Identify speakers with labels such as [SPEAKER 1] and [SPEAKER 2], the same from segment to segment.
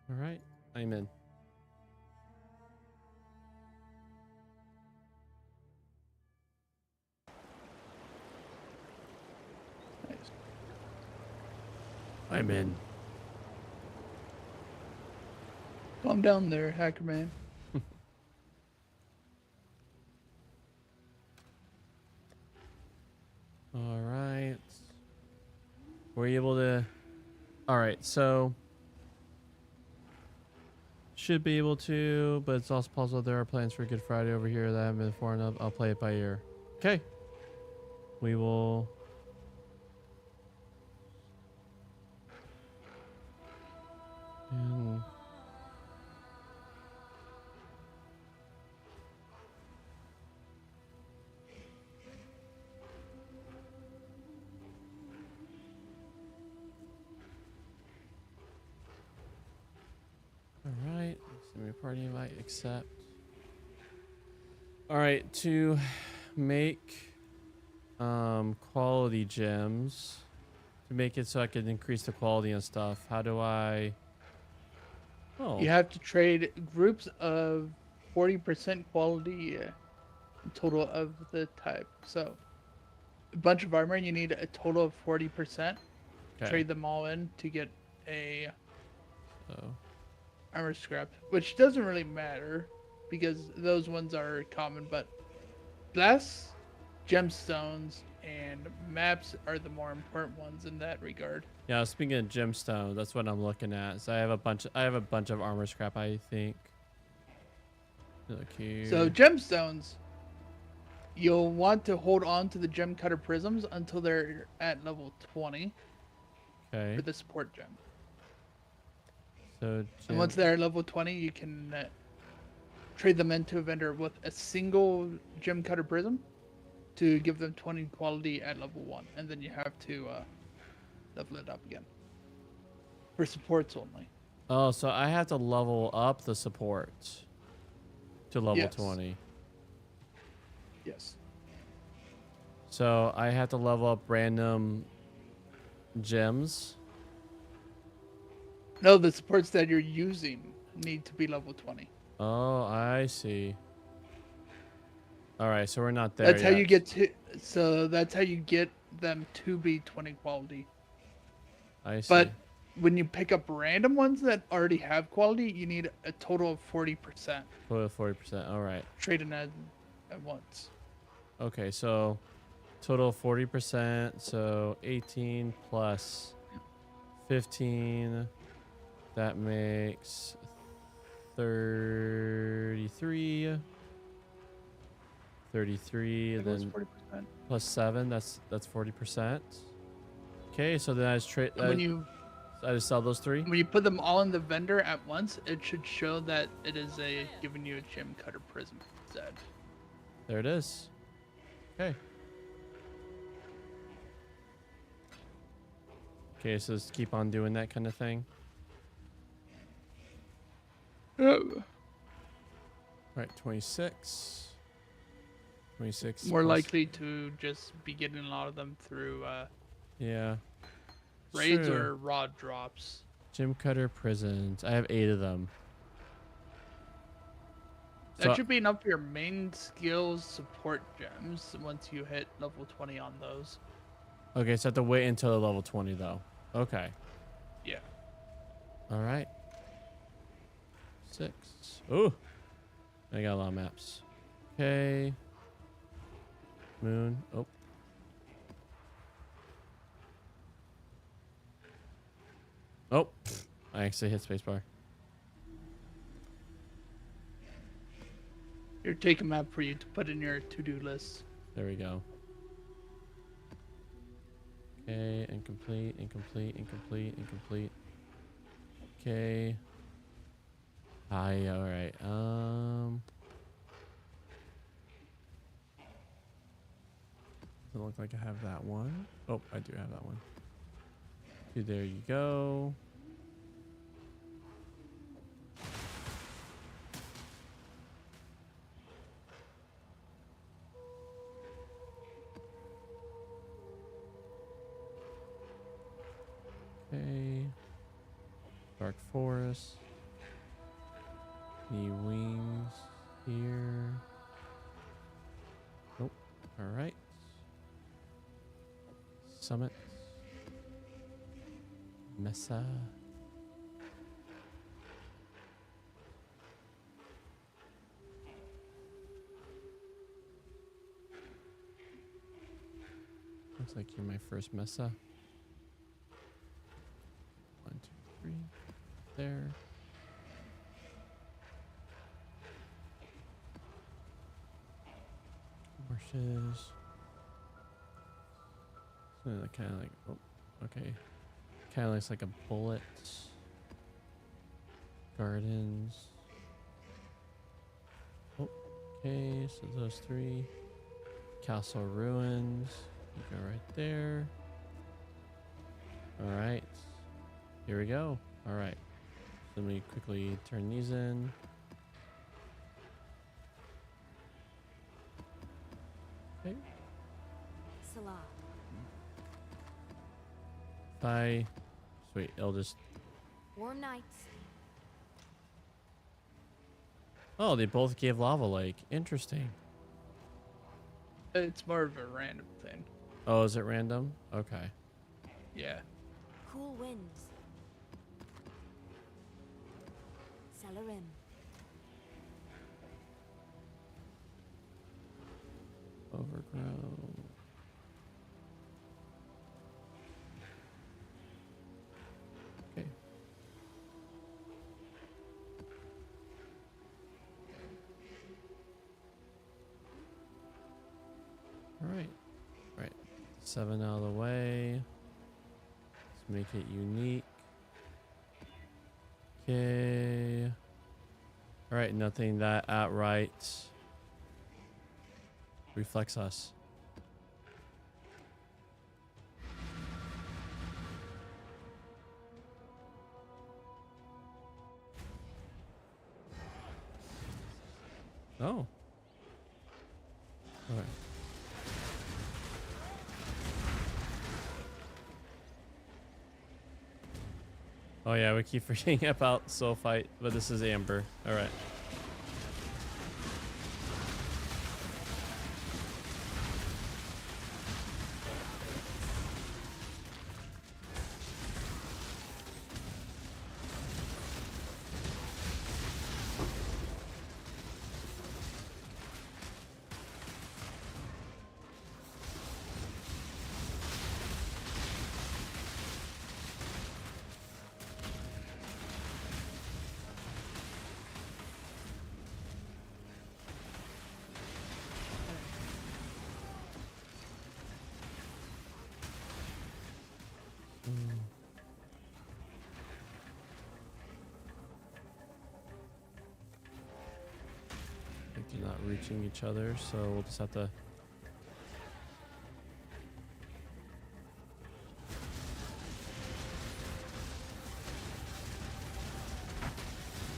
[SPEAKER 1] All right, I'm in.
[SPEAKER 2] Nice.
[SPEAKER 1] I'm in.
[SPEAKER 2] Calm down there, hacker man.
[SPEAKER 1] All right. Were you able to? All right, so should be able to, but it's also possible there are plans for Good Friday over here that I haven't been informed of. I'll play it by ear. Okay. We will. And all right. Send me a party invite. Accept. All right, to make quality gems, to make it so I can increase the quality and stuff. How do I? Oh,
[SPEAKER 2] You have to trade groups of 40% quality total of the type. So, a bunch of armor, you need a total of 40%.
[SPEAKER 1] okay.
[SPEAKER 2] Trade them all in to get a
[SPEAKER 1] So
[SPEAKER 2] armor scrap, which doesn't really matter because those ones are common, but blasts, gemstones, and maps are the more important ones in that regard.
[SPEAKER 1] yeah, speaking of gemstone, that's what I'm looking at. So I have a bunch. I have a bunch of armor scrap. I think. Look
[SPEAKER 2] So
[SPEAKER 1] here.
[SPEAKER 2] gemstones, you'll want to hold on to the gem cutter prisms until they're at level 20
[SPEAKER 1] Okay.
[SPEAKER 2] for the support gem.
[SPEAKER 1] So
[SPEAKER 2] And
[SPEAKER 1] gem.
[SPEAKER 2] once they're at level 20, you can trade them into a vendor with a single gem cutter prism to give them 20 quality at level 1. And then you have to level it up again. For supports only.
[SPEAKER 1] Oh, so I have to level up the support to level
[SPEAKER 2] Yes.
[SPEAKER 1] 20.
[SPEAKER 2] Yes.
[SPEAKER 1] So I have to level up random gems.
[SPEAKER 2] No, the supports that you're using need to be level 20.
[SPEAKER 1] Oh, I see. All right, so we're not there
[SPEAKER 2] That's how
[SPEAKER 1] yet.
[SPEAKER 2] you get to. So that's how you get them to be 20 quality.
[SPEAKER 1] I see.
[SPEAKER 2] But when you pick up random ones that already have quality, you need a total of 40%.
[SPEAKER 1] 40%. All right.
[SPEAKER 2] Trading at once.
[SPEAKER 1] Okay, so total 40%. So 18 plus 15. That makes 33. 33.
[SPEAKER 2] I think it was
[SPEAKER 1] Then
[SPEAKER 2] 40%.
[SPEAKER 1] plus 7. That's 40%. Okay, so then I just trade.
[SPEAKER 2] And
[SPEAKER 1] I just sell those 3.
[SPEAKER 2] when you put them all in the vendor at once, it should show that it is giving you a gem cutter prism instead.
[SPEAKER 1] There it is. Okay. Okay, so just keep on doing that kind of thing.
[SPEAKER 2] Oh.
[SPEAKER 1] All right, 26. 26.
[SPEAKER 2] More
[SPEAKER 1] plus-
[SPEAKER 2] likely to just be getting a lot of them through
[SPEAKER 1] Yeah.
[SPEAKER 2] raids
[SPEAKER 1] True.
[SPEAKER 2] or raw drops.
[SPEAKER 1] Gym cutter prisons. I have 8 of them.
[SPEAKER 2] That
[SPEAKER 1] So,
[SPEAKER 2] should be enough for your main skills support gems once you hit level 20 on those.
[SPEAKER 1] okay, so I have to wait until level 20 though. Okay.
[SPEAKER 2] Yeah.
[SPEAKER 1] All right. 6. Ooh. I got a lot of maps. Okay. Moon. Oh. Oh. I actually hit spacebar.
[SPEAKER 2] Here, take a map for you to put in your to-do list.
[SPEAKER 1] There we go. Okay, incomplete, incomplete, incomplete, incomplete. Okay. Hi, alright. Doesn't look like I have that one. Oh, I do have that one. Okay, there you go. Okay. Dark Forest. Any wings here? Nope. All right. Summit. Mesa. Looks like you're my first Mesa. 1, 2, 3. There. Marshes. So kind of like, oh, okay. Kind of looks like a bullet. Gardens. Oh, okay, so those 3. Castle ruins. You go right there. All right. Here we go. All right. Let me quickly turn these in. Okay.
[SPEAKER 3] Salah.
[SPEAKER 1] Bye. Sweet. It'll just.
[SPEAKER 3] Warm nights.
[SPEAKER 1] Oh, they both gave lava lake. Interesting.
[SPEAKER 2] It's more of a random thing.
[SPEAKER 1] Oh, is it random? Okay.
[SPEAKER 2] Yeah.
[SPEAKER 3] Cool winds. Salarim.
[SPEAKER 1] Overgrown. Okay. All right. All right. 7 out of the way. Let's make it unique. Okay. All right. Nothing that outright reflects us. Oh. All right. Oh yeah, we keep forgetting about Soul Fight, but this is Amber. All right. I think they're not reaching each other, so we'll just have to.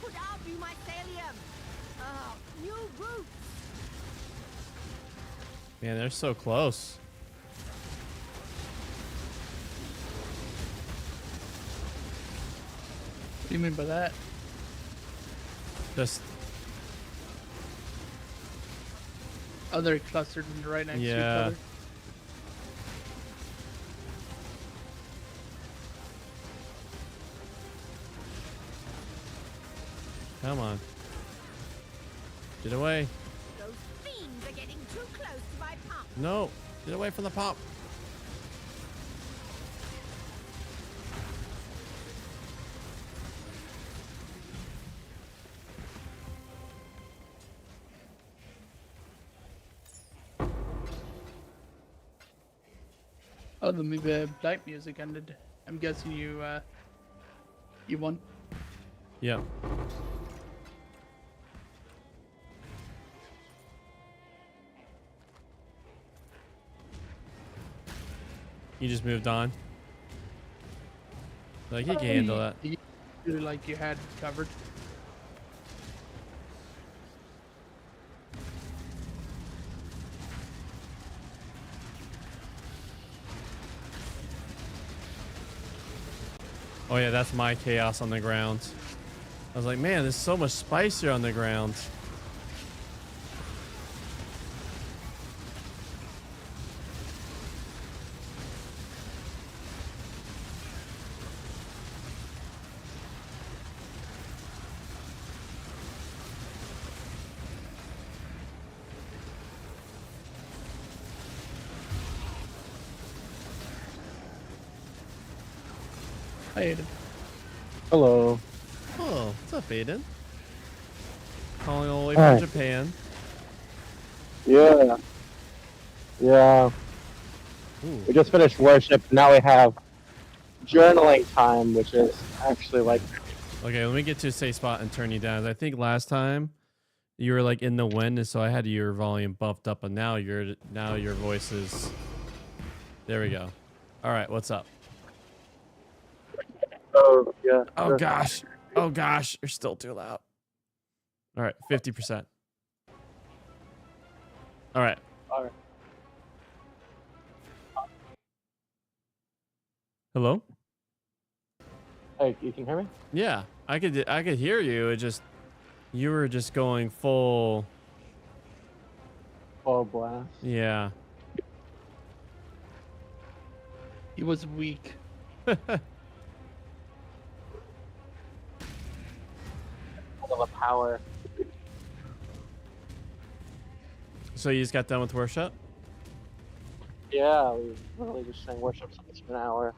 [SPEAKER 3] Put out you mycelium. New roots.
[SPEAKER 1] Man, they're so close.
[SPEAKER 2] What do you mean by that?
[SPEAKER 1] Just
[SPEAKER 2] Oh, they're clustered right next to each
[SPEAKER 1] Yeah.
[SPEAKER 2] other.
[SPEAKER 1] come on. Get away.
[SPEAKER 3] Those fiends are getting too close to my pump.
[SPEAKER 1] No. Get away from the pop.
[SPEAKER 2] Oh, the black music ended. I'm guessing you won.
[SPEAKER 1] Yep. You just moved on. Like you can handle that.
[SPEAKER 2] You feel like you had covered.
[SPEAKER 1] Oh yeah, that's my chaos on the ground. I was like, man, there's so much spice here on the ground.
[SPEAKER 2] Hi, Aiden.
[SPEAKER 4] Hello.
[SPEAKER 1] Oh, what's up, Aiden? Calling all the way
[SPEAKER 4] Hi.
[SPEAKER 1] from Japan.
[SPEAKER 4] Yeah. Yeah.
[SPEAKER 1] Ooh.
[SPEAKER 4] We just finished worship. Now we have journaling time, which is actually like
[SPEAKER 1] Okay, let me get to a safe spot and turn you down. I think last time you were like in the wind, and so I had your volume buffed up, and now your voice is. There we go. All right, what's up?
[SPEAKER 4] oh yeah.
[SPEAKER 1] Oh
[SPEAKER 4] sure.
[SPEAKER 1] gosh. Oh gosh, you're still too loud. All right, 50%. All right.
[SPEAKER 4] All right.
[SPEAKER 1] Hello?
[SPEAKER 4] Hey, you can hear me?
[SPEAKER 1] Yeah, I could hear you. It just you were just going full.
[SPEAKER 4] Oh blast.
[SPEAKER 1] Yeah.
[SPEAKER 2] He was weak.
[SPEAKER 4] All the power.
[SPEAKER 1] So you just got done with worship?
[SPEAKER 4] Yeah, we literally just sang worship songs for an hour.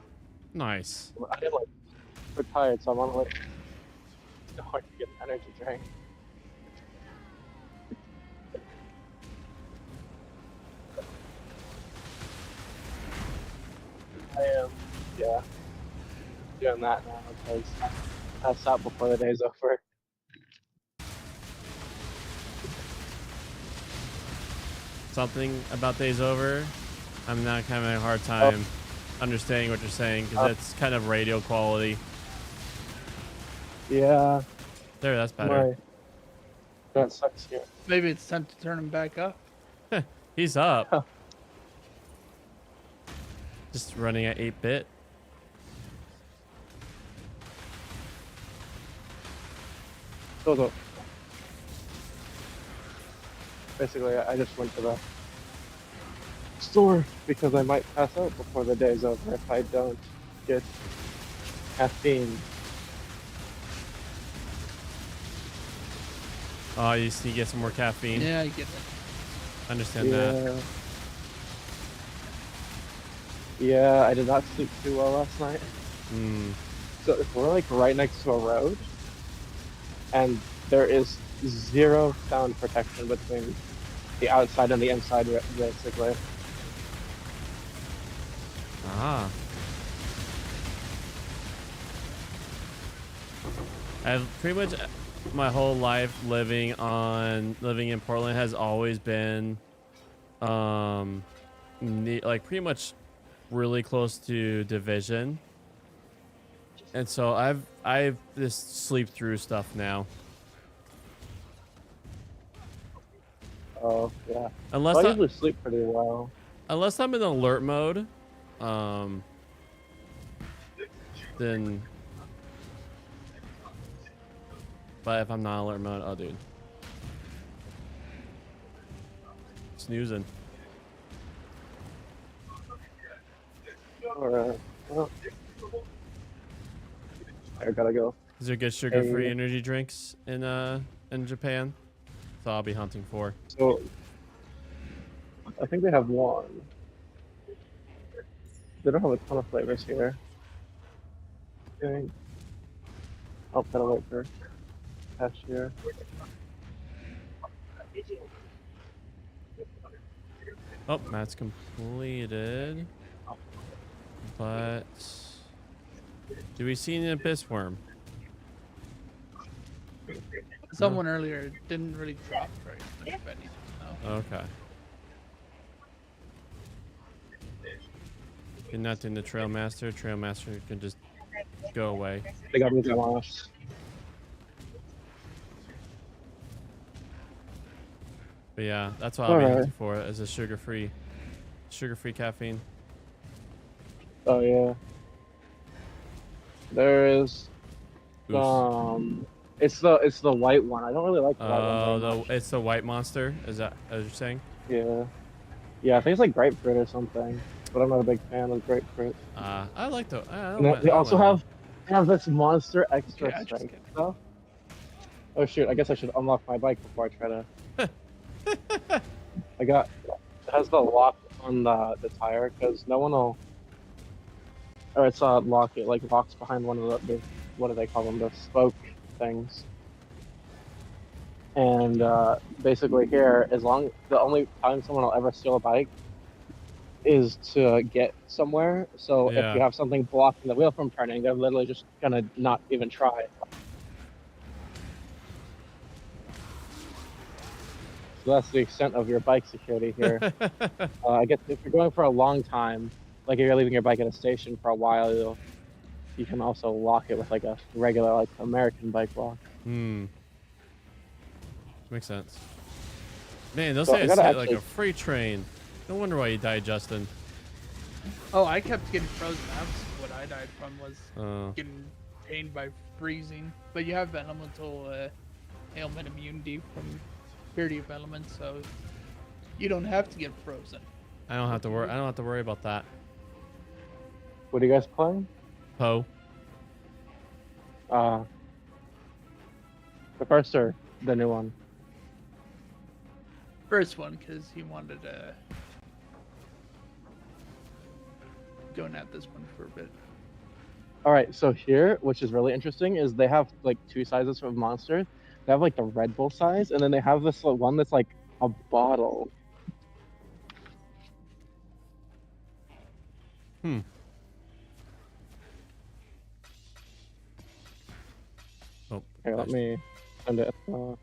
[SPEAKER 1] Nice.
[SPEAKER 4] I get like super tired, so I want to like go and get an energy drink. I am. Yeah. Doing that now because I pass out before the day's over.
[SPEAKER 1] Something about days over. I'm not having a hard time understanding what you're saying because it's kind of radio quality.
[SPEAKER 4] Yeah.
[SPEAKER 1] There, that's better.
[SPEAKER 4] My that sucks here.
[SPEAKER 2] Maybe it's time to turn him back up.
[SPEAKER 1] He's up. Just running at 8-bit.
[SPEAKER 4] So basically, I just went to the store because I might pass out before the day's over if I don't get caffeine.
[SPEAKER 1] Oh, you just need to get some more caffeine.
[SPEAKER 2] Yeah, I get it.
[SPEAKER 1] Understand that.
[SPEAKER 4] Yeah. Yeah, I did not sleep too well last night.
[SPEAKER 1] Mm.
[SPEAKER 4] So we're like right next to a road, and there is zero sound protection between the outside and the inside, basically.
[SPEAKER 1] Ah. I've pretty much my whole life living in Portland has always been like pretty much really close to Division. And so I've just sleep through stuff now.
[SPEAKER 4] Oh yeah.
[SPEAKER 1] Unless
[SPEAKER 4] I
[SPEAKER 1] I,
[SPEAKER 4] usually sleep pretty well.
[SPEAKER 1] unless I'm in alert mode, then. But if I'm not alert mode, oh dude, snoozing.
[SPEAKER 4] Or, well, I gotta go.
[SPEAKER 1] Is there good sugar-free energy drinks in Japan? So I'll be hunting for.
[SPEAKER 4] So I think they have one. They don't have a ton of flavors here. Okay. I'll gotta wait for cashier.
[SPEAKER 1] Oh, Matt's completed. But do we see an abyss worm?
[SPEAKER 2] Someone earlier didn't really drop very much of anything. No.
[SPEAKER 1] Okay. You're not doing the Trail Master. Trail Master can just go away.
[SPEAKER 4] They got moved off.
[SPEAKER 1] But yeah, that's what I'll be
[SPEAKER 4] Alright.
[SPEAKER 1] hunting for as a sugar-free caffeine.
[SPEAKER 4] Oh yeah. There is
[SPEAKER 1] Oof.
[SPEAKER 4] some It's the white one. I don't really like the white one very much.
[SPEAKER 1] It's the white monster. Is that as you're saying?
[SPEAKER 4] Yeah. Yeah, I think it's like grapefruit or something. But I'm not a big fan of grapefruit.
[SPEAKER 1] I like the.
[SPEAKER 4] And then they also have this monster extra
[SPEAKER 2] Yeah, just
[SPEAKER 4] strength
[SPEAKER 2] kidding.
[SPEAKER 4] stuff. Oh shoot, I guess I should unlock my bike before I try to. It has the lock on the tire because no one will. Or it's lock, it like locks behind one of the what do they call them, the spoke things. And basically here, the only time someone will ever steal a bike is to get somewhere. So if
[SPEAKER 1] Yeah.
[SPEAKER 4] you have something blocking the wheel from turning, they're literally just gonna not even try. So that's the extent of your bike security here. I guess if you're going for a long time, like if you're leaving your bike at a station for a while, you can also lock it with like a regular like American bike lock.
[SPEAKER 1] Hmm. Makes sense. Man, those
[SPEAKER 4] So I
[SPEAKER 1] things
[SPEAKER 4] gotta
[SPEAKER 1] hit like
[SPEAKER 4] actually-
[SPEAKER 1] a freight train. No wonder why you died, Justin.
[SPEAKER 2] Oh, I kept getting frozen. That's what I died from, was
[SPEAKER 1] Oh.
[SPEAKER 2] getting pained by freezing. But you have elemental ailment immunity from purity of elements, so you don't have to get frozen.
[SPEAKER 1] I don't have to worry. I don't have to worry about that.
[SPEAKER 4] What are you guys playing?
[SPEAKER 1] Poe.
[SPEAKER 4] The first or the new one?
[SPEAKER 2] First one, because he wanted going at this one for a bit.
[SPEAKER 4] All right, so here, which is really interesting, is they have like two sizes of monsters. They have like the Red Bull size, and then they have this one that's like a bottle.
[SPEAKER 1] Hmm. Oh.
[SPEAKER 4] Here, let me send it in the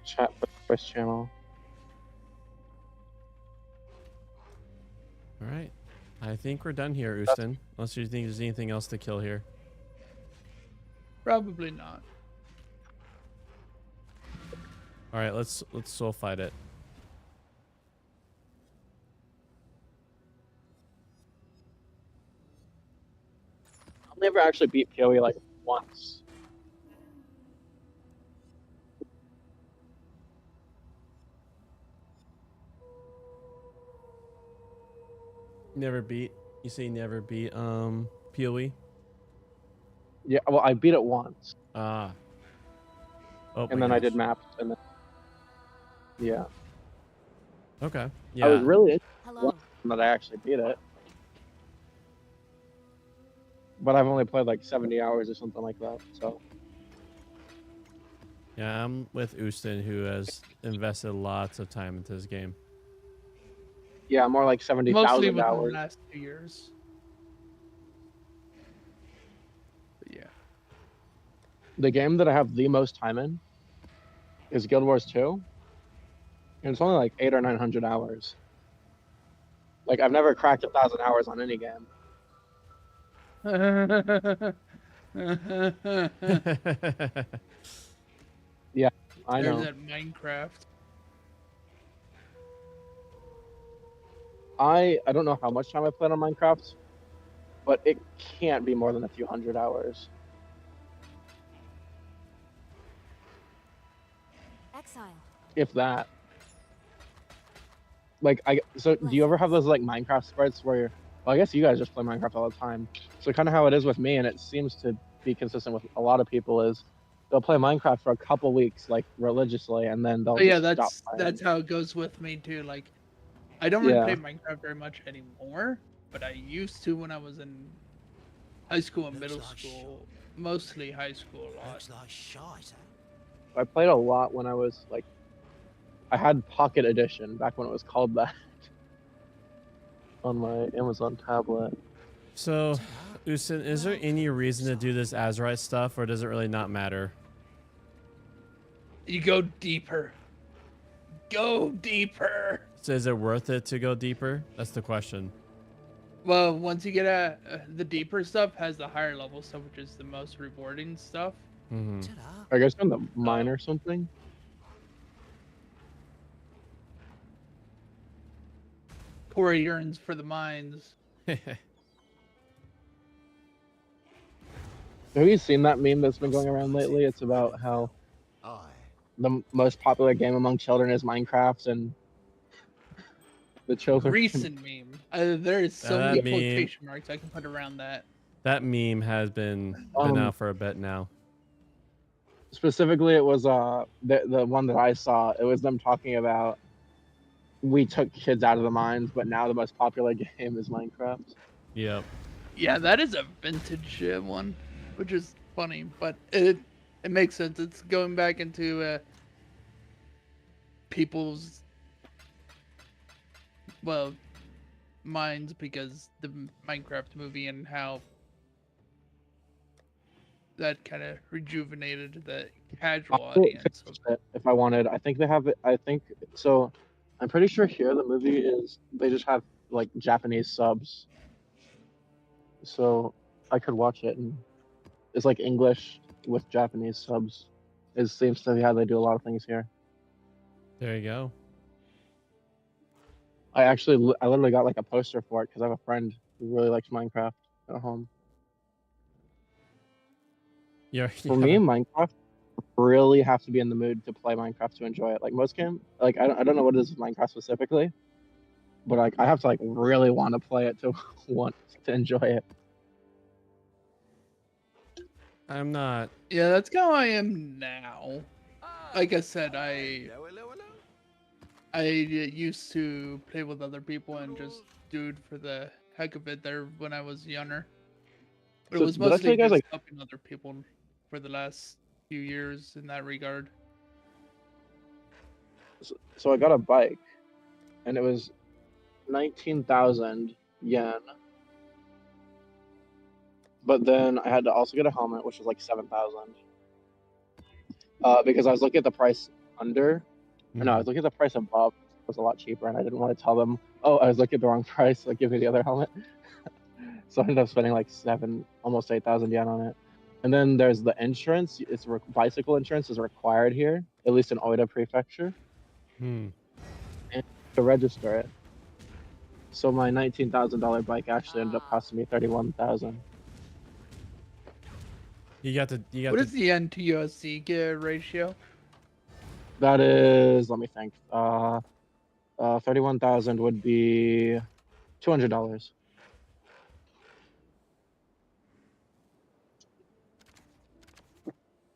[SPEAKER 4] chat for the Twitch channel.
[SPEAKER 1] All right. I think we're done here, Ustin. Unless you think there's anything else to kill here.
[SPEAKER 2] Probably not.
[SPEAKER 1] All right, let's soul fight it.
[SPEAKER 4] I'll never actually beat PoE like once.
[SPEAKER 1] Never beat. You say never beat PoE?
[SPEAKER 4] Yeah, well, I beat it once,
[SPEAKER 1] Ah. Oh,
[SPEAKER 4] and
[SPEAKER 1] my
[SPEAKER 4] then I
[SPEAKER 1] gosh.
[SPEAKER 4] did maps, and then yeah,
[SPEAKER 1] Okay.
[SPEAKER 4] I was
[SPEAKER 1] Yeah.
[SPEAKER 4] really
[SPEAKER 3] Hello.
[SPEAKER 4] that I actually beat it. But I've only played like 70 hours or something like that, so.
[SPEAKER 1] Yeah, I'm with Ustin, who has invested lots of time into this game.
[SPEAKER 4] Yeah, more like
[SPEAKER 2] Mostly
[SPEAKER 4] 70,000
[SPEAKER 2] within the
[SPEAKER 4] hours.
[SPEAKER 2] last 2 years. But yeah.
[SPEAKER 4] The game that I have the most time in is Guild Wars 2. And it's only like 800 or 900 hours. Like, I've never cracked 1,000 hours on any game. I
[SPEAKER 2] There's
[SPEAKER 4] know.
[SPEAKER 2] that Minecraft.
[SPEAKER 4] I don't know how much time I played on Minecraft, but it can't be more than a few hundred hours.
[SPEAKER 3] Exile.
[SPEAKER 4] If that. Like, so do you ever have those like Minecraft spreads where you're, well, I guess you guys just play Minecraft all the time. So kind of how it is with me, and it seems to be consistent with a lot of people, is they'll play Minecraft for a couple weeks like religiously, and then they'll
[SPEAKER 2] Oh yeah,
[SPEAKER 4] just stop playing.
[SPEAKER 2] that's how it goes with me too. Like, I don't really
[SPEAKER 4] Yeah.
[SPEAKER 2] play Minecraft very much anymore, but I used to when I was in high school and middle school. Mostly high school a lot.
[SPEAKER 5] Looks like shite.
[SPEAKER 4] I played a lot when I was like, I had Pocket Edition back when it was called that on my Amazon tablet.
[SPEAKER 1] So, Ustin, is there any reason to do this Azurite stuff, or does it really not matter?
[SPEAKER 2] You go deeper. Go deeper.
[SPEAKER 1] So is it worth it to go deeper? That's the question.
[SPEAKER 2] Well, once you get the deeper stuff has the higher level stuff, which is the most rewarding stuff.
[SPEAKER 1] Mm-hmm.
[SPEAKER 5] Ta-da.
[SPEAKER 4] Are you guys doing the mine or something?
[SPEAKER 2] Corey yearns for the mines.
[SPEAKER 4] Have you seen that meme that's been going around lately? It's about how the most popular game among children is Minecraft, and the children.
[SPEAKER 2] Recent meme. There is so
[SPEAKER 1] That
[SPEAKER 2] many
[SPEAKER 1] meme-
[SPEAKER 2] quotation marks I can put around that.
[SPEAKER 1] That meme has been out for a bit now.
[SPEAKER 4] Specifically, it was the one that I saw. It was them talking about we took kids out of the mines, but now the most popular game is Minecraft.
[SPEAKER 1] Yep.
[SPEAKER 2] Yeah, that is a vintage one, which is funny, but it makes sense. It's going back into people's minds because the Minecraft movie and how that kind of rejuvenated the casual audience.
[SPEAKER 4] If I wanted, I think they have it. I think so. I'm pretty sure here the movie is they just have like Japanese subs, so I could watch it, and it's like English with Japanese subs. It seems to be how they do a lot of things here.
[SPEAKER 1] There you go.
[SPEAKER 4] I literally got like a poster for it because I have a friend who really likes Minecraft at home.
[SPEAKER 1] Yeah.
[SPEAKER 4] For me, Minecraft really have to be in the mood to play Minecraft to enjoy it. Like most game, like I don't know what it is with Minecraft specifically, but like I have to like really want to play it to want to enjoy it.
[SPEAKER 1] I'm not.
[SPEAKER 2] Yeah, that's how I am now. Like I said, I used to play with other people and just do it for the heck of it there when I was younger. But it was mostly just helping other people for the last few years in that regard.
[SPEAKER 4] So I got a bike, and it was 19,000 yen. But then I had to also get a helmet, which was like 7,000. Because I was looking at the price under. No, I was looking at the price above. It was a lot cheaper, and I didn't want to tell them, oh, I was looking at the wrong price. Like, give me the other helmet. So I ended up spending like almost 8,000 yen on it. And then there's the insurance. Bicycle insurance is required here, at least in Oita Prefecture. And to register it. So my $19,000 bike actually ended up costing me 31,000.
[SPEAKER 2] What is the yen to USD ratio?
[SPEAKER 4] That is, let me think. 31,000 would be $200.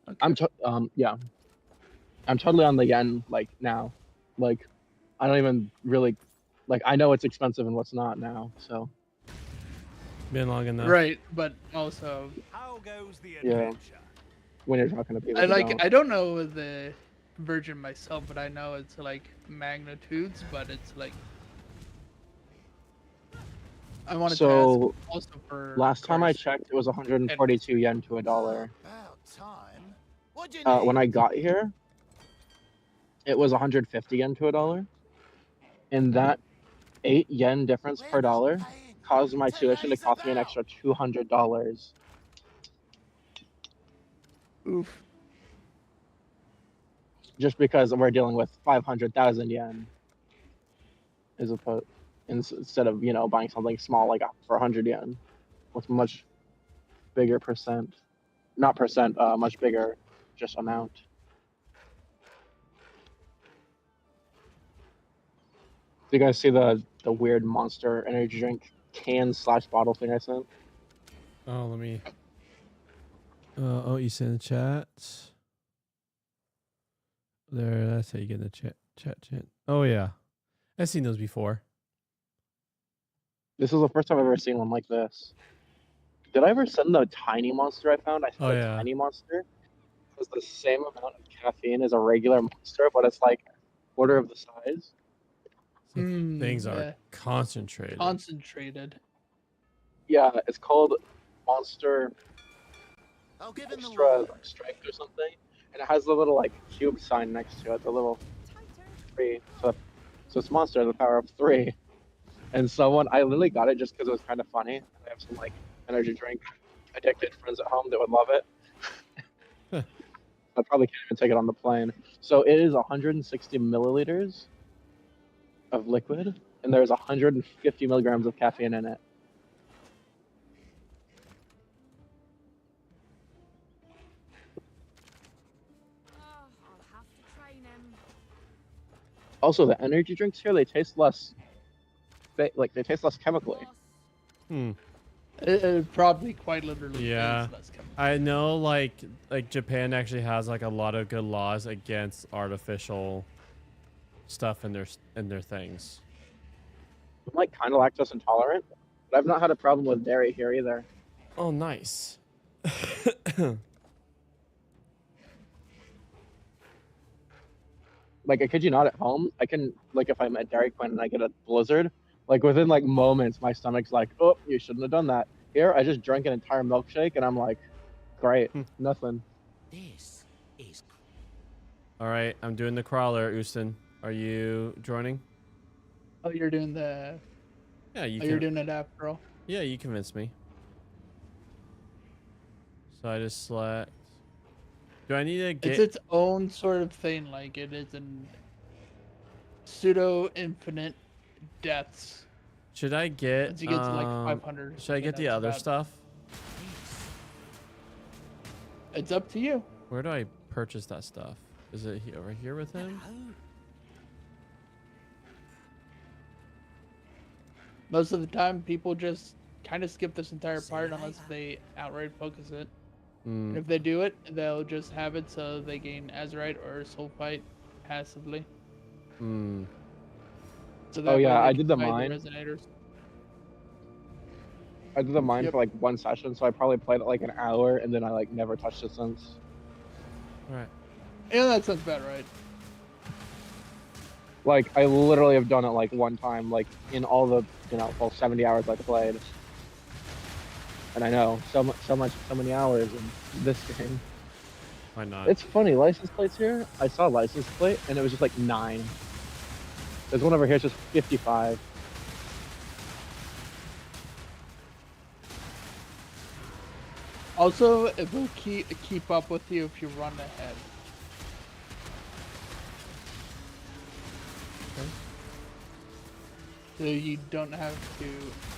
[SPEAKER 2] Okay.
[SPEAKER 4] I'm totally on the yen like now. Like I don't even really like I know it's expensive and what's not now. So
[SPEAKER 1] been long enough.
[SPEAKER 2] Right, but also
[SPEAKER 5] How goes the
[SPEAKER 4] yeah, when you're talking to people,
[SPEAKER 2] I don't know the conversion myself, but I know it's like magnitudes, but it's like I wanted to ask also for
[SPEAKER 4] last time I checked, it was 142 yen to a dollar.
[SPEAKER 5] About time. What'd you
[SPEAKER 4] When I got here, it was 150 yen to a dollar, and that 8 yen difference per dollar caused my tuition to cost me an extra $200.
[SPEAKER 2] Oof.
[SPEAKER 4] Just because we're dealing with 500,000 yen, as opposed instead of buying something small like for 100 yen, with much bigger much bigger just amount. Do you guys see the weird Monster energy drink can/bottle thing I sent?
[SPEAKER 1] Oh, let me. Oh, you sent in the chat. There, that's how you get in the chat. Oh yeah, I've seen those before.
[SPEAKER 4] This is the first time I've ever seen one like this. Did I ever send the tiny Monster I found? I think tiny Monster has the same amount of caffeine as a regular Monster, but it's like quarter of the size.
[SPEAKER 1] Things are concentrated.
[SPEAKER 4] Yeah, it's called Monster Extra Strength or something, and it has the little like cube sign next to it, the little 3. So it's Monster, the power of 3. And I literally got it just because it was kind of funny. I have some like energy drink addicted friends at home that would love it. I probably can't even take it on the plane. So it is 160 milliliters of liquid, and there's 150 milligrams of caffeine in it. Also, the energy drinks here, they taste less, like they taste less chemically.
[SPEAKER 1] Hmm.
[SPEAKER 2] It probably quite literally
[SPEAKER 1] Yeah.
[SPEAKER 2] is less chemical.
[SPEAKER 1] I know, like Japan actually has like a lot of good laws against artificial stuff in their things.
[SPEAKER 4] I'm like kind of lactose intolerant, but I've not had a problem with dairy here either.
[SPEAKER 1] Oh, nice.
[SPEAKER 4] Like I kid you not, at home, I can like if I'm at Dairy Queen and I get a blizzard, like within like moments, my stomach's like, oh, you shouldn't have done that. Here, I just drank an entire milkshake and I'm like, great, nothing.
[SPEAKER 5] This is
[SPEAKER 1] All right, I'm doing the crawler, Houston. Are you joining?
[SPEAKER 2] Oh, you're doing the.
[SPEAKER 1] Yeah, you
[SPEAKER 2] Oh, you're
[SPEAKER 1] can.
[SPEAKER 2] doing it after all.
[SPEAKER 1] Yeah, you convinced me. So I just select. Do I need to
[SPEAKER 2] It's
[SPEAKER 1] get?
[SPEAKER 2] its own sort of thing. Like it is an pseudo infinite deaths.
[SPEAKER 1] Should I get?
[SPEAKER 2] Once you get to like 500.
[SPEAKER 1] Should I get the
[SPEAKER 2] that's
[SPEAKER 1] other
[SPEAKER 2] about-
[SPEAKER 1] stuff?
[SPEAKER 2] It's up to you.
[SPEAKER 1] Where do I purchase that stuff? Is it over here with him?
[SPEAKER 2] Most of the time, people just kind of skip this entire part unless they outright focus it. And
[SPEAKER 1] Hmm.
[SPEAKER 2] if they do it, they'll just have it so they gain Azurite or Sulfite passively.
[SPEAKER 1] Hmm.
[SPEAKER 2] So
[SPEAKER 4] Oh,
[SPEAKER 2] that way
[SPEAKER 4] yeah,
[SPEAKER 2] they
[SPEAKER 4] I
[SPEAKER 2] can
[SPEAKER 4] did the
[SPEAKER 2] buy
[SPEAKER 4] mine.
[SPEAKER 2] resonators.
[SPEAKER 4] I did the mine
[SPEAKER 2] Yep.
[SPEAKER 4] for like one session, so I probably played it like an hour, and then I like never touched it since.
[SPEAKER 1] All right.
[SPEAKER 2] Yeah, that sounds about right.
[SPEAKER 4] Like I literally have done it like one time, like in all the 70 hours I played. And I know so many hours in this game.
[SPEAKER 1] Why not?
[SPEAKER 4] It's funny, license plates here. I saw a license plate and it was just like 9. There's one over here, it's just 55.
[SPEAKER 2] Also, it will keep up with you if you run ahead.
[SPEAKER 1] Okay.
[SPEAKER 2] So you don't have to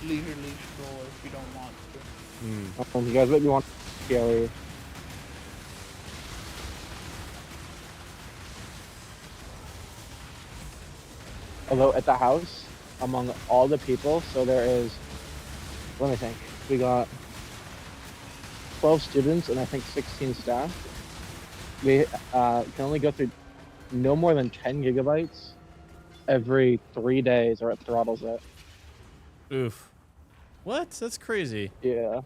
[SPEAKER 2] leisurely stroll if you don't want to.
[SPEAKER 1] Hmm.
[SPEAKER 4] You guys make me want scary. Although at the house, among all the people, so there is, let me think, we got 12 students and I think 16 staff. We can only go through no more than 10 gigabytes every 3 days or it throttles it.
[SPEAKER 1] Oof. What? That's crazy.
[SPEAKER 4] Yeah.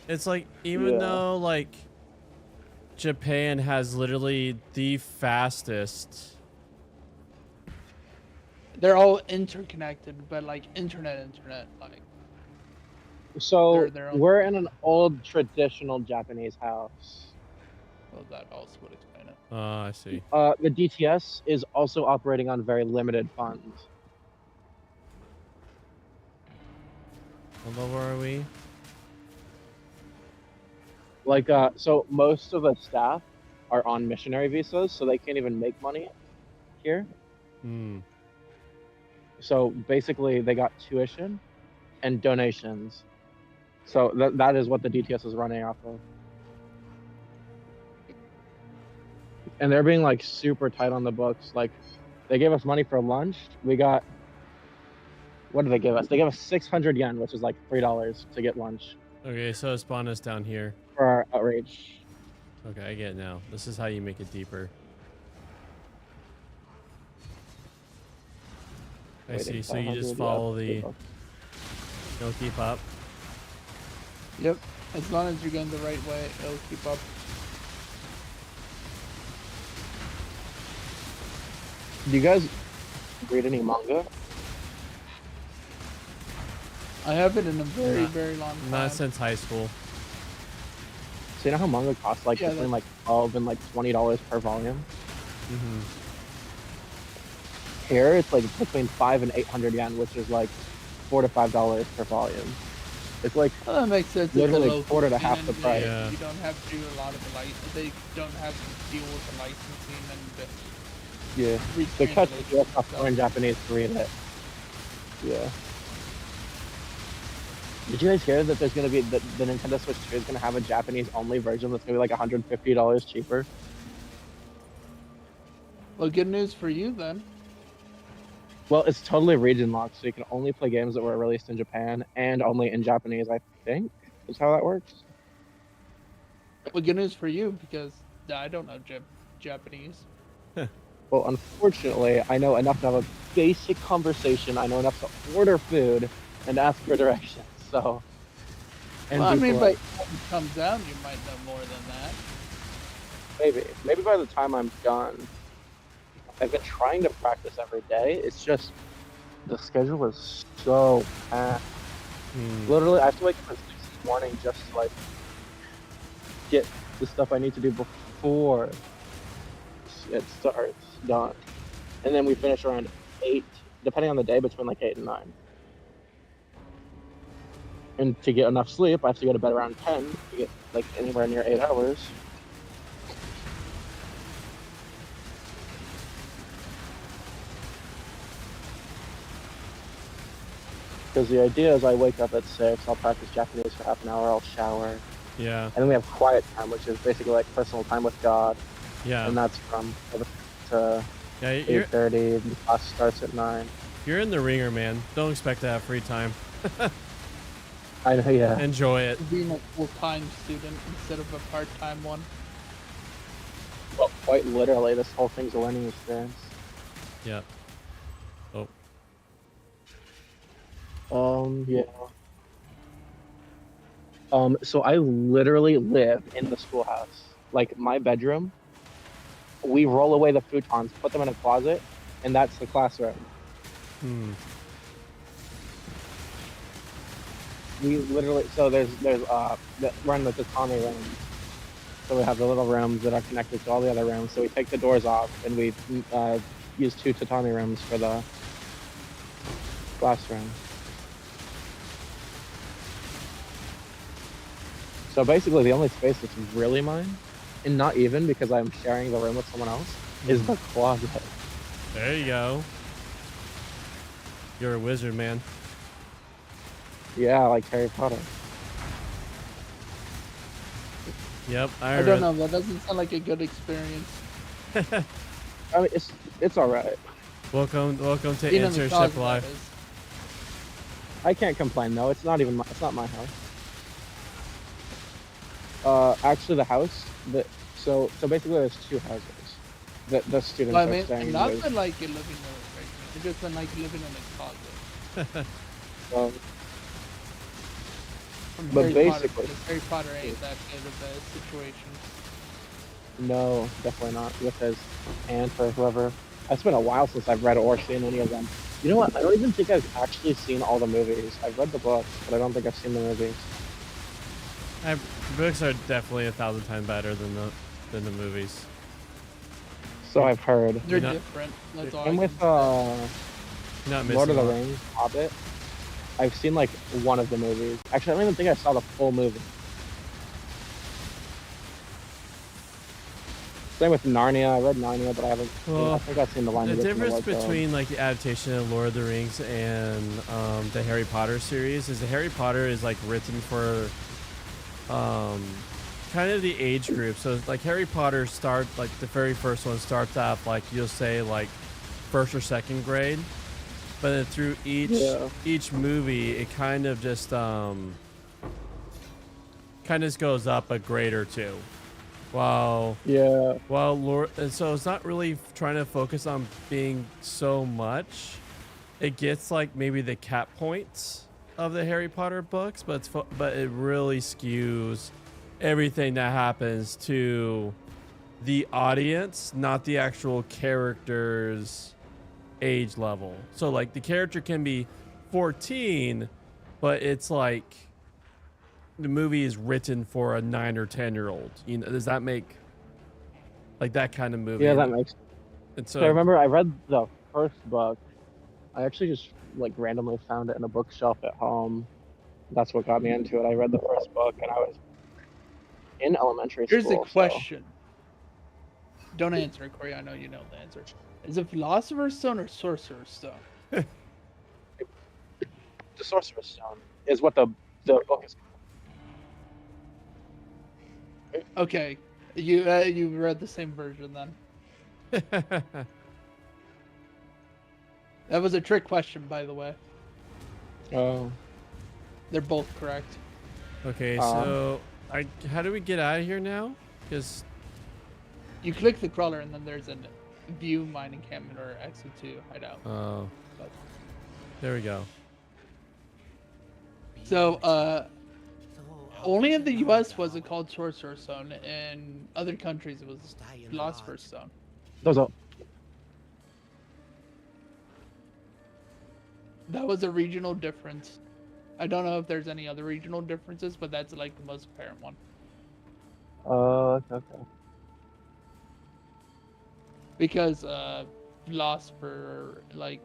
[SPEAKER 1] It's like even
[SPEAKER 4] Yeah.
[SPEAKER 1] though like Japan has literally the fastest.
[SPEAKER 2] They're all interconnected, but like internet, like.
[SPEAKER 4] So
[SPEAKER 2] They're on-
[SPEAKER 4] we're in an old traditional Japanese house.
[SPEAKER 2] Well, that also would explain it.
[SPEAKER 1] Oh, I see.
[SPEAKER 4] The DTS is also operating on very limited funds.
[SPEAKER 1] What level are we?
[SPEAKER 4] Like, so most of the staff are on missionary visas, so they can't even make money here.
[SPEAKER 1] Hmm.
[SPEAKER 4] So basically, they got tuition and donations. So that is what the DTS is running off of. And they're being like super tight on the books. Like, they gave us money for lunch. We got, what did they give us? They gave us 600 yen, which is like $3 to get lunch
[SPEAKER 1] Okay, so spawn us down here.
[SPEAKER 4] for our outrage.
[SPEAKER 1] Okay, I get it now. This is how you make it deeper. I
[SPEAKER 4] Wait,
[SPEAKER 1] see.
[SPEAKER 4] it's
[SPEAKER 1] So you
[SPEAKER 4] 500,
[SPEAKER 1] just
[SPEAKER 4] yeah,
[SPEAKER 1] follow the.
[SPEAKER 4] $3.
[SPEAKER 1] Don't keep up.
[SPEAKER 2] Yep. As long as you're going the right way, it'll keep up.
[SPEAKER 4] Do you guys read any manga?
[SPEAKER 2] I haven't in a very,
[SPEAKER 1] Not-
[SPEAKER 2] very long time.
[SPEAKER 1] Not since high school.
[SPEAKER 4] So you know how manga costs like
[SPEAKER 2] Yeah,
[SPEAKER 4] between like $12 and like $20 per volume?
[SPEAKER 1] Mm-hmm.
[SPEAKER 4] Here it's like between 5 and 800 yen, which is like $4 to $5 per volume. It's like
[SPEAKER 2] Well, that makes sense. It's
[SPEAKER 4] literally
[SPEAKER 2] a local
[SPEAKER 4] quarter to half
[SPEAKER 2] scene
[SPEAKER 4] the
[SPEAKER 2] and
[SPEAKER 4] price.
[SPEAKER 1] Yeah.
[SPEAKER 2] You don't have to do a lot of the They don't have to deal with the licensing and
[SPEAKER 4] yeah.
[SPEAKER 2] the
[SPEAKER 4] The cut is
[SPEAKER 2] retranslation
[SPEAKER 4] just
[SPEAKER 2] stuff.
[SPEAKER 4] in Japanese to read it. Yeah. Did you guys hear that there's gonna be the Nintendo Switch 2 is gonna have a Japanese only version that's gonna be like $150 cheaper?
[SPEAKER 2] Well, good news for you then.
[SPEAKER 4] Well, it's totally region locked, so you can only play games that were released in Japan and only in Japanese, I think, is how that works.
[SPEAKER 2] Well, good news for you because I don't know Japanese.
[SPEAKER 4] Well, unfortunately, I know enough to have a basic conversation. I know enough to order food and ask for directions. So, and
[SPEAKER 2] Well, I
[SPEAKER 4] be
[SPEAKER 2] mean,
[SPEAKER 4] polite.
[SPEAKER 2] but when it comes down, you might know more than that.
[SPEAKER 4] Maybe by the time I'm done, I've been trying to practice every day. It's just the schedule is so packed. Literally, I have to wake up at 6 in the morning just to like get the stuff I need to do before it starts done, and then we finish around 8, depending on the day, between like 8 and 9. And to get enough sleep, I have to go to bed around 10 to get like anywhere near 8 hours. Because the idea is I wake up at 6, I'll practice Japanese for half an hour, I'll shower,
[SPEAKER 1] Yeah.
[SPEAKER 4] and then we have quiet time, which is basically like personal time with God,
[SPEAKER 1] Yeah.
[SPEAKER 4] and that's from 7 to
[SPEAKER 1] Yeah. You're
[SPEAKER 4] 8:30. The class starts at 9.
[SPEAKER 1] you're in the ringer, man. Don't expect to have free time.
[SPEAKER 4] I know, yeah.
[SPEAKER 1] Enjoy it.
[SPEAKER 2] Being a full-time student instead of a part-time one.
[SPEAKER 4] Well, quite literally, this whole thing's a learning experience.
[SPEAKER 1] Yeah. Oh.
[SPEAKER 4] Yeah. So I literally live in the schoolhouse. Like my bedroom, we roll away the futons, put them in a closet, and that's the classroom. We literally, so we're in the tatami rooms. So we have the little rooms that are connected to all the other rooms. So we take the doors off and we use 2 tatami rooms for the classroom. So basically, the only space that's really mine, and not even because I'm sharing the room with someone else, is the closet.
[SPEAKER 1] There you go. You're a wizard, man.
[SPEAKER 4] Yeah, like Harry Potter.
[SPEAKER 1] Yep.
[SPEAKER 2] I don't know. That doesn't sound like a good experience.
[SPEAKER 4] I mean, it's all right.
[SPEAKER 1] Welcome to
[SPEAKER 2] Being in the
[SPEAKER 1] internship
[SPEAKER 2] closet, that
[SPEAKER 1] life.
[SPEAKER 2] is.
[SPEAKER 4] I can't complain though. It's not my house. Actually, the house so basically there's 2 houses that the students
[SPEAKER 2] Well, I
[SPEAKER 4] are
[SPEAKER 2] mean,
[SPEAKER 4] staying
[SPEAKER 2] not
[SPEAKER 4] with.
[SPEAKER 2] been like you're living in a right? It's just been like living in a closet.
[SPEAKER 4] Um,
[SPEAKER 2] From
[SPEAKER 4] But
[SPEAKER 2] Harry Potter,
[SPEAKER 4] basically-
[SPEAKER 2] because Harry Potter ain't that good of a situation.
[SPEAKER 4] no, definitely not with his aunt or whoever. It's been a while since I've read or seen any of them. You know what? I don't even think I've actually seen all the movies. I've read the books, but I don't think I've seen the movies.
[SPEAKER 1] Books are definitely 1,000 times better than the movies.
[SPEAKER 4] So I've heard.
[SPEAKER 2] They're
[SPEAKER 1] not-
[SPEAKER 2] different. That's all.
[SPEAKER 4] And with
[SPEAKER 1] You're not missing
[SPEAKER 4] Lord of the
[SPEAKER 1] a lot.
[SPEAKER 4] Rings, Hobbit, I've seen like one of the movies. Actually, I don't even think I saw the full movie. Same with Narnia. I read Narnia, but I haven't.
[SPEAKER 1] Well,
[SPEAKER 4] I think I've seen the line.
[SPEAKER 1] The
[SPEAKER 4] Within
[SPEAKER 1] difference
[SPEAKER 4] Wardrobe.
[SPEAKER 1] between like the adaptation of Lord of the Rings and the Harry Potter series is the Harry Potter is like written for kind of the age group. So like Harry Potter like the very first one starts off like you'll say like 1st or 2nd grade, but then through each movie it kind of just goes up a grade or 2. While Lord, and so it's not really trying to focus on being so much. It gets like maybe the cap points of the Harry Potter books, but but it really skews everything that happens to the audience, not the actual character's age level. So like the character can be 14, but it's like the movie is written for a 9 or 10-year-old. You know, does that make like that kind of movie?
[SPEAKER 4] Yeah, that makes.
[SPEAKER 1] And
[SPEAKER 4] So I remember I read the first book. I actually just like randomly found it in a bookshelf at home. That's what got me into it. I read the first book and I was in elementary
[SPEAKER 2] Here's
[SPEAKER 4] school.
[SPEAKER 2] the question. Don't answer it, Corey. I know you know the answer. Is it Philosopher's Stone or Sorcerer's Stone?
[SPEAKER 4] So the Sorcerer's Stone is what the book is.
[SPEAKER 2] Okay, you read the same version then. That was a trick question, by the way.
[SPEAKER 4] Oh.
[SPEAKER 2] They're both correct.
[SPEAKER 1] Okay,
[SPEAKER 4] Uh.
[SPEAKER 1] so how do we get out of here now? Because
[SPEAKER 2] You click the crawler, and then there's a view mine encampment or exit to hideout.
[SPEAKER 1] oh,
[SPEAKER 2] But-
[SPEAKER 1] there we go.
[SPEAKER 2] So,
[SPEAKER 5] Though
[SPEAKER 2] only in the U.S.
[SPEAKER 5] Alexander
[SPEAKER 2] was it called Sorcerer's Stone. In other countries, it was
[SPEAKER 5] Stay in
[SPEAKER 2] Philosopher's
[SPEAKER 5] Lodge.
[SPEAKER 2] Stone.
[SPEAKER 4] Those are.
[SPEAKER 2] That was a regional difference. I don't know if there's any other regional differences, but that's like the most apparent one.
[SPEAKER 4] Okay.
[SPEAKER 2] Because philosopher, like,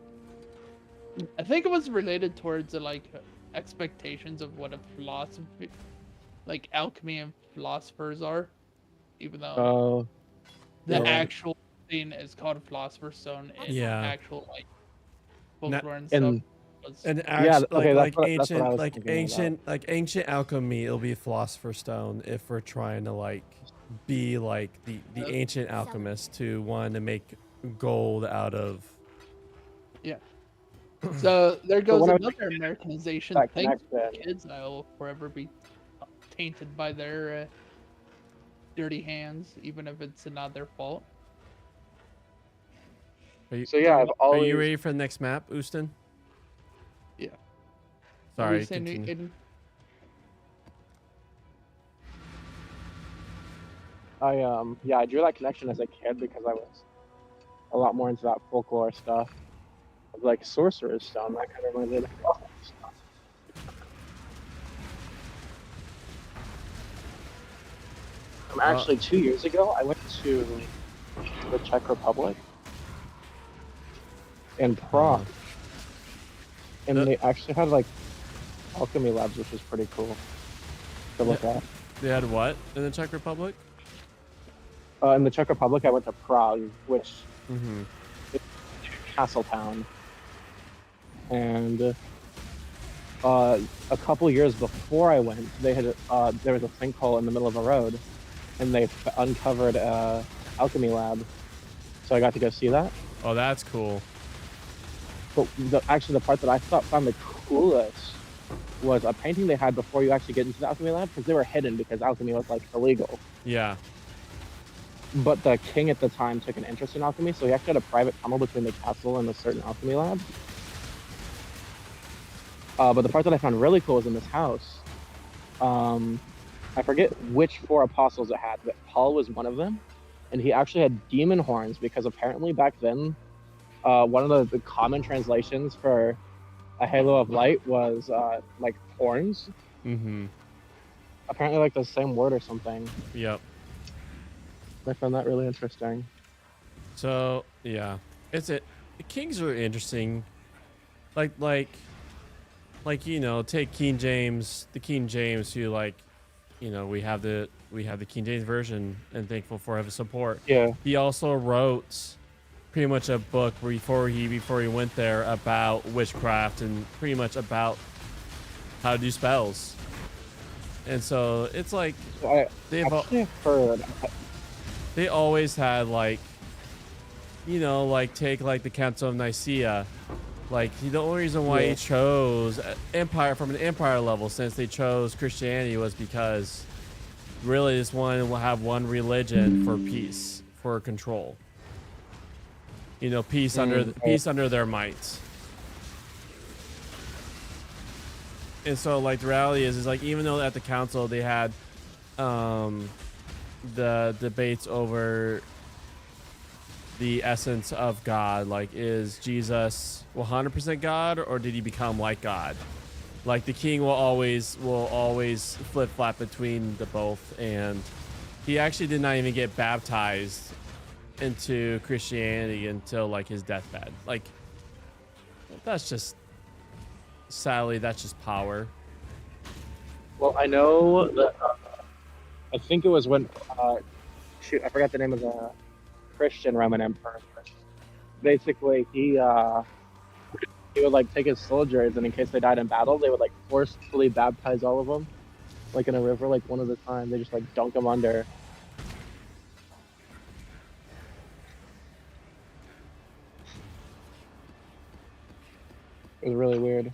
[SPEAKER 2] I think it was related towards like expectations of what a philosophy, like alchemy and philosophers are, even though
[SPEAKER 4] Oh.
[SPEAKER 2] the
[SPEAKER 4] yeah.
[SPEAKER 2] actual thing is called Philosopher's Stone and
[SPEAKER 1] Yeah.
[SPEAKER 2] actual like
[SPEAKER 1] Na-
[SPEAKER 2] folklore and stuff.
[SPEAKER 4] And
[SPEAKER 2] Was,
[SPEAKER 1] And
[SPEAKER 4] Yeah, okay,
[SPEAKER 1] like
[SPEAKER 4] that's what I
[SPEAKER 1] ancient,
[SPEAKER 4] was thinking about.
[SPEAKER 1] like ancient alchemy, it'll be Philosopher's Stone if we're trying to like be like the ancient alchemist to want to make gold out of.
[SPEAKER 2] so there goes
[SPEAKER 4] when I was
[SPEAKER 2] another Americanization
[SPEAKER 4] that
[SPEAKER 2] thing.
[SPEAKER 4] connection.
[SPEAKER 2] Kids, I will forever be tainted by their dirty hands, even if it's not their fault.
[SPEAKER 1] Are you,
[SPEAKER 4] So yeah, I've
[SPEAKER 1] are
[SPEAKER 4] always.
[SPEAKER 1] you ready for the next map, Uston?
[SPEAKER 2] Yeah.
[SPEAKER 1] Sorry,
[SPEAKER 2] What were you saying,
[SPEAKER 1] continue.
[SPEAKER 2] Aiden?
[SPEAKER 4] I drew that connection as a kid because I was a lot more into that folklore stuff, like Sorcerer's Stone. That kind of reminded me of stuff. Actually, 2 years ago, I went to the Czech Republic and Prague, and
[SPEAKER 1] Uh,
[SPEAKER 4] they actually had like alchemy labs, which was pretty cool to look at.
[SPEAKER 1] They had what in the Czech Republic?
[SPEAKER 4] In the Czech Republic, I went to Prague, which
[SPEAKER 1] Mm-hmm.
[SPEAKER 4] castle town, and a couple years before I went, they had there was a sinkhole in the middle of a road, and they uncovered a alchemy lab, so I got to go see that.
[SPEAKER 1] Oh, that's cool.
[SPEAKER 4] But actually, the part that I found the coolest was a painting they had before you actually get into the alchemy lab, because they were hidden because alchemy was like illegal.
[SPEAKER 1] Yeah.
[SPEAKER 4] But the king at the time took an interest in alchemy, so he actually had a private tunnel between the castle and a certain alchemy lab. But the part that I found really cool was in this house. I forget which 4 apostles it had, but Paul was one of them. And he actually had demon horns because apparently back then, one of the common translations for a halo of light was like horns.
[SPEAKER 1] Mm-hmm.
[SPEAKER 4] Apparently like the same word or something.
[SPEAKER 1] Yep.
[SPEAKER 4] I found that really interesting.
[SPEAKER 1] So yeah, the kings are interesting. Like you know, take King James, the King James, who like, you know, we have the King James version, and thankful for his support.
[SPEAKER 4] Yeah.
[SPEAKER 1] He also wrote pretty much a book before he went there about witchcraft and pretty much about how to do spells. And so it's like
[SPEAKER 4] So I
[SPEAKER 1] they've
[SPEAKER 4] actually heard.
[SPEAKER 1] they always had like, you know, like take like the Council of Nicaea, like the only reason why
[SPEAKER 4] Yeah.
[SPEAKER 1] he chose empire from an empire level, since they chose Christianity, was because really just wanted to have one religion for peace, for control. You know, peace under their might. And so like the reality is like, even though at the council they had the debates over the essence of God, like is Jesus 100% God, or did he become like God? Like the king will always flip flop between the both, and he actually did not even get baptized into Christianity until like his deathbed. Like that's just, sadly, that's just power.
[SPEAKER 4] Well, I know that. I think it was when. Shoot, I forgot the name of the Christian Roman emperor. Basically, he would like take his soldiers, and in case they died in battle, they would like forcefully baptize all of them, like in a river, like one at a time. They just like dunk them under. It was really weird.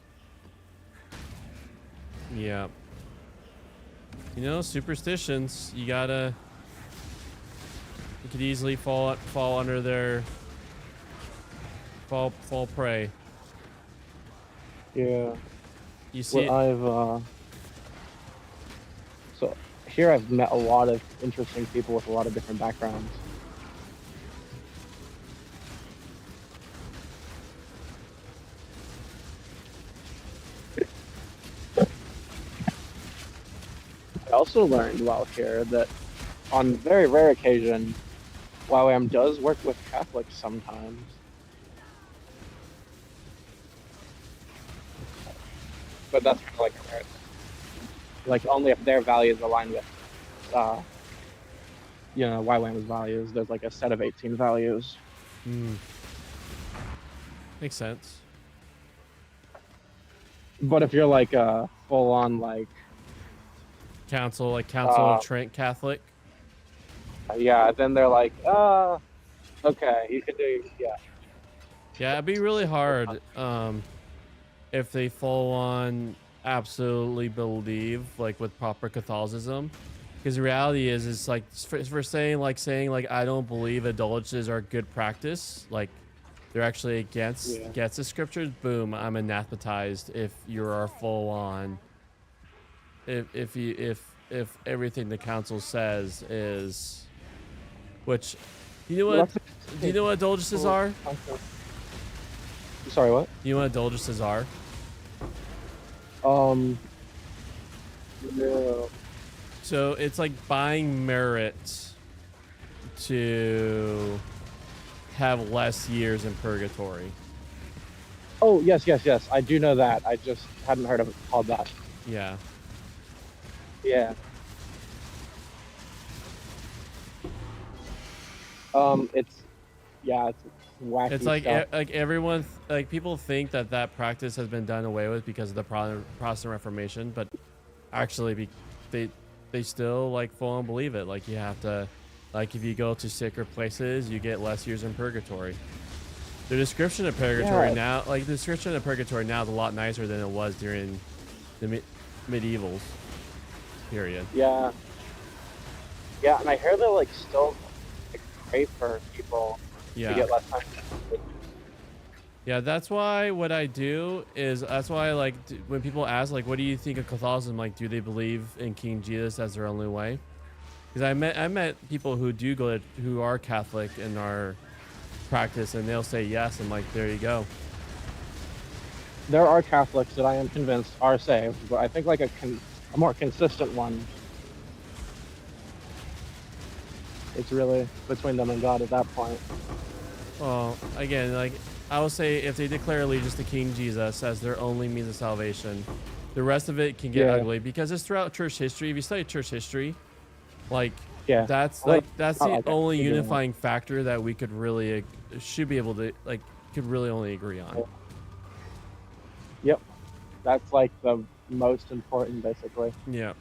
[SPEAKER 1] Yeah. You know, superstitions. You gotta. You could easily fall under their. Fall prey.
[SPEAKER 4] Yeah.
[SPEAKER 1] You see.
[SPEAKER 4] So here I've met a lot of interesting people with a lot of different backgrounds. I also learned while here that on very rare occasion, YWAM does work with Catholics sometimes. But that's kind of like a rare thing. Like only if their values align with, YWAM's values. There's like a set of 18 values.
[SPEAKER 1] Makes sense.
[SPEAKER 4] But if you're like a full-on like,
[SPEAKER 1] Council of Trent Catholic.
[SPEAKER 4] yeah, then they're like, okay, you could do, yeah.
[SPEAKER 1] Yeah, it'd be really hard if they full on absolutely believe like with proper Catholicism, because the reality is it's like for saying I don't believe indulgences are good practice, like they're actually against the scriptures. Boom, I'm anathematized if you're full on. If everything the council says is, which, you know what? Do you know what indulgences are?
[SPEAKER 4] Sorry, what?
[SPEAKER 1] You know what indulgences are?
[SPEAKER 4] No.
[SPEAKER 1] So it's like buying merit to have less years in purgatory.
[SPEAKER 4] Oh, yes. I do know that. I just hadn't heard of it called that.
[SPEAKER 1] Yeah.
[SPEAKER 4] Yeah. It's wacky.
[SPEAKER 1] It's like
[SPEAKER 4] stuff.
[SPEAKER 1] like everyone, like people think that practice has been done away with because of the Protestant Reformation, but actually they still like full on believe it. Like you have to, like if you go to sacred places, you get less years in purgatory. The description of purgatory now, like the description of purgatory now is a lot nicer than it was during the medievals period.
[SPEAKER 4] Yeah, and I hear they're like still great for people to get less time.
[SPEAKER 1] Yeah, that's why what I do is that's why like when people ask like, what do you think of Catholicism? Like, do they believe in King Jesus as their only way? Because I met people who do who are Catholic in our practice, and they'll say yes. I'm like, there you go.
[SPEAKER 4] There are Catholics that I am convinced are saved, but I think like a more consistent one. It's really between them and God at that point.
[SPEAKER 1] Well, again, like I will say, if they declare allegiance to King Jesus as their only means of salvation, the rest of it can get ugly because it's throughout church history. If you study church history, like that's the only unifying factor that we could really should be able to could really only agree on.
[SPEAKER 4] Yep, that's like the most important, basically.
[SPEAKER 1] Yeah.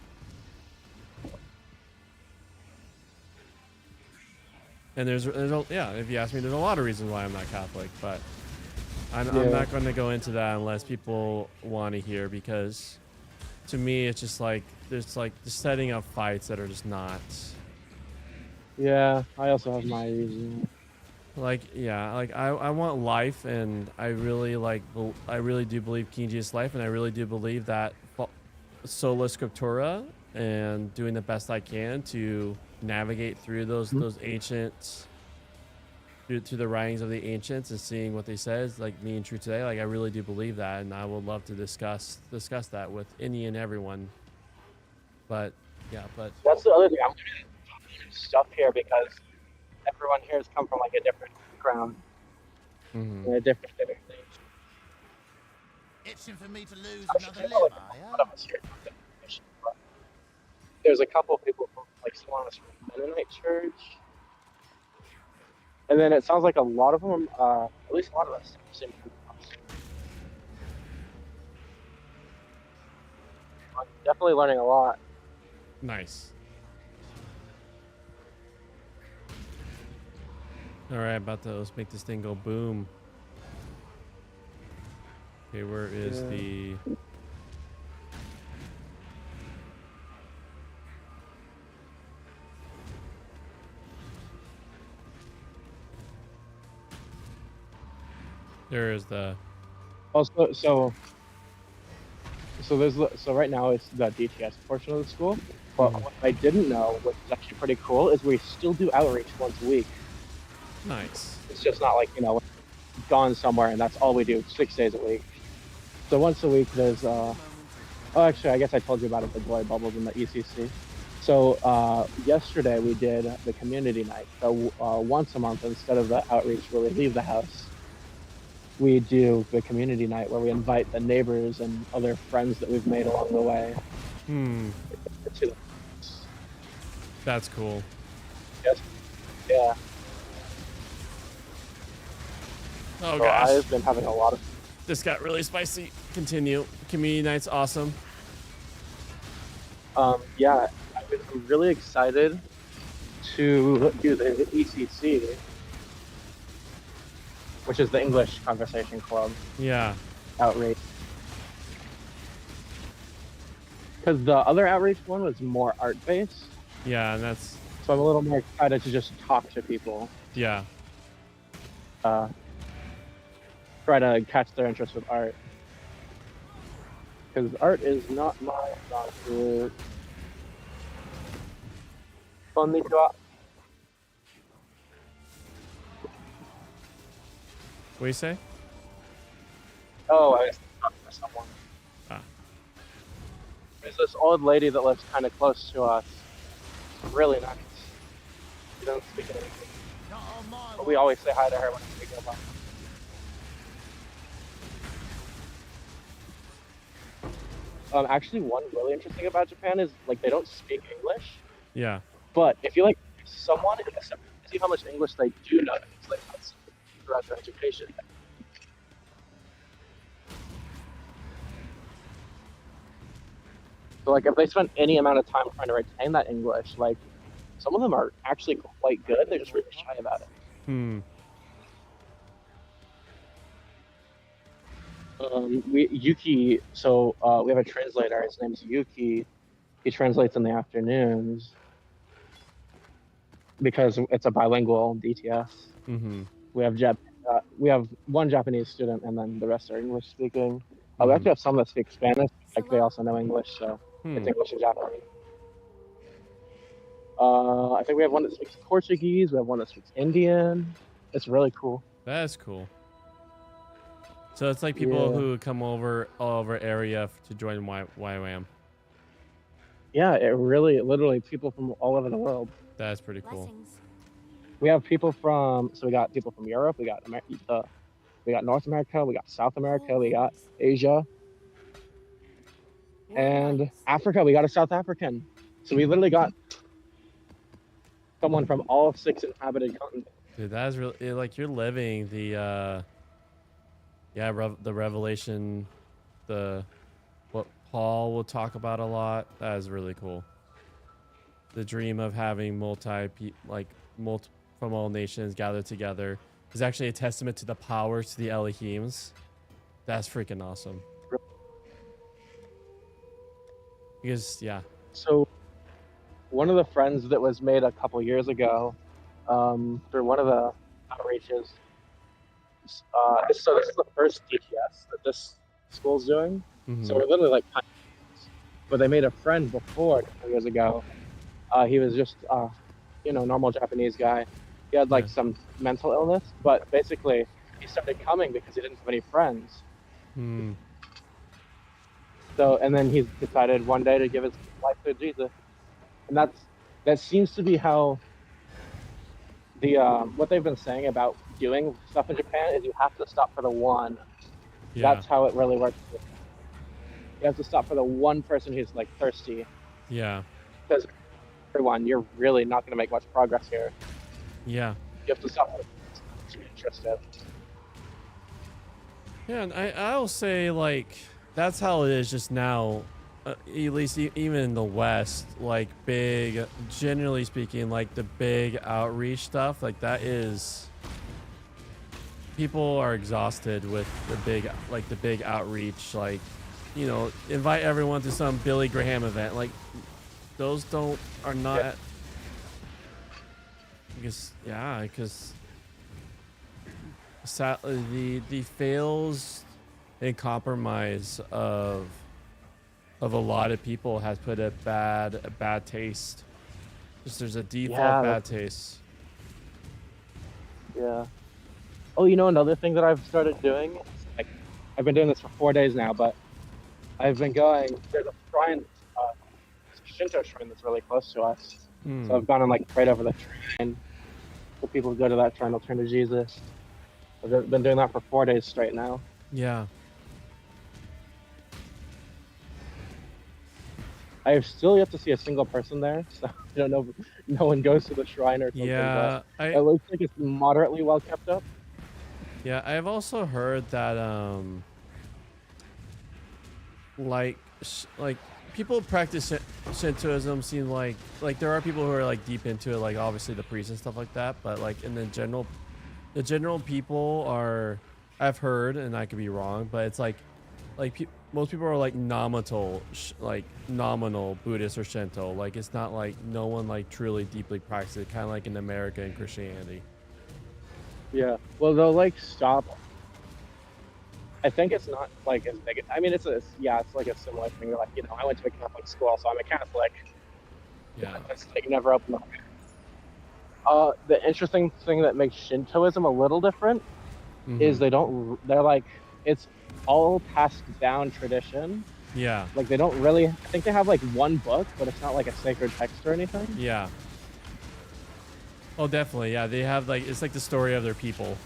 [SPEAKER 1] And there's if you ask me, there's a lot of reasons why I'm not Catholic, but I'm not going to go into that unless people want to hear, because to me it's just like there's like the setting up fights that are just not.
[SPEAKER 4] Yeah, I also have my reason.
[SPEAKER 1] Like I want life, and I really do believe King Jesus' life, and I really do believe that sola scriptura and doing the best I can to navigate through those ancient through the writings of the ancients and seeing what they said is like me and true today. Like I really do believe that, and I would love to discuss that with any and everyone. But
[SPEAKER 4] that's the other thing. I'm doing stuff here because everyone here has come from like a different background and a different thing.
[SPEAKER 5] Itching for me to lose another limb, are ya?
[SPEAKER 4] There's a couple of people from like Swanus from Mennonite Church, and then it sounds like a lot of them, at least a lot of us, seem to be I'm definitely learning a lot.
[SPEAKER 1] nice. All right, about to let's make this thing go boom. Okay, where is
[SPEAKER 4] Yeah.
[SPEAKER 1] the... There is the...
[SPEAKER 4] Also, so there's so right now it's the DTS portion of the school. But
[SPEAKER 1] Mhm.
[SPEAKER 4] what I didn't know, which is actually pretty cool, is we still do outreach once a week.
[SPEAKER 1] Nice.
[SPEAKER 4] It's just not like gone somewhere and that's all we do 6 days a week. So once a week there's oh actually I guess I told you about it, the Glory Bubbles in the ECC. So yesterday we did the community night. So once a month instead of the outreach where we leave the house, we do the community night where we invite the neighbors and other friends that we've made along the way
[SPEAKER 1] Hmm.
[SPEAKER 4] to the
[SPEAKER 1] That's cool.
[SPEAKER 4] yes. Yeah.
[SPEAKER 1] Oh,
[SPEAKER 4] So
[SPEAKER 1] gosh.
[SPEAKER 4] I've been having a lot of
[SPEAKER 1] This got really spicy. Continue. Community night's awesome.
[SPEAKER 4] yeah, I'm really excited to do the ECC, which is the English Conversation Club
[SPEAKER 1] Yeah.
[SPEAKER 4] outreach. Because the other outreach one was more art based,
[SPEAKER 1] Yeah, and that's...
[SPEAKER 4] so I'm a little more excited to just talk to people,
[SPEAKER 1] Yeah.
[SPEAKER 4] try to catch their interest with art. Because art is not my non-fruit. Konnichiwa.
[SPEAKER 1] What do you say?
[SPEAKER 4] Oh, I was talking to someone.
[SPEAKER 1] Ah.
[SPEAKER 4] There's this old lady that lives kind of close to us. Really nice. She doesn't speak anything.
[SPEAKER 5] Not on my
[SPEAKER 4] But we always say hi to her when we go by. Actually, one really interesting about Japan is like they don't speak English.
[SPEAKER 1] Yeah.
[SPEAKER 4] But if you like someone, it's see how much English they do know. It's like that's throughout their education. So like if they spend any amount of time trying to retain that English, like some of them are actually quite good. They're just really shy about it.
[SPEAKER 1] Hmm.
[SPEAKER 4] We Yuki. So we have a translator. His name's Yuki. He translates in the afternoons because it's a bilingual DTS.
[SPEAKER 1] Mm-hmm.
[SPEAKER 4] We have one Japanese student, and then the rest are English speaking. We
[SPEAKER 1] Mhm.
[SPEAKER 4] actually have some that speak Spanish. Like they also know English, so
[SPEAKER 1] Hmm.
[SPEAKER 4] it's English and Japanese. I think we have one that speaks Portuguese. We have one that speaks Indian. It's really cool.
[SPEAKER 1] That's cool. So it's like people
[SPEAKER 4] Yeah.
[SPEAKER 1] who come over all over area to join YWAM.
[SPEAKER 4] Yeah, it really, literally, people from all over the world.
[SPEAKER 1] That's pretty cool.
[SPEAKER 3] Blessings.
[SPEAKER 4] We have people from, so we got people from Europe. We got we got North America. We got South America. We got Asia and Africa. We got a South African. So we literally got someone from all 6 inhabited continents.
[SPEAKER 1] Dude, that is really like you're living the the revelation, what Paul will talk about a lot. That is really cool. The dream of having multi from all nations gathered together is actually a testament to the power to the Elohims. That's freaking awesome. Because yeah.
[SPEAKER 4] So one of the friends that was made a couple years ago through one of the outreaches, this is the first DTS that this school's doing.
[SPEAKER 1] Mhm.
[SPEAKER 4] So we're literally like pioneers. But they made a friend before a couple years ago. He was just normal Japanese guy. He had like
[SPEAKER 1] Yeah.
[SPEAKER 4] some mental illness, but basically he started coming because he didn't have any friends.
[SPEAKER 1] Hmm.
[SPEAKER 4] So and then he decided one day to give his life to Jesus, and that seems to be how the what they've been saying about doing stuff in Japan is you have to stop for the one.
[SPEAKER 1] Yeah.
[SPEAKER 4] That's how it really works. You have to stop for the one person who's like thirsty,
[SPEAKER 1] Yeah.
[SPEAKER 4] because everyone, you're really not going to make much progress here.
[SPEAKER 1] Yeah.
[SPEAKER 4] You have to stop for the person who's interested.
[SPEAKER 1] Yeah, and I'll say like that's how it is just now, at least even in the West. Like big, generally speaking, like the big outreach stuff, like that is people are exhausted with the big outreach, like, you know, invite everyone to some Billy Graham event. Like, those are not.
[SPEAKER 4] Yeah.
[SPEAKER 1] Because the fails and compromise of a lot of people has put a bad taste. Just there's a default bad taste.
[SPEAKER 4] Yeah. Oh, you know, another thing that I've started doing, like, I've been doing this for 4 days now, but I've been going, there's a shrine, it's a Shinto shrine that's really close to us. So I've gone and like prayed over the shrine. So people who go to that shrine will turn to Jesus. I've been doing that for 4 days straight now.
[SPEAKER 1] Yeah.
[SPEAKER 4] I have still yet to see a single person there, so I don't know if no one goes to the shrine or something.
[SPEAKER 1] Yeah,
[SPEAKER 4] but it looks like it's moderately well kept up.
[SPEAKER 1] Yeah, I've also heard that like people practice Shintoism seem like there are people who are like deep into it, like obviously the priests and stuff like that, but like in the general people are, I've heard, and I could be wrong, but it's like most people are like nominal Buddhist or Shinto. Like it's not like no one like truly deeply practices it, kind of like in America and Christianity.
[SPEAKER 4] Yeah. Well, they'll like stop. I think it's not like as big. I mean, it's like a similar thing. They're like, you know, I went to a Catholic school, so I'm a Catholic.
[SPEAKER 1] Yeah.
[SPEAKER 4] It's like never open up. The interesting thing that makes Shintoism a little different is they're like, it's all passed down tradition.
[SPEAKER 1] Yeah.
[SPEAKER 4] Like they don't really, I think they have like one book, but it's not like a sacred text or anything.
[SPEAKER 1] Yeah. Oh, definitely. Yeah, they have like, it's like the story of their people.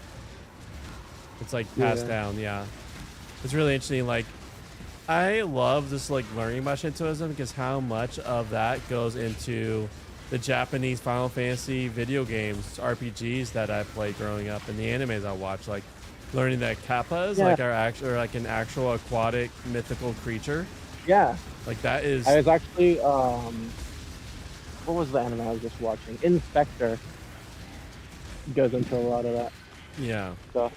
[SPEAKER 1] It's like passed down. Yeah. It's really interesting. Like, I love just like learning about Shintoism because how much of that goes into the Japanese Final Fantasy video games, RPGs that I played growing up, and the animes I watched. Like, learning that kappas like an actual aquatic mythical creature.
[SPEAKER 4] Yeah.
[SPEAKER 1] Like that is.
[SPEAKER 4] I was actually what was the anime I was just watching? Infector goes into a lot of that.
[SPEAKER 1] Yeah.
[SPEAKER 4] So,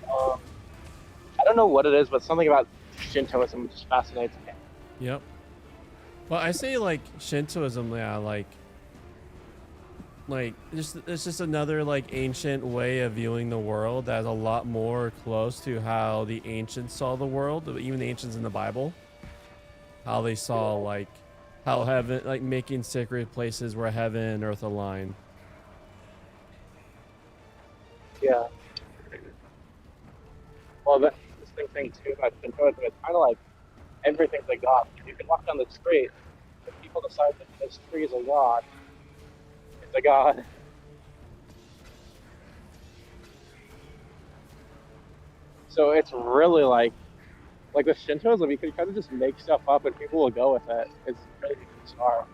[SPEAKER 4] I don't know what it is, but something about Shintoism just fascinates me.
[SPEAKER 1] Yep. Well, I say like Shintoism, yeah, like it's just another like ancient way of viewing the world that's a lot more close to how the ancients saw the world, even the ancients in the Bible. How they saw like how heaven, like making sacred places where heaven and earth align.
[SPEAKER 4] Yeah. Well, that's the interesting thing too about Shintoism. It's kind of like everything's a god. You can walk down the street, if people decide that this tree is a god, it's a god. So it's really like with Shintoism, you can kind of just make stuff up and people will go with it. It's really bizarre.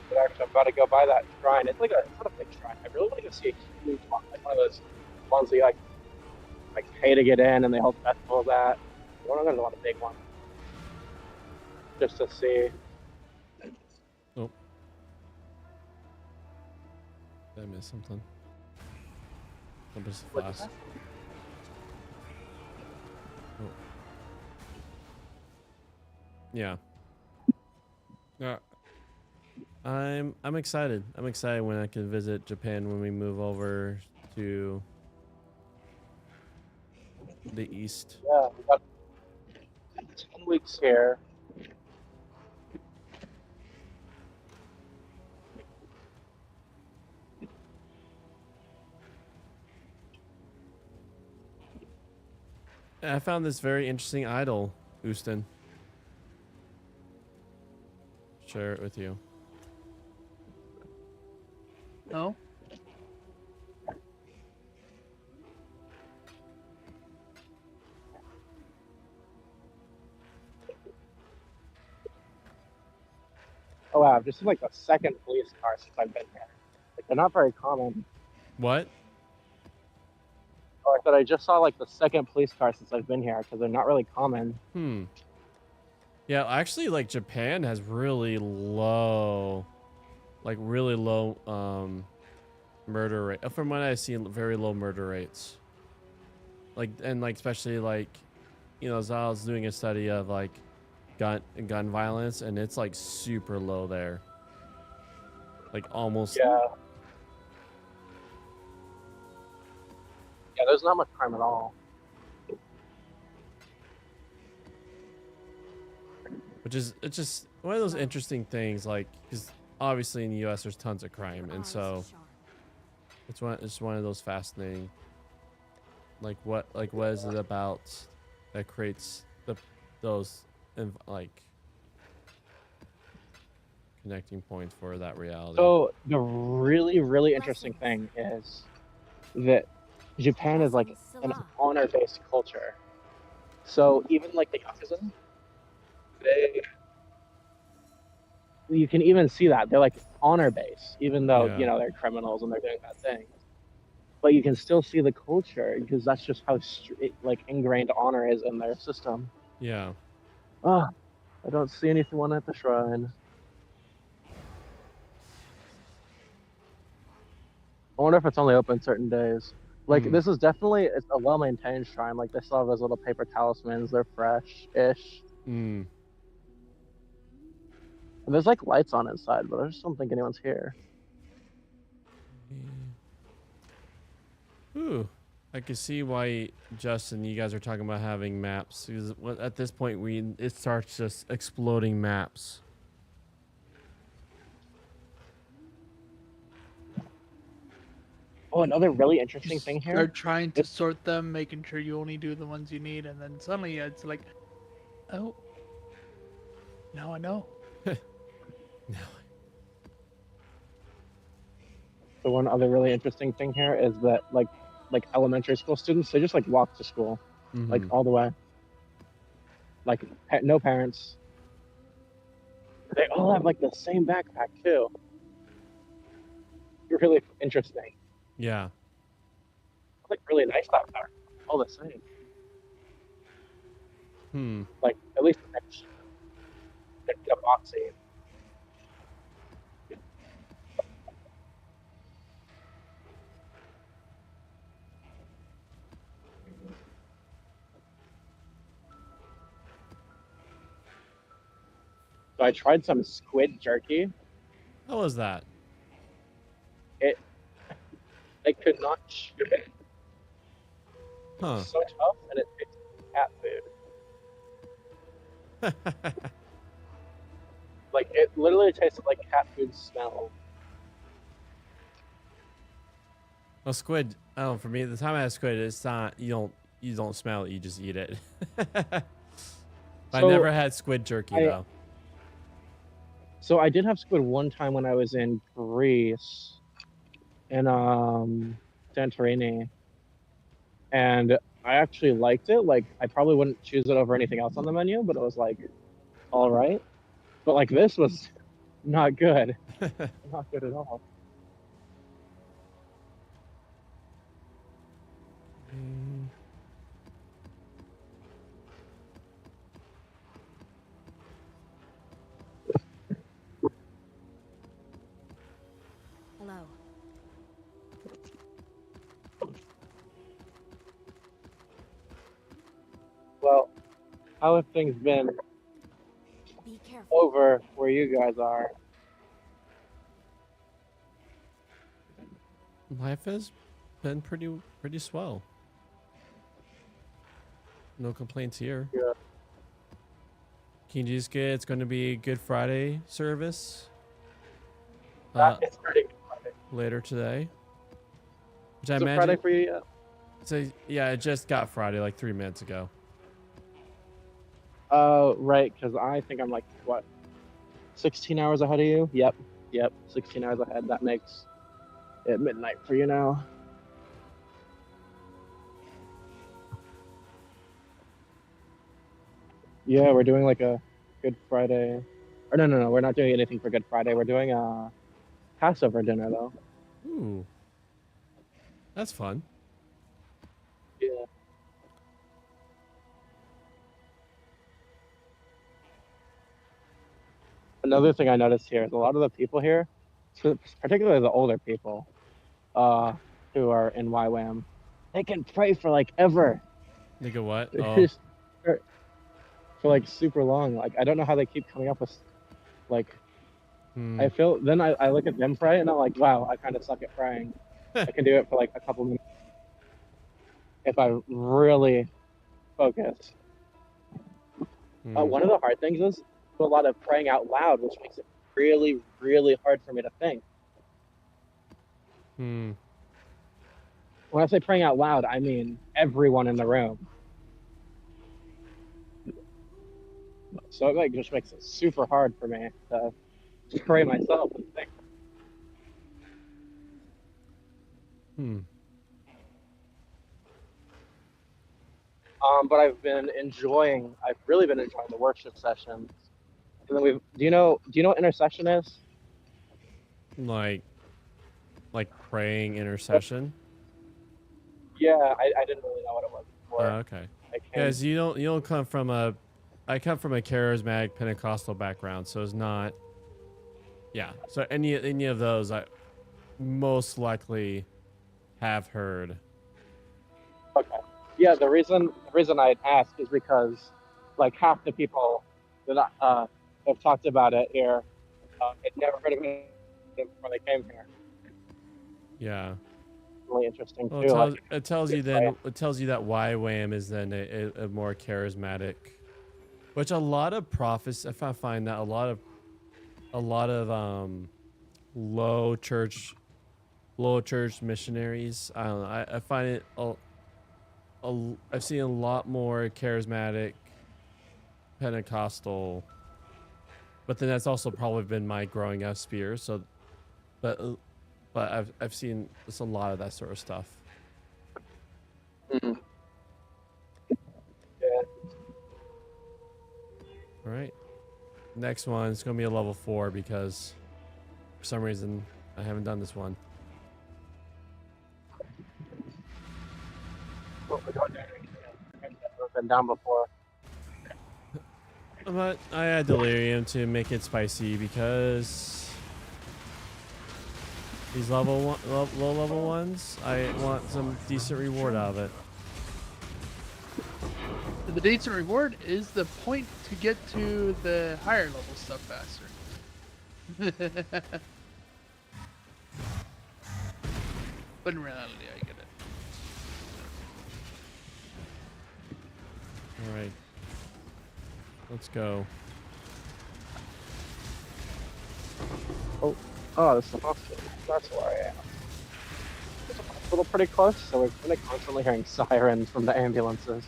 [SPEAKER 4] But actually, I'm about to go by that shrine. It's like it's not a big shrine. I really want to go see a huge one, like one of those ones that you like pay to get in and they hold festivals at. I want to go to one of the big ones just to see.
[SPEAKER 1] Oh, did I miss something? Just flash. Oh. Yeah. I'm excited. I'm excited when I can visit Japan when we move over to the east.
[SPEAKER 4] Yeah, we got 10 weeks here.
[SPEAKER 1] I found this very interesting idol, Houston. Share it with you.
[SPEAKER 2] No?
[SPEAKER 4] Oh wow, this is like the second police car since I've been here. Like, they're not very common.
[SPEAKER 1] What?
[SPEAKER 4] Oh, I said I just saw like the second police car since I've been here because they're not really common.
[SPEAKER 1] Yeah, actually, like Japan has really low like really low murder rate. From what I've seen, very low murder rates. Like and like especially like, you know, Zal's doing a study of like gun violence, and it's like super low there. Like almost.
[SPEAKER 4] Yeah. Yeah, there's not much crime at all.
[SPEAKER 1] Which is, it's just one of those interesting things, like, because obviously in the U.S. there's tons of crime, and so it's one of those fascinating. Like what is it about that creates those like connecting points for that reality?
[SPEAKER 4] So the really interesting thing is that Japan is like an honor-based culture. So even like the Yakuza, you can even see that they're like honor-based, even though
[SPEAKER 1] Yeah.
[SPEAKER 4] you know they're criminals and they're doing bad things. But you can still see the culture because that's just how like ingrained honor is in their system.
[SPEAKER 1] Yeah.
[SPEAKER 4] Ah, I don't see anyone at the shrine. I wonder if it's only open certain days. Like this is definitely, it's a well-maintained shrine. Like they still have those little paper talismans. They're fresh-ish.
[SPEAKER 1] Mm.
[SPEAKER 4] And there's like lights on inside, but I just don't think anyone's here.
[SPEAKER 1] Ooh, I can see why, Justin, you guys are talking about having maps, because at this point it starts just exploding maps.
[SPEAKER 4] Oh, another really interesting thing
[SPEAKER 2] They're
[SPEAKER 4] here.
[SPEAKER 2] trying to sort them, making sure you only do the ones you need, and then suddenly it's like, oh, now I know.
[SPEAKER 4] The one other really interesting thing here is that like elementary school students, they just like walk to school, like all the way. Like no parents. They all have like the same backpack too. Really interesting.
[SPEAKER 1] Yeah.
[SPEAKER 4] Like really nice backpack. All the same. Like at least they're boxy. So I tried some squid jerky.
[SPEAKER 1] How was that?
[SPEAKER 4] I could not chew it.
[SPEAKER 1] Huh.
[SPEAKER 4] It's so tough, and it tastes like cat food. Like it literally tasted like cat food smell.
[SPEAKER 1] Well, squid. Oh, for me, the time I had squid, it's not. You don't smell it. You just eat it. I
[SPEAKER 4] So,
[SPEAKER 1] never had squid jerky though.
[SPEAKER 4] So I did have squid one time when I was in Greece, in Santorini, and I actually liked it. Like I probably wouldn't choose it over anything else on the menu, but it was like all right. But like this was not good. Not good at all.
[SPEAKER 3] Hello.
[SPEAKER 4] Well, how have things been
[SPEAKER 3] Be careful.
[SPEAKER 4] over where you guys are?
[SPEAKER 1] Life has been pretty swell. No complaints here.
[SPEAKER 4] Yeah.
[SPEAKER 1] Kinji's good. It's going to be Good Friday service
[SPEAKER 4] It's pretty good.
[SPEAKER 1] later today. Which I
[SPEAKER 4] Is it
[SPEAKER 1] imagine.
[SPEAKER 4] Friday for you yet?
[SPEAKER 1] So yeah, it just got Friday like 3 minutes ago.
[SPEAKER 4] Right, because I think I'm like, what, 16 hours ahead of you? Yep, 16 hours ahead. That makes it midnight for you now. Yeah, we're doing like a Good Friday. Or no, we're not doing anything for Good Friday. We're doing a Passover dinner, though.
[SPEAKER 1] Ooh. That's fun.
[SPEAKER 4] Yeah. Another thing I noticed here is a lot of the people here particularly the older people, who are in YWAM, they can pray for like ever.
[SPEAKER 1] Nigga, what?
[SPEAKER 4] They
[SPEAKER 1] Oh,
[SPEAKER 4] just- for like super long. Like I don't know how they keep coming up with like
[SPEAKER 1] hmm.
[SPEAKER 4] I feel then I look at them pray and I'm like, wow, I kind of suck at praying. I can do it for like a couple minutes if I really focus.
[SPEAKER 1] Hmm.
[SPEAKER 4] One of the hard things is a lot of praying out loud, which makes it really, really hard for me to think.
[SPEAKER 1] Hmm.
[SPEAKER 4] When I say praying out loud, I mean everyone in the room. So it like just makes it super hard for me to just pray myself and think.
[SPEAKER 1] Hmm.
[SPEAKER 4] But I've really been enjoying the worship sessions. And then do you know what intercession is?
[SPEAKER 1] Like praying intercession.
[SPEAKER 4] Yeah, I didn't really know what it was before.
[SPEAKER 1] Okay.
[SPEAKER 4] I came,
[SPEAKER 1] Guys, you don't come from a. I come from a charismatic Pentecostal background, so it's not. Yeah. So any of those, I most likely have heard.
[SPEAKER 4] okay. Yeah, the reason I ask is because like half the people that have talked about it here had never heard of it before they came here.
[SPEAKER 1] Yeah.
[SPEAKER 4] Really interesting
[SPEAKER 1] Well,
[SPEAKER 4] too.
[SPEAKER 1] it tells you that YWAM is then a more charismatic, which a lot of prophets. If I find that a lot of low church missionaries. I don't know. I find it. I've seen a lot more charismatic Pentecostal, but then that's also probably been my growing up sphere. So, but I've seen just a lot of that sort of stuff.
[SPEAKER 4] Mm-hmm. Yeah.
[SPEAKER 1] All right. Next one is gonna be a level 4 because for some reason I haven't done this one.
[SPEAKER 4] What we're going there. I've never been down before.
[SPEAKER 1] But I had delirium to make it spicy because these low level ones, I want some decent reward out of it.
[SPEAKER 2] The decent reward is the point to get to the higher level stuff faster. But in reality, I get it.
[SPEAKER 1] All right, let's go.
[SPEAKER 4] Oh, this is the hospital. That's where I am. It's a hospital pretty close, so we're kind of constantly hearing sirens from the ambulances.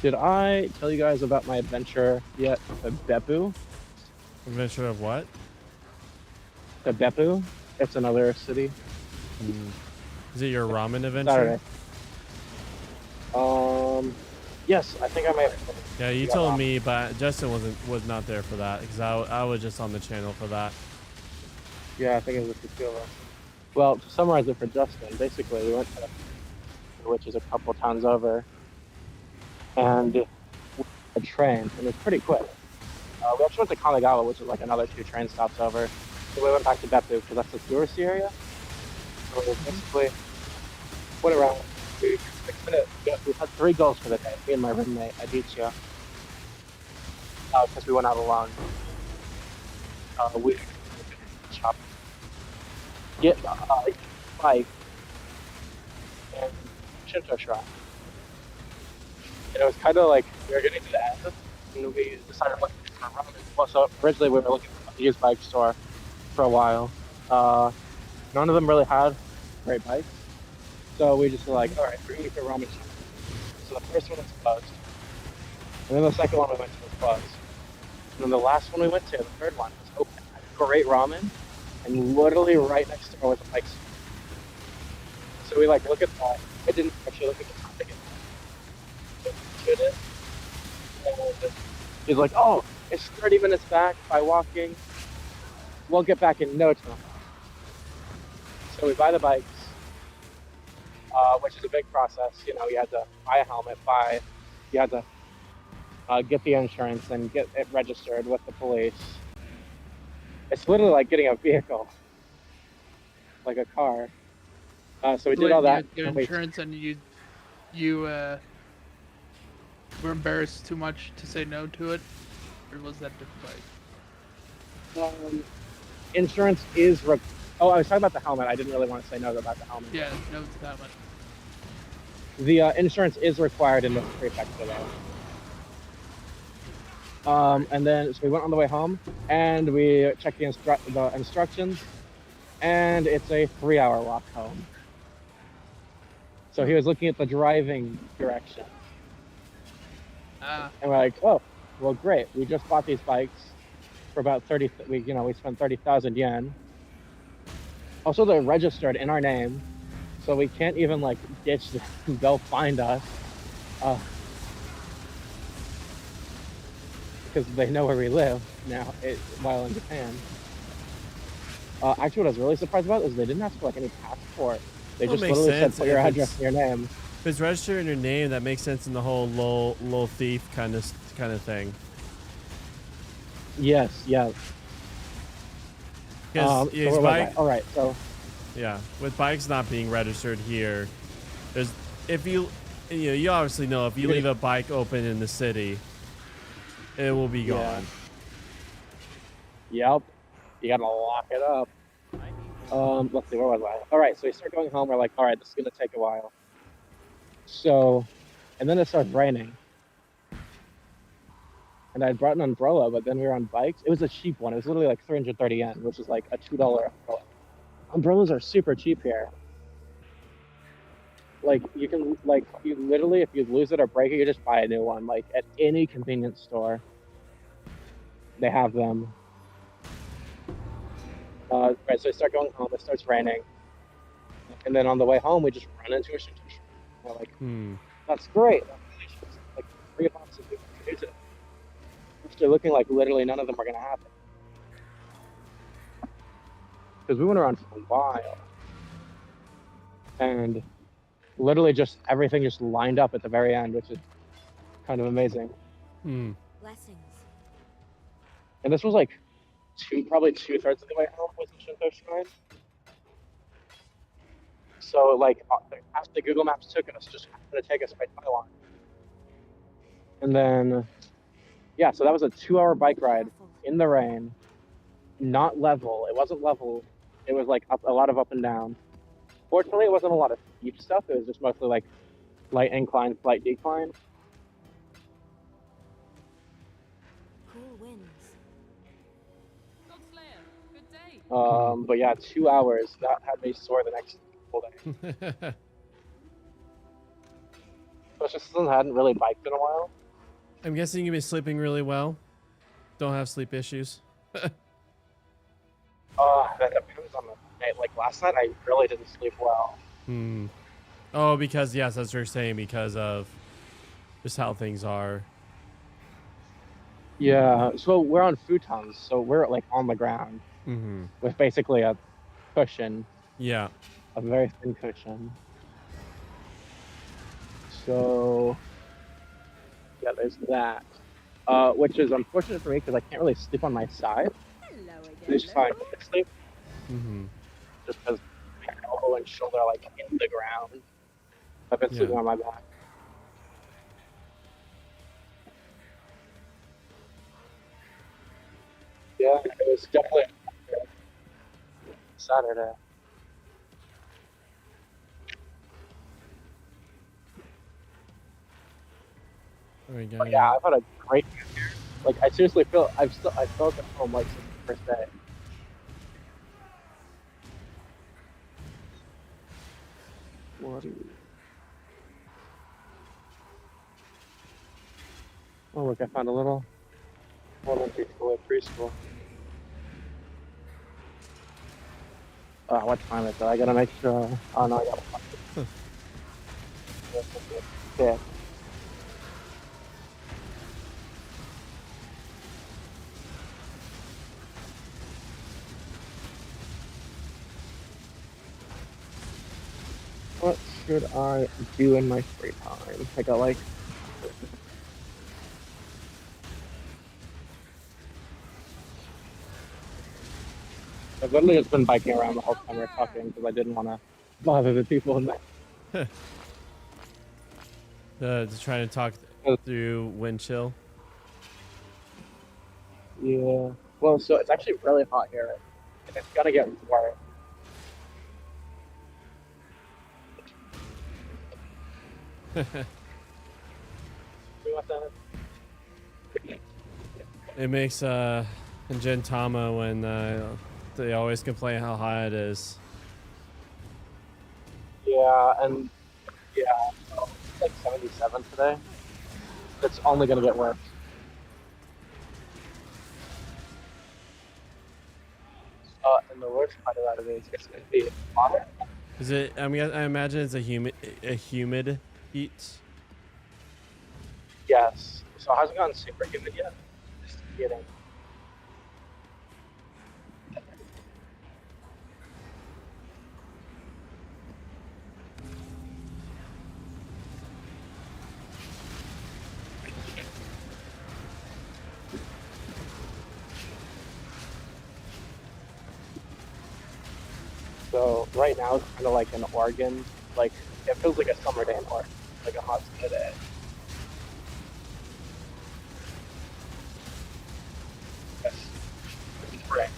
[SPEAKER 4] Did I tell you guys about my adventure yet to Beppu?
[SPEAKER 1] Adventure of what?
[SPEAKER 4] To Beppu? It's another city.
[SPEAKER 1] Is it your ramen adventure?
[SPEAKER 4] Saturday. Yes, I think I may have.
[SPEAKER 1] Yeah, you told me, but Justin was not there for that because I was just on the channel for that.
[SPEAKER 4] Yeah, I think it was the two of us. Well, to summarize it for Justin, basically we went to, which is a couple towns over, and we took a train, and it was pretty quick. We actually went to Kanagawa, which is like another 2 train stops over. So we went back to Beppu because that's the touristy area. So we basically went around. We had 3 goals for the day. Me and my roommate Aditya, because we went out alone. We shop, get a bike, and Shinto Shrine. And it was kind of like we were getting to the end, and we decided looking for ramen. Well, so originally we were looking for a used bike store for a while. None of them really had great bikes. So we just were like, all right, we're going to go ramen shop. So the first one was closed. And then the second one we went to was closed. And then the last one we went to, the third one, was open. Had great ramen. And literally right next door was a bike store. So we like look at that. I didn't actually look at the topic. And he's like, oh, it's 30 minutes back by walking. We'll get back in no time. So we buy the bikes. which is a big process. You know, you had to buy a helmet, you had to get the insurance and get it registered with the police. It's literally like getting a vehicle, like a car. So we did all that.
[SPEAKER 2] Get
[SPEAKER 4] and we-
[SPEAKER 2] insurance, and you were embarrassed too much to say no to it, or was that different?
[SPEAKER 4] Insurance is. Oh, I was talking about the helmet. I didn't really want to say no about the helmet.
[SPEAKER 2] Yeah, no to that much.
[SPEAKER 4] The insurance is required in this prefecture, though. And then so we went on the way home, and we checked the instructions, and it's a 3-hour walk home. So he was looking at the driving direction, and we're like, "Oh, well, great. We just bought these bikes for about 30. We spent 30,000 yen. Also, they're registered in our name, so we can't even like ditch them. They'll find us, because they know where we live now while in Japan. Actually, what I was really surprised about is they didn't ask for like any passport. They
[SPEAKER 1] Well,
[SPEAKER 4] just
[SPEAKER 1] it makes
[SPEAKER 4] literally
[SPEAKER 1] sense
[SPEAKER 4] said put your
[SPEAKER 1] if
[SPEAKER 4] address
[SPEAKER 1] it's-
[SPEAKER 4] and your name.
[SPEAKER 1] If it's registered in your name, that makes sense in the whole low thief kind of thing.
[SPEAKER 4] Yes, yes.
[SPEAKER 1] Because
[SPEAKER 4] So where was I? All right, so
[SPEAKER 1] yeah, with bikes not being registered here, there's you obviously know if you leave a bike open in the city, it will be gone.
[SPEAKER 4] Yep, you gotta lock it up. Let's see, where was I? All right, so we start going home. We're like, all right, this is gonna take a while. So, and then it starts raining. And I brought an umbrella, but then we were on bikes. It was a cheap one. It was literally like 330 yen, which is like a $2 umbrella. Umbrellas are super cheap here. Like you literally, if you lose it or break it, you just buy a new one. Like at any convenience store, they have them. Right, so we start going home. It starts raining, and then on the way home, we just run into a shit. We're like, that's great. Like 3 of us, we can use it. They're looking like literally none of them are gonna happen, because we went around for a while, and literally just everything just lined up at the very end, which is kind of amazing.
[SPEAKER 3] Blessings.
[SPEAKER 4] And this was like probably 2/3 of the way home was the Shinto Shrine. So like after the Google Maps took us, just happened to take us by Taiwan. And then, yeah, so that was a 2-hour bike ride in the rain, not level. It wasn't level. It was like a lot of up and down. Fortunately, it wasn't a lot of steep stuff. It was just mostly like light incline, slight decline.
[SPEAKER 3] Cool winds.
[SPEAKER 6] Good day.
[SPEAKER 4] But yeah, 2 hours. That had me sore the next full day. Especially since I hadn't really biked in a while.
[SPEAKER 1] I'm guessing you've been sleeping really well. Don't have sleep issues.
[SPEAKER 4] That depends on the night. Like last night, I really didn't sleep well.
[SPEAKER 1] Oh, because yes, as you're saying, because of just how things are.
[SPEAKER 4] Yeah, so we're on futons, so we're like on the ground with basically a cushion,
[SPEAKER 1] Yeah.
[SPEAKER 4] a very thin cushion. So yeah, there's that, which is unfortunate for me because I can't really sleep on my side.
[SPEAKER 3] Hello again.
[SPEAKER 4] It's just fine to sleep,
[SPEAKER 1] Mm-hmm.
[SPEAKER 4] just because my elbow and shoulder are like in the ground. I've been sleeping on my back. Yeah, it was definitely Saturday.
[SPEAKER 1] There we go.
[SPEAKER 4] But yeah, I've had a great year. Like I seriously feel I felt at home like since the first day. What? Oh look, I found a little elementary school at preschool. What time is it? I gotta make sure. Oh no, I gotta find it. Yeah. Let's should I do in my free time? I got like. I've literally just been biking around the whole time we're talking because I didn't want to bother the people in there.
[SPEAKER 1] Just trying to talk through wind chill.
[SPEAKER 4] Yeah. Well, so it's actually really hot here, and it's gonna get worse. You want that?
[SPEAKER 1] It makes Gentama when they always complain how high it is.
[SPEAKER 4] Yeah, and yeah, so it's like 77 today. It's only gonna get worse. And the worst part about it is it's gonna be hotter.
[SPEAKER 1] Is it? I mean, I imagine it's a humid heat.
[SPEAKER 4] Yes. So it hasn't gotten super humid yet. Just kidding. So right now it's kind of like in Oregon, like it feels like a summer day in Oregon, like a hot summer day. Yes. It's spring.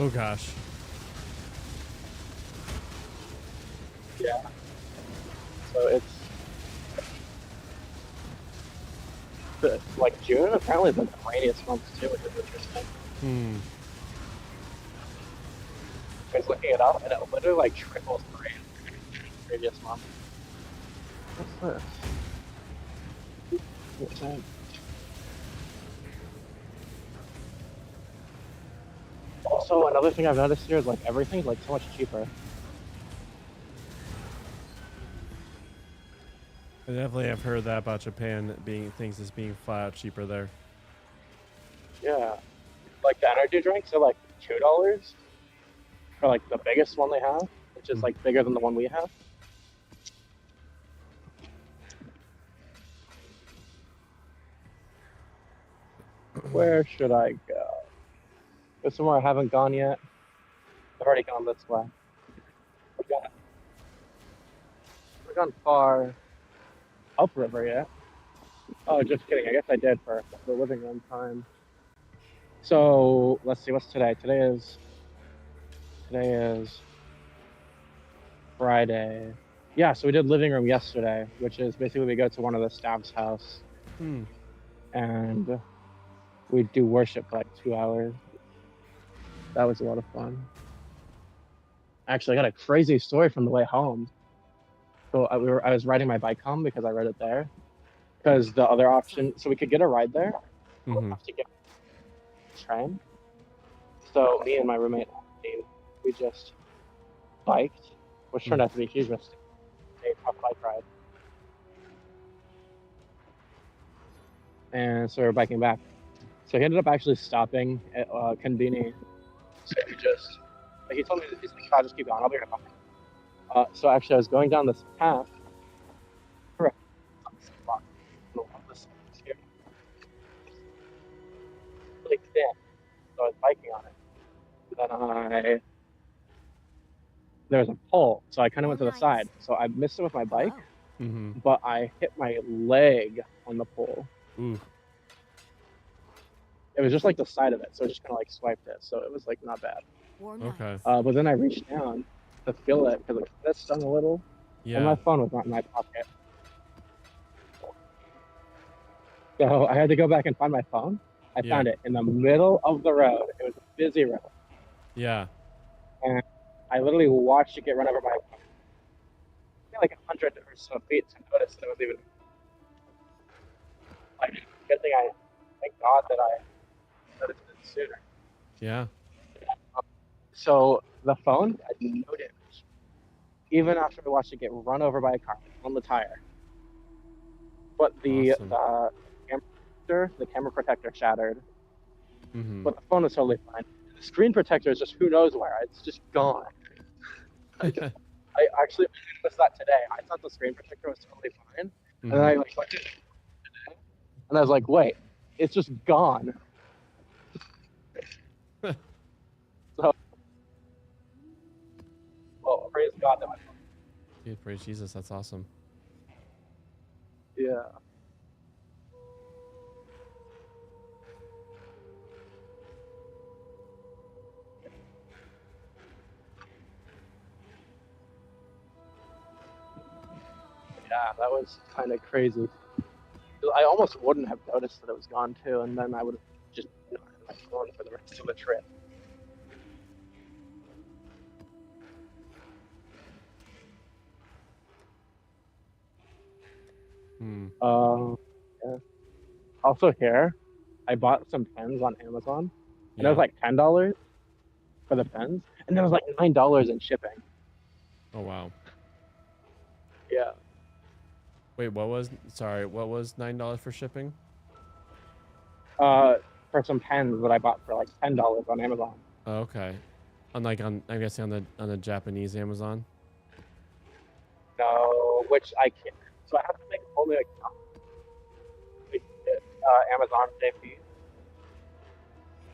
[SPEAKER 1] Oh gosh.
[SPEAKER 4] Yeah. So it's like June apparently is like the rainiest month too, which is interesting.
[SPEAKER 1] Hmm.
[SPEAKER 4] I was looking it up and it literally like triples the rain previous month. What's this? What's that? Also, another thing I've noticed here is like everything's like so much cheaper.
[SPEAKER 1] I definitely have heard that about Japan being flat out cheaper there.
[SPEAKER 4] Yeah. Like the energy drinks are like $2 for like the biggest one they have, which is like bigger than the one we have. Where should I go? There's somewhere I haven't gone yet. I've already gone this way. We've gone far upriver yet. Oh, just kidding. I guess I did for the living room time. So let's see. What's today? Today is Friday. Yeah. So we did living room yesterday, which is basically we go to one of the staff's house, and we do worship for like 2 hours. That was a lot of fun. Actually, I got a crazy story from the way home. So I was riding my bike home because I rode it there. Because the other option, so we could get a ride there, we'll have to get a train. So me and my roommate, we just biked, which turned out to be a huge mistake. A tough bike ride. And so we were biking back. So he ended up actually stopping at Konbini. So he told me, he's like, I'll just keep going, I'll be right back. So actually I was going down this path. Really thin. So I was biking on it. Then there was a pole, so I kind of went to the side. So I missed it with my bike, but I hit my leg on the pole. It was just like the side of it, so it just kind of like swiped it. So it was like not bad.
[SPEAKER 1] Okay.
[SPEAKER 4] But then I reached down to feel it because it stung a little.
[SPEAKER 1] Yeah.
[SPEAKER 4] And my phone was not in my pocket. So I had to go back and find my phone. I found it in the middle of the road. It was a busy road.
[SPEAKER 1] Yeah.
[SPEAKER 4] And I literally watched it get run over by like 100 or so feet to notice that it was even like good thing thank God that I noticed it sooner.
[SPEAKER 1] Yeah.
[SPEAKER 4] So the phone had no damage. Even after I watched it get run over by a car on the tire. But the camera protector shattered. But the phone was totally fine. The screen protector is just who knows where. It's just gone. I actually noticed that today. I thought the screen protector was totally fine, and then I like looked at it today, and I was like, wait, it's just gone. So, well, praise God that
[SPEAKER 1] Dude, praise Jesus, that's awesome.
[SPEAKER 4] yeah. Yeah, that was kind of crazy. I almost wouldn't have noticed that it was gone too, and then I would have just not had my phone for the rest of the trip. Yeah. Also here, I bought some pens on Amazon, and it was like $10 for the pens, and it was like $9 in shipping.
[SPEAKER 1] Oh wow.
[SPEAKER 4] Yeah.
[SPEAKER 1] Wait, what was? Sorry, what was $9 for shipping?
[SPEAKER 4] For some pens that I bought for like $10 on Amazon.
[SPEAKER 1] Oh, okay. I'm guessing on the Japanese Amazon.
[SPEAKER 4] No, which I can't. So I have to make a whole new account. Amazon JP.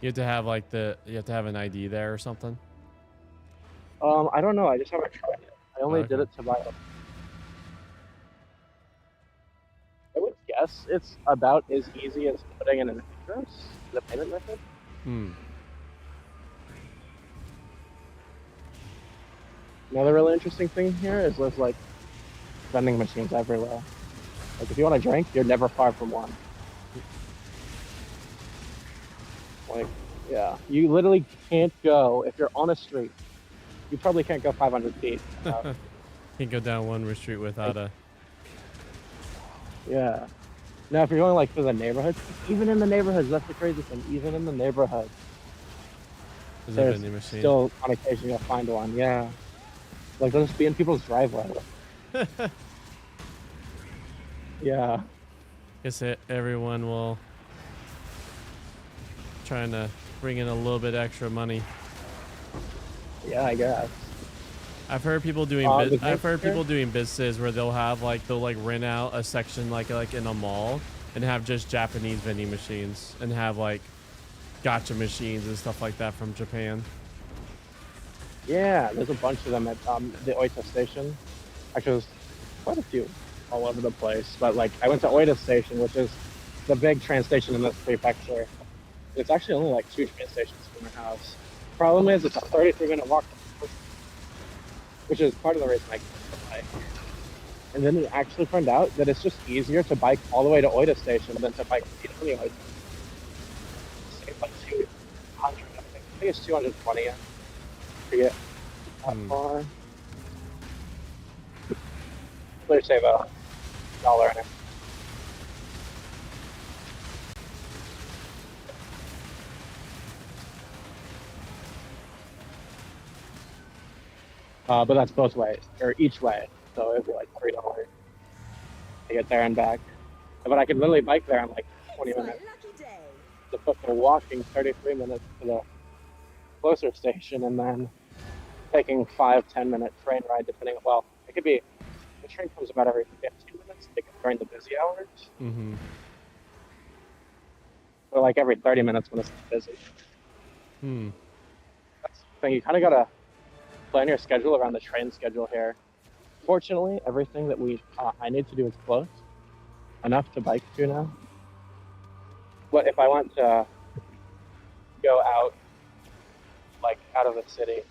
[SPEAKER 1] You have to have like you have to have an ID there or something.
[SPEAKER 4] I don't know. I just haven't tried it. I only did
[SPEAKER 1] Okay.
[SPEAKER 4] it to buy it. I would guess it's about as easy as putting in an address, the payment method.
[SPEAKER 1] Hmm.
[SPEAKER 4] Another really interesting thing here is there's like vending machines everywhere. Like if you want a drink, you're never far from one. Like, yeah, you literally can't go if you're on a street. You probably can't go 500 feet.
[SPEAKER 1] Can't go down one street without a.
[SPEAKER 4] Yeah. Now, if you're going like to the neighborhoods, even in the neighborhoods, that's the crazy thing. Even in the neighborhoods,
[SPEAKER 1] There's a
[SPEAKER 4] there's
[SPEAKER 1] vending machine.
[SPEAKER 4] still on occasion you'll find one. Yeah. Like they'll just be in people's driveway. Yeah.
[SPEAKER 1] Guess everyone will trying to bring in a little bit extra money.
[SPEAKER 4] Yeah, I guess.
[SPEAKER 1] I've heard people doing I've heard people doing businesses where they'll rent out a section like in a mall and have just Japanese vending machines and have like gotcha machines and stuff like that from Japan.
[SPEAKER 4] Yeah, there's a bunch of them at the Oita station. Actually, there's quite a few all over the place. But like, I went to Oita station, which is the big train station in this prefecture. It's actually only like 2 train stations from my house. Problem is, it's a 33-minute walk, which is part of the reason I can't bike. And then we actually found out that it's just easier to bike all the way to Oita station than to bike to Oita. Save like 200, I think it's 220 yen to get that far. Let's save $1 in it. But that's both ways, or each way. So it'd be like $3 to get there and back. But I could literally bike there in like 20 minutes. The fucking walking 33 minutes to the closer station, and then taking 5-10 minute train ride, depending. Well, it could be. The train comes about every 15 minutes during the busy hours.
[SPEAKER 1] Mm-hmm.
[SPEAKER 4] Or like every 30 minutes when it's busy.
[SPEAKER 1] Hmm.
[SPEAKER 4] That's the thing. You kind of gotta plan your schedule around the train schedule here. Fortunately, everything that I need to do is close enough to bike to now. But if I want to go out, like out of the city.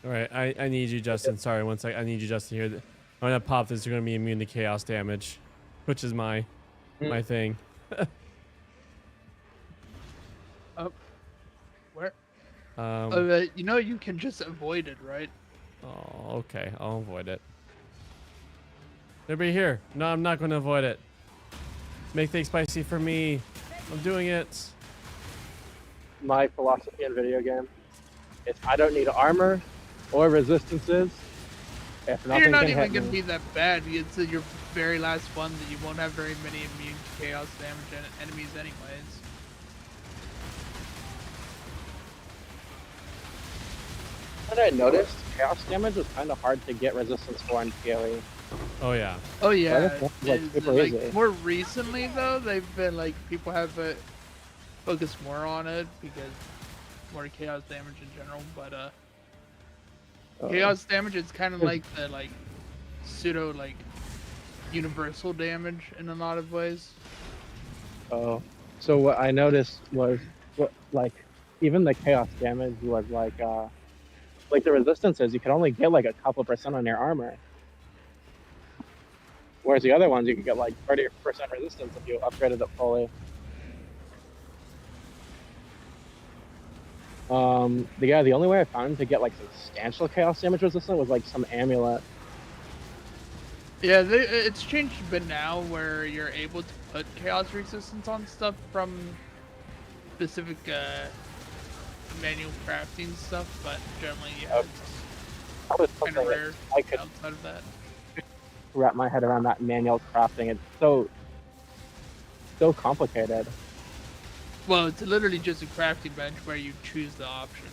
[SPEAKER 1] All right, I need you, Justin. Sorry, one sec. I need you, Justin, here. I'm gonna pop this. You're gonna be immune to chaos damage, which is my thing.
[SPEAKER 2] Where?
[SPEAKER 1] Um.
[SPEAKER 2] You know you can just avoid it, right?
[SPEAKER 1] Oh, okay. I'll avoid it. Everybody here. No, I'm not gonna avoid it. Make things spicy for me. I'm doing it.
[SPEAKER 4] My philosophy in video game is I don't need armor or resistances. If nothing
[SPEAKER 2] You're not
[SPEAKER 4] can
[SPEAKER 2] even
[SPEAKER 4] hit
[SPEAKER 2] gonna
[SPEAKER 4] me.
[SPEAKER 2] be that bad. It's your very last one that you won't have very many immune to chaos damage enemies anyways.
[SPEAKER 4] What I noticed chaos damage was kind of hard to get resistance for in PoE.
[SPEAKER 1] Oh yeah.
[SPEAKER 2] Oh yeah,
[SPEAKER 4] this one's, like,
[SPEAKER 2] it's,
[SPEAKER 4] super
[SPEAKER 2] like,
[SPEAKER 4] easy.
[SPEAKER 2] more recently though, they've been like people have focused more on it because more chaos damage in general. But chaos damage is kind of like the pseudo universal damage in a lot of ways.
[SPEAKER 4] Oh, so what I noticed was even the chaos damage was like the resistances you could only get like a couple percent on your armor, whereas the other ones you could get like 30% resistance if you upgraded it fully. The only way I found to get like substantial chaos damage resistance was like some amulet.
[SPEAKER 2] Yeah, it's changed a bit now where you're able to put chaos resistance on stuff from specific manual crafting stuff, but generally, yeah,
[SPEAKER 4] Okay. That was
[SPEAKER 2] it's kind of
[SPEAKER 4] something
[SPEAKER 2] rare
[SPEAKER 4] I could
[SPEAKER 2] outside of that.
[SPEAKER 4] wrap my head around that manual crafting. It's so complicated.
[SPEAKER 2] Well, it's literally just a crafting bench where you choose the option.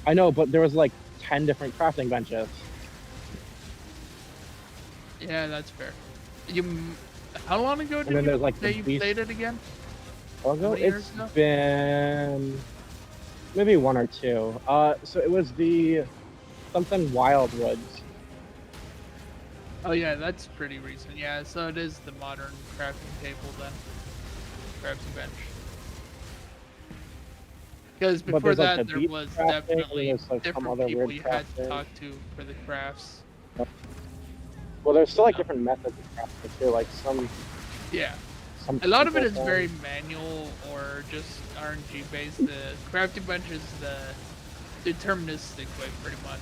[SPEAKER 4] I know, but there was like 10 different crafting benches.
[SPEAKER 2] Yeah, that's fair. How long ago
[SPEAKER 4] And
[SPEAKER 2] did
[SPEAKER 4] then
[SPEAKER 2] you
[SPEAKER 4] there's like
[SPEAKER 2] say
[SPEAKER 4] the
[SPEAKER 2] you
[SPEAKER 4] beast.
[SPEAKER 2] played it again?
[SPEAKER 4] Although
[SPEAKER 2] many years
[SPEAKER 4] it's
[SPEAKER 2] ago?
[SPEAKER 4] been maybe 1 or 2. So it was the something Wildwoods.
[SPEAKER 2] Oh yeah, that's pretty recent. Yeah, so it is the modern crafting table then. Crafting bench. Because
[SPEAKER 4] But
[SPEAKER 2] before
[SPEAKER 4] there's, like,
[SPEAKER 2] that,
[SPEAKER 4] the
[SPEAKER 2] there
[SPEAKER 4] beast
[SPEAKER 2] was
[SPEAKER 4] crafting, and
[SPEAKER 2] definitely
[SPEAKER 4] there's, like, some
[SPEAKER 2] different
[SPEAKER 4] other
[SPEAKER 2] people
[SPEAKER 4] weird
[SPEAKER 2] you had to
[SPEAKER 4] crafting.
[SPEAKER 2] talk to for the crafts.
[SPEAKER 4] Well, there's still like different methods of crafting too. Like
[SPEAKER 2] Yeah.
[SPEAKER 4] some.
[SPEAKER 2] A lot of it
[SPEAKER 4] simple
[SPEAKER 2] is very
[SPEAKER 4] forms.
[SPEAKER 2] manual or just RNG based. The crafting bench is the deterministic way, pretty much.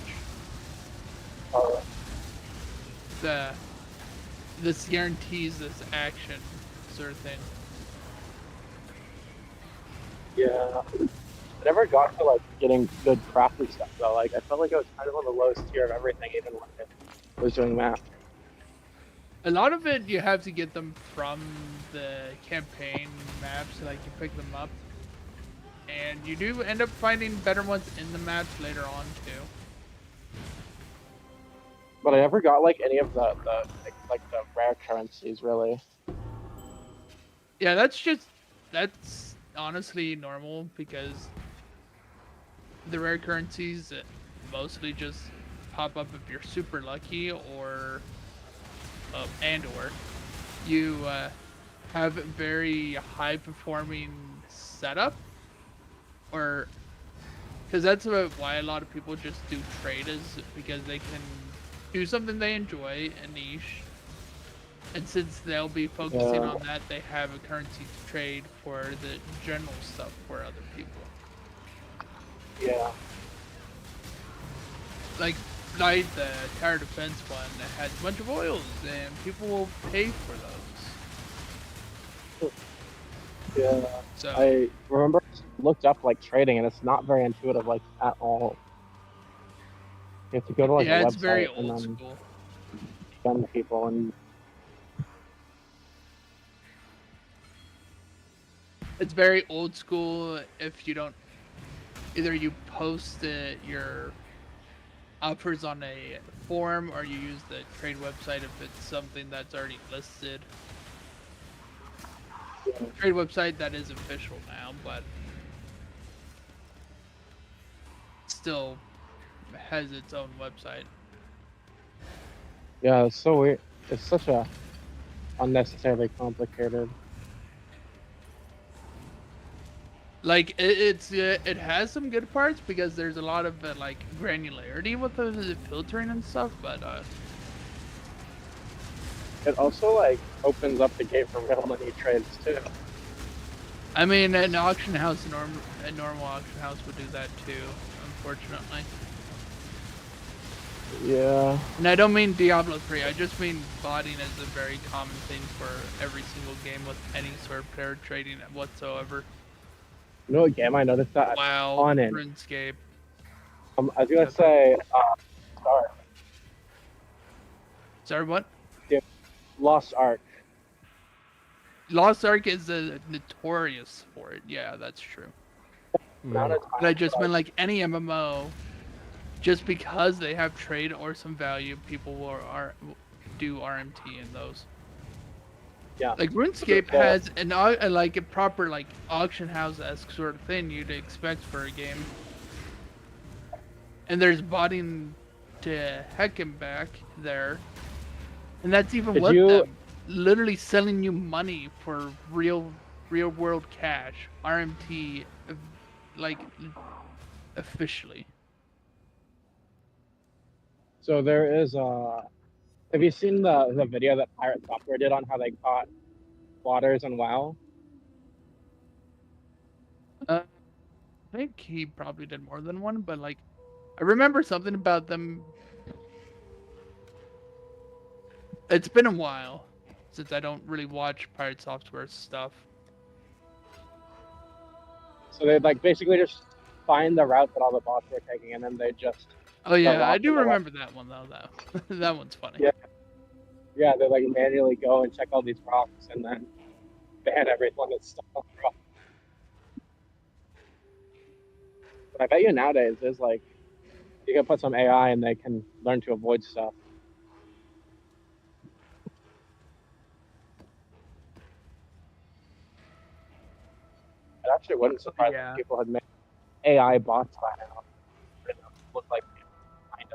[SPEAKER 4] Oh,
[SPEAKER 2] This guarantees this action sort of thing.
[SPEAKER 4] yeah. I never got to like getting good crafting stuff though. Like I felt like I was kind of on the lowest tier of everything, even when I was doing math.
[SPEAKER 2] A lot of it you have to get them from the campaign maps, like you pick them up. And you do end up finding better ones in the maps later on too.
[SPEAKER 4] But I never got like any of the the rare currencies really.
[SPEAKER 2] Yeah, that's honestly normal because the rare currencies mostly just pop up if you're super lucky or you have a very high performing setup, or because that's why a lot of people just do trade, is because they can do something they enjoy, a niche, and since they'll be focusing on that, they have a currency to trade for the general stuff for other people.
[SPEAKER 4] Yeah.
[SPEAKER 2] Like the tower defense one that has a bunch of oils, and people will pay for those.
[SPEAKER 4] Yeah.
[SPEAKER 2] So
[SPEAKER 4] I remember looked up like trading, and it's not very intuitive like at all. You have to go to like
[SPEAKER 2] yeah,
[SPEAKER 4] a
[SPEAKER 2] it's
[SPEAKER 4] website
[SPEAKER 2] very
[SPEAKER 4] and
[SPEAKER 2] old
[SPEAKER 4] then
[SPEAKER 2] school.
[SPEAKER 4] spend people and.
[SPEAKER 2] It's very old school. If you don't, either you post your offers on a forum or you use the trade website if it's something that's already listed. Trade website that is official now, but still has its own website.
[SPEAKER 4] Yeah, it's so weird. It's such a unnecessarily complicated.
[SPEAKER 2] Like it has some good parts because there's a lot of like granularity with the filtering and stuff, but
[SPEAKER 4] It also like opens up the gate for real money trades too.
[SPEAKER 2] I mean an auction house, a normal auction house would do that too, unfortunately.
[SPEAKER 4] Yeah.
[SPEAKER 2] And I don't mean Diablo 3, I just mean botting is a very common thing for every single game with any sort of pair trading whatsoever.
[SPEAKER 4] You know what game I noticed that?
[SPEAKER 2] WoW,
[SPEAKER 4] on it.
[SPEAKER 2] RuneScape.
[SPEAKER 4] I was gonna say, sorry,
[SPEAKER 2] Sorry, what?
[SPEAKER 4] Lost Ark.
[SPEAKER 2] Lost Ark is notorious for it. Yeah, that's true.
[SPEAKER 4] Amount of time
[SPEAKER 2] But I just meant like any MMO just because they have trade or some value, people will do RMT in those.
[SPEAKER 4] Yeah.
[SPEAKER 2] Like RuneScape
[SPEAKER 4] Yeah.
[SPEAKER 2] has like a proper like auction house-esque sort of thing you'd expect for a game. And there's botting to heck and back there. And that's even
[SPEAKER 4] Could
[SPEAKER 2] with
[SPEAKER 4] you-
[SPEAKER 2] them literally selling you money for real world cash, RMT, like officially.
[SPEAKER 4] So there is have you seen the video that Pirate Software did on how they caught waters and WoW?
[SPEAKER 2] I think he probably did more than one, but like I remember something about them. It's been a while since I don't really watch Pirate Software stuff.
[SPEAKER 4] So they like basically just find the route that all the bots were taking, and then they just
[SPEAKER 2] Oh yeah, I
[SPEAKER 4] lock
[SPEAKER 2] do
[SPEAKER 4] in the
[SPEAKER 2] remember that one though. That one's funny.
[SPEAKER 4] Yeah, they like manually go and check all these rocks and then ban everyone that's stuck on the rock. But I bet you nowadays there's like you can put some AI and they can learn to avoid stuff. It actually wouldn't surprise me
[SPEAKER 2] Yeah.
[SPEAKER 4] if people had made AI bots by now. It look like kind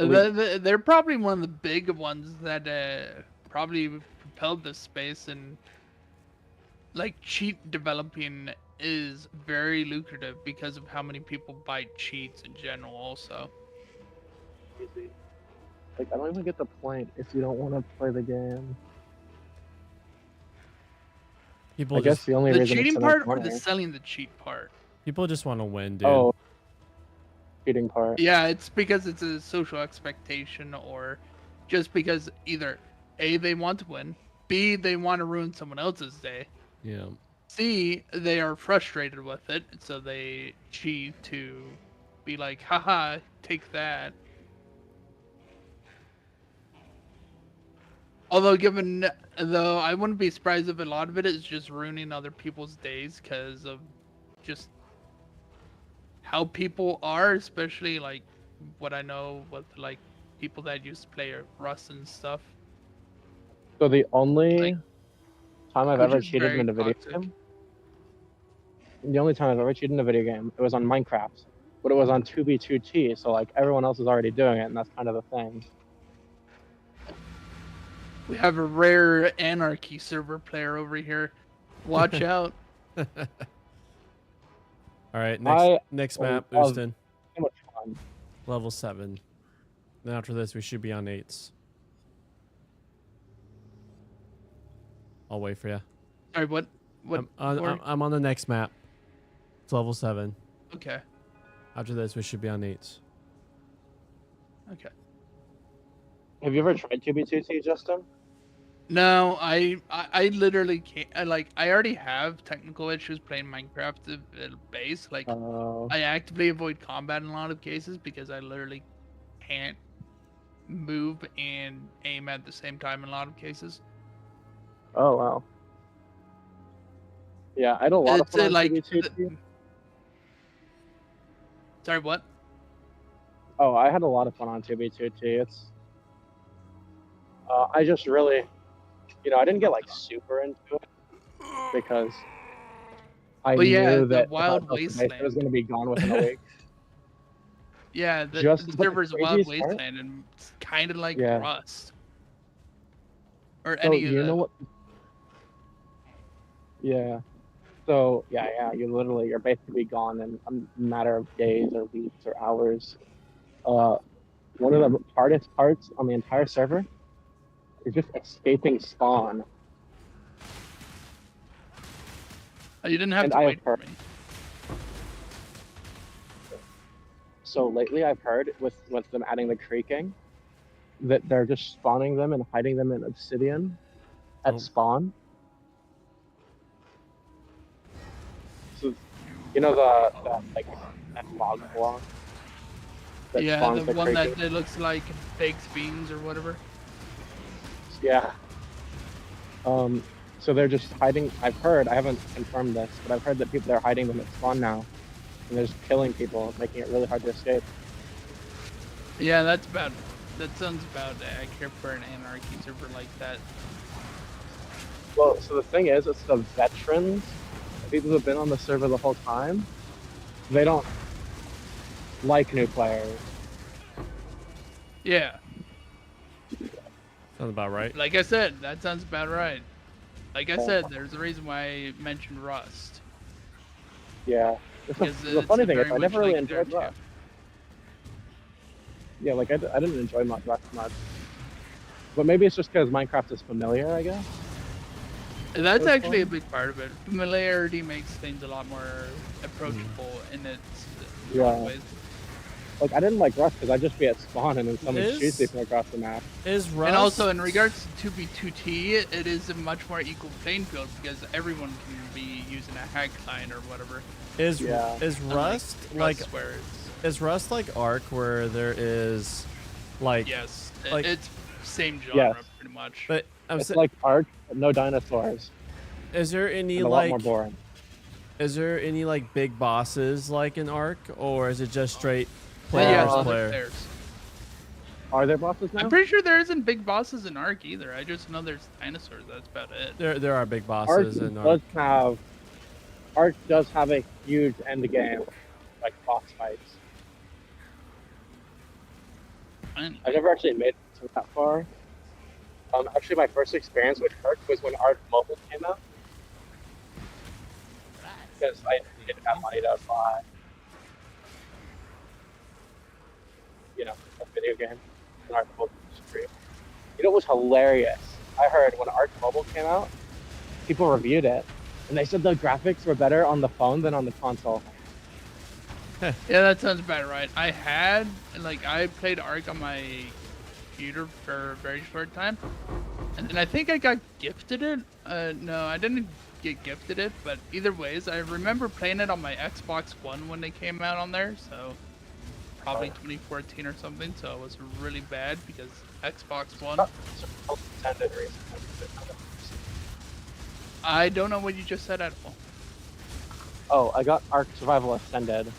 [SPEAKER 4] of.
[SPEAKER 2] They're probably one of the big ones that probably propelled this space, and like cheat developing is very lucrative because of how many people buy cheats in general also.
[SPEAKER 4] Easy. Like I don't even get the point if you don't want to play the game.
[SPEAKER 1] People
[SPEAKER 4] I guess
[SPEAKER 1] just
[SPEAKER 4] the only
[SPEAKER 2] The
[SPEAKER 4] reason it's
[SPEAKER 2] cheating
[SPEAKER 4] to
[SPEAKER 2] part
[SPEAKER 4] make
[SPEAKER 2] or
[SPEAKER 4] money.
[SPEAKER 2] the selling the cheat part?
[SPEAKER 1] people just want to win, dude.
[SPEAKER 4] Oh, cheating part.
[SPEAKER 2] Yeah, it's because it's a social expectation, or just because either A, they want to win, B, they want to ruin someone else's day,
[SPEAKER 1] Yeah.
[SPEAKER 2] C, they are frustrated with it, so they cheat to be like, haha, take that. Although, though, I wouldn't be surprised if a lot of it is just ruining other people's days because of just how people are, especially like what I know with like people that used to play Rust and stuff.
[SPEAKER 4] So the only
[SPEAKER 2] Like,
[SPEAKER 4] time I've
[SPEAKER 2] which
[SPEAKER 4] ever
[SPEAKER 2] is
[SPEAKER 4] cheated
[SPEAKER 2] very
[SPEAKER 4] in a video
[SPEAKER 2] toxic.
[SPEAKER 4] game, the only time I've ever cheated in a video game, it was on Minecraft, but it was on 2B2T, so like everyone else is already doing it, and that's kind of the thing.
[SPEAKER 2] We have a rare Anarchy server player over here. Watch out.
[SPEAKER 1] All right,
[SPEAKER 4] I
[SPEAKER 1] next map,
[SPEAKER 4] love-
[SPEAKER 1] Houston,
[SPEAKER 4] So much fun.
[SPEAKER 1] level 7. Then after this, we should be on 8s. I'll wait for you.
[SPEAKER 2] Sorry, what?
[SPEAKER 1] I'm on the next map. It's level 7.
[SPEAKER 2] Okay.
[SPEAKER 1] After this, we should be on 8s.
[SPEAKER 2] Okay.
[SPEAKER 4] Have you ever tried 2B2T, Justin?
[SPEAKER 2] No, I literally can't. I already have technical issues playing Minecraft base. Like, I actively avoid combat in a lot of cases because I literally can't move and aim at the same time in a lot of cases.
[SPEAKER 4] Oh wow. Yeah, I had a lot of
[SPEAKER 2] It's
[SPEAKER 4] fun on
[SPEAKER 2] like
[SPEAKER 4] 2B2T.
[SPEAKER 2] Sorry, what?
[SPEAKER 4] Oh, I had a lot of fun on 2B2T. It's I just really, I didn't get like super into it because I
[SPEAKER 2] Well, yeah,
[SPEAKER 4] knew
[SPEAKER 2] the
[SPEAKER 4] that
[SPEAKER 2] Wild
[SPEAKER 4] if I built the base,
[SPEAKER 2] Wasteland.
[SPEAKER 4] it was going to be gone within a week.
[SPEAKER 2] Yeah, the
[SPEAKER 4] Just- but the
[SPEAKER 2] server's Wild
[SPEAKER 4] craziest part-
[SPEAKER 2] Wasteland, and it's kind of like
[SPEAKER 4] Yeah.
[SPEAKER 2] Rust or
[SPEAKER 4] So
[SPEAKER 2] any of
[SPEAKER 4] you
[SPEAKER 2] the.
[SPEAKER 4] know what? Yeah. So yeah, you're basically gone in a matter of days or weeks or hours. One of the hardest parts on the entire server is just escaping spawn.
[SPEAKER 2] Oh, you didn't have
[SPEAKER 4] and
[SPEAKER 2] to
[SPEAKER 4] I
[SPEAKER 2] wait
[SPEAKER 4] have
[SPEAKER 2] for
[SPEAKER 4] heard-
[SPEAKER 2] me.
[SPEAKER 4] So lately, I've heard with them adding the creaking that they're just spawning them and hiding them in obsidian at
[SPEAKER 1] Oh.
[SPEAKER 4] spawn. So you know that log block. that
[SPEAKER 2] Yeah,
[SPEAKER 4] spawns
[SPEAKER 2] the one
[SPEAKER 4] creaking?
[SPEAKER 2] that looks like baked beans or whatever.
[SPEAKER 4] Yeah. So they're just hiding. I've heard. I haven't confirmed this, but I've heard that people are hiding them at spawn now, and they're just killing people, making it really hard to escape.
[SPEAKER 2] Yeah, that sounds about accurate for an anarchy server like that.
[SPEAKER 4] Well, so the thing is, it's the veterans, the people who've been on the server the whole time. They don't like new players.
[SPEAKER 2] Yeah,
[SPEAKER 1] Sounds about right.
[SPEAKER 2] like I said, that sounds about right. Like I said, there's a reason why I mentioned Rust.
[SPEAKER 4] Yeah.
[SPEAKER 2] Because
[SPEAKER 4] The
[SPEAKER 2] it's
[SPEAKER 4] funny
[SPEAKER 2] a
[SPEAKER 4] thing is,
[SPEAKER 2] very
[SPEAKER 4] I never
[SPEAKER 2] much
[SPEAKER 4] really
[SPEAKER 2] like there
[SPEAKER 4] enjoyed Rust. Yeah, like I didn't enjoy Rust much. But maybe it's just because Minecraft is familiar, I guess.
[SPEAKER 2] That's
[SPEAKER 4] That's
[SPEAKER 2] actually a
[SPEAKER 4] fun.
[SPEAKER 2] big part of it. Familiarity makes things a lot more approachable in its
[SPEAKER 4] Yeah.
[SPEAKER 2] ways.
[SPEAKER 4] Like I didn't like Rust because I'd just be at spawn and then someone
[SPEAKER 1] Is-
[SPEAKER 4] shoots me from across the map.
[SPEAKER 1] Is Rust
[SPEAKER 2] And also, in regards to 2v2t, it is a much more equal playing field because everyone can be using a hack client or whatever.
[SPEAKER 1] is
[SPEAKER 4] Yeah.
[SPEAKER 1] is
[SPEAKER 2] unlike
[SPEAKER 1] Rust like
[SPEAKER 2] where it's
[SPEAKER 1] is Rust like Ark where there is like
[SPEAKER 2] yes,
[SPEAKER 1] like-
[SPEAKER 2] it's same genre
[SPEAKER 4] Yes.
[SPEAKER 2] pretty much.
[SPEAKER 1] but
[SPEAKER 4] It's like Ark, but no dinosaurs,
[SPEAKER 1] is there any
[SPEAKER 4] and a lot more
[SPEAKER 1] like
[SPEAKER 4] boring.
[SPEAKER 1] is there any like big bosses like in Ark or is it just straight
[SPEAKER 2] But
[SPEAKER 1] player
[SPEAKER 2] yeah,
[SPEAKER 1] versus
[SPEAKER 2] other
[SPEAKER 1] player?
[SPEAKER 2] players.
[SPEAKER 4] Are there bosses now?
[SPEAKER 2] I'm pretty sure there isn't big bosses in Ark either. I just know there's dinosaurs. That's about it.
[SPEAKER 1] There are big
[SPEAKER 4] Ark
[SPEAKER 1] bosses in
[SPEAKER 4] does
[SPEAKER 1] Ark.
[SPEAKER 4] have Ark does have a huge end game, like boss fights.
[SPEAKER 2] And
[SPEAKER 4] I never actually made it to that far. Actually, my first experience with Ark was when Ark Mobile came out, because I didn't have money to buy, a video game. And Ark Mobile was free. You know what was hilarious? I heard when Ark Mobile came out, people reviewed it, and they said the graphics were better on the phone than on the console.
[SPEAKER 2] yeah, that sounds about right. I played Ark on my computer for a very short time, and then I think I got gifted it. No, I didn't get gifted it, but either ways, I remember playing it on my Xbox One when they came out on there, so probably 2014 or something. So it was really bad because Xbox One.
[SPEAKER 4] Intended reason.
[SPEAKER 2] I don't know what you just said at all.
[SPEAKER 4] Oh, I got Ark Survival Ascended,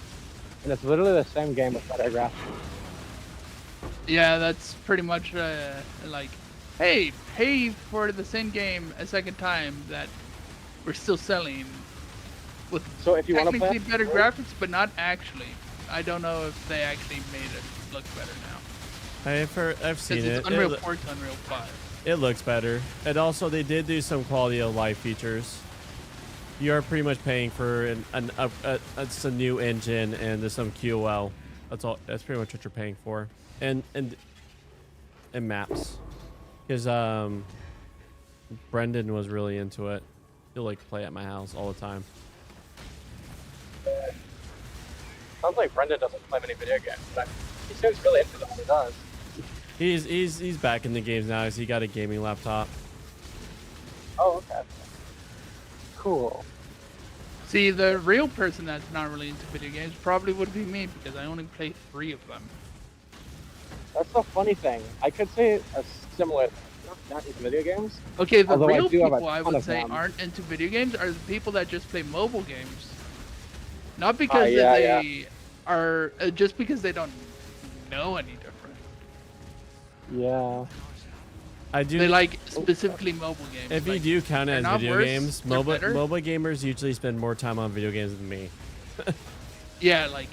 [SPEAKER 4] and it's literally the same game with better graphics.
[SPEAKER 2] Yeah, that's pretty much like, hey, pay for the same game a second time that we're still selling with
[SPEAKER 4] So if you want to play,
[SPEAKER 2] technically better graphics, but not actually. I don't know if they actually made it look better now.
[SPEAKER 1] I've seen
[SPEAKER 2] Because
[SPEAKER 1] it.
[SPEAKER 2] it's Unreal
[SPEAKER 1] It,
[SPEAKER 2] 4 to Unreal 5.
[SPEAKER 1] it looks better. And also they did do some quality of life features. You are pretty much paying for it's a new engine and there's some QOL. That's all. That's pretty much what you're paying for. And maps, because Brendan was really into it. He'll like play at my house all the time.
[SPEAKER 4] sounds like Brendan doesn't play many video games, but he seems really into them when he does.
[SPEAKER 1] He's back in the games now. He got a gaming laptop.
[SPEAKER 4] Oh, okay. Cool.
[SPEAKER 2] See, the real person that's not really into video games probably would be me because I only play 3 of them.
[SPEAKER 4] That's the funny thing. I could say a similar, not into video games.
[SPEAKER 2] Okay, the
[SPEAKER 4] Although I
[SPEAKER 2] real
[SPEAKER 4] do have a
[SPEAKER 2] people I
[SPEAKER 4] ton
[SPEAKER 2] would
[SPEAKER 4] of
[SPEAKER 2] say
[SPEAKER 4] them.
[SPEAKER 2] aren't into video games are the people that just play mobile games. Not because
[SPEAKER 4] yeah,
[SPEAKER 2] they are, just because they don't know any different.
[SPEAKER 4] Yeah.
[SPEAKER 1] I do.
[SPEAKER 2] They like specifically mobile games.
[SPEAKER 1] If you
[SPEAKER 2] like,
[SPEAKER 1] do count it
[SPEAKER 2] they're
[SPEAKER 1] as
[SPEAKER 2] not
[SPEAKER 1] video
[SPEAKER 2] worse,
[SPEAKER 1] games,
[SPEAKER 2] they're better.
[SPEAKER 1] MOBA gamers usually spend more time on video games than me.
[SPEAKER 2] Yeah, like,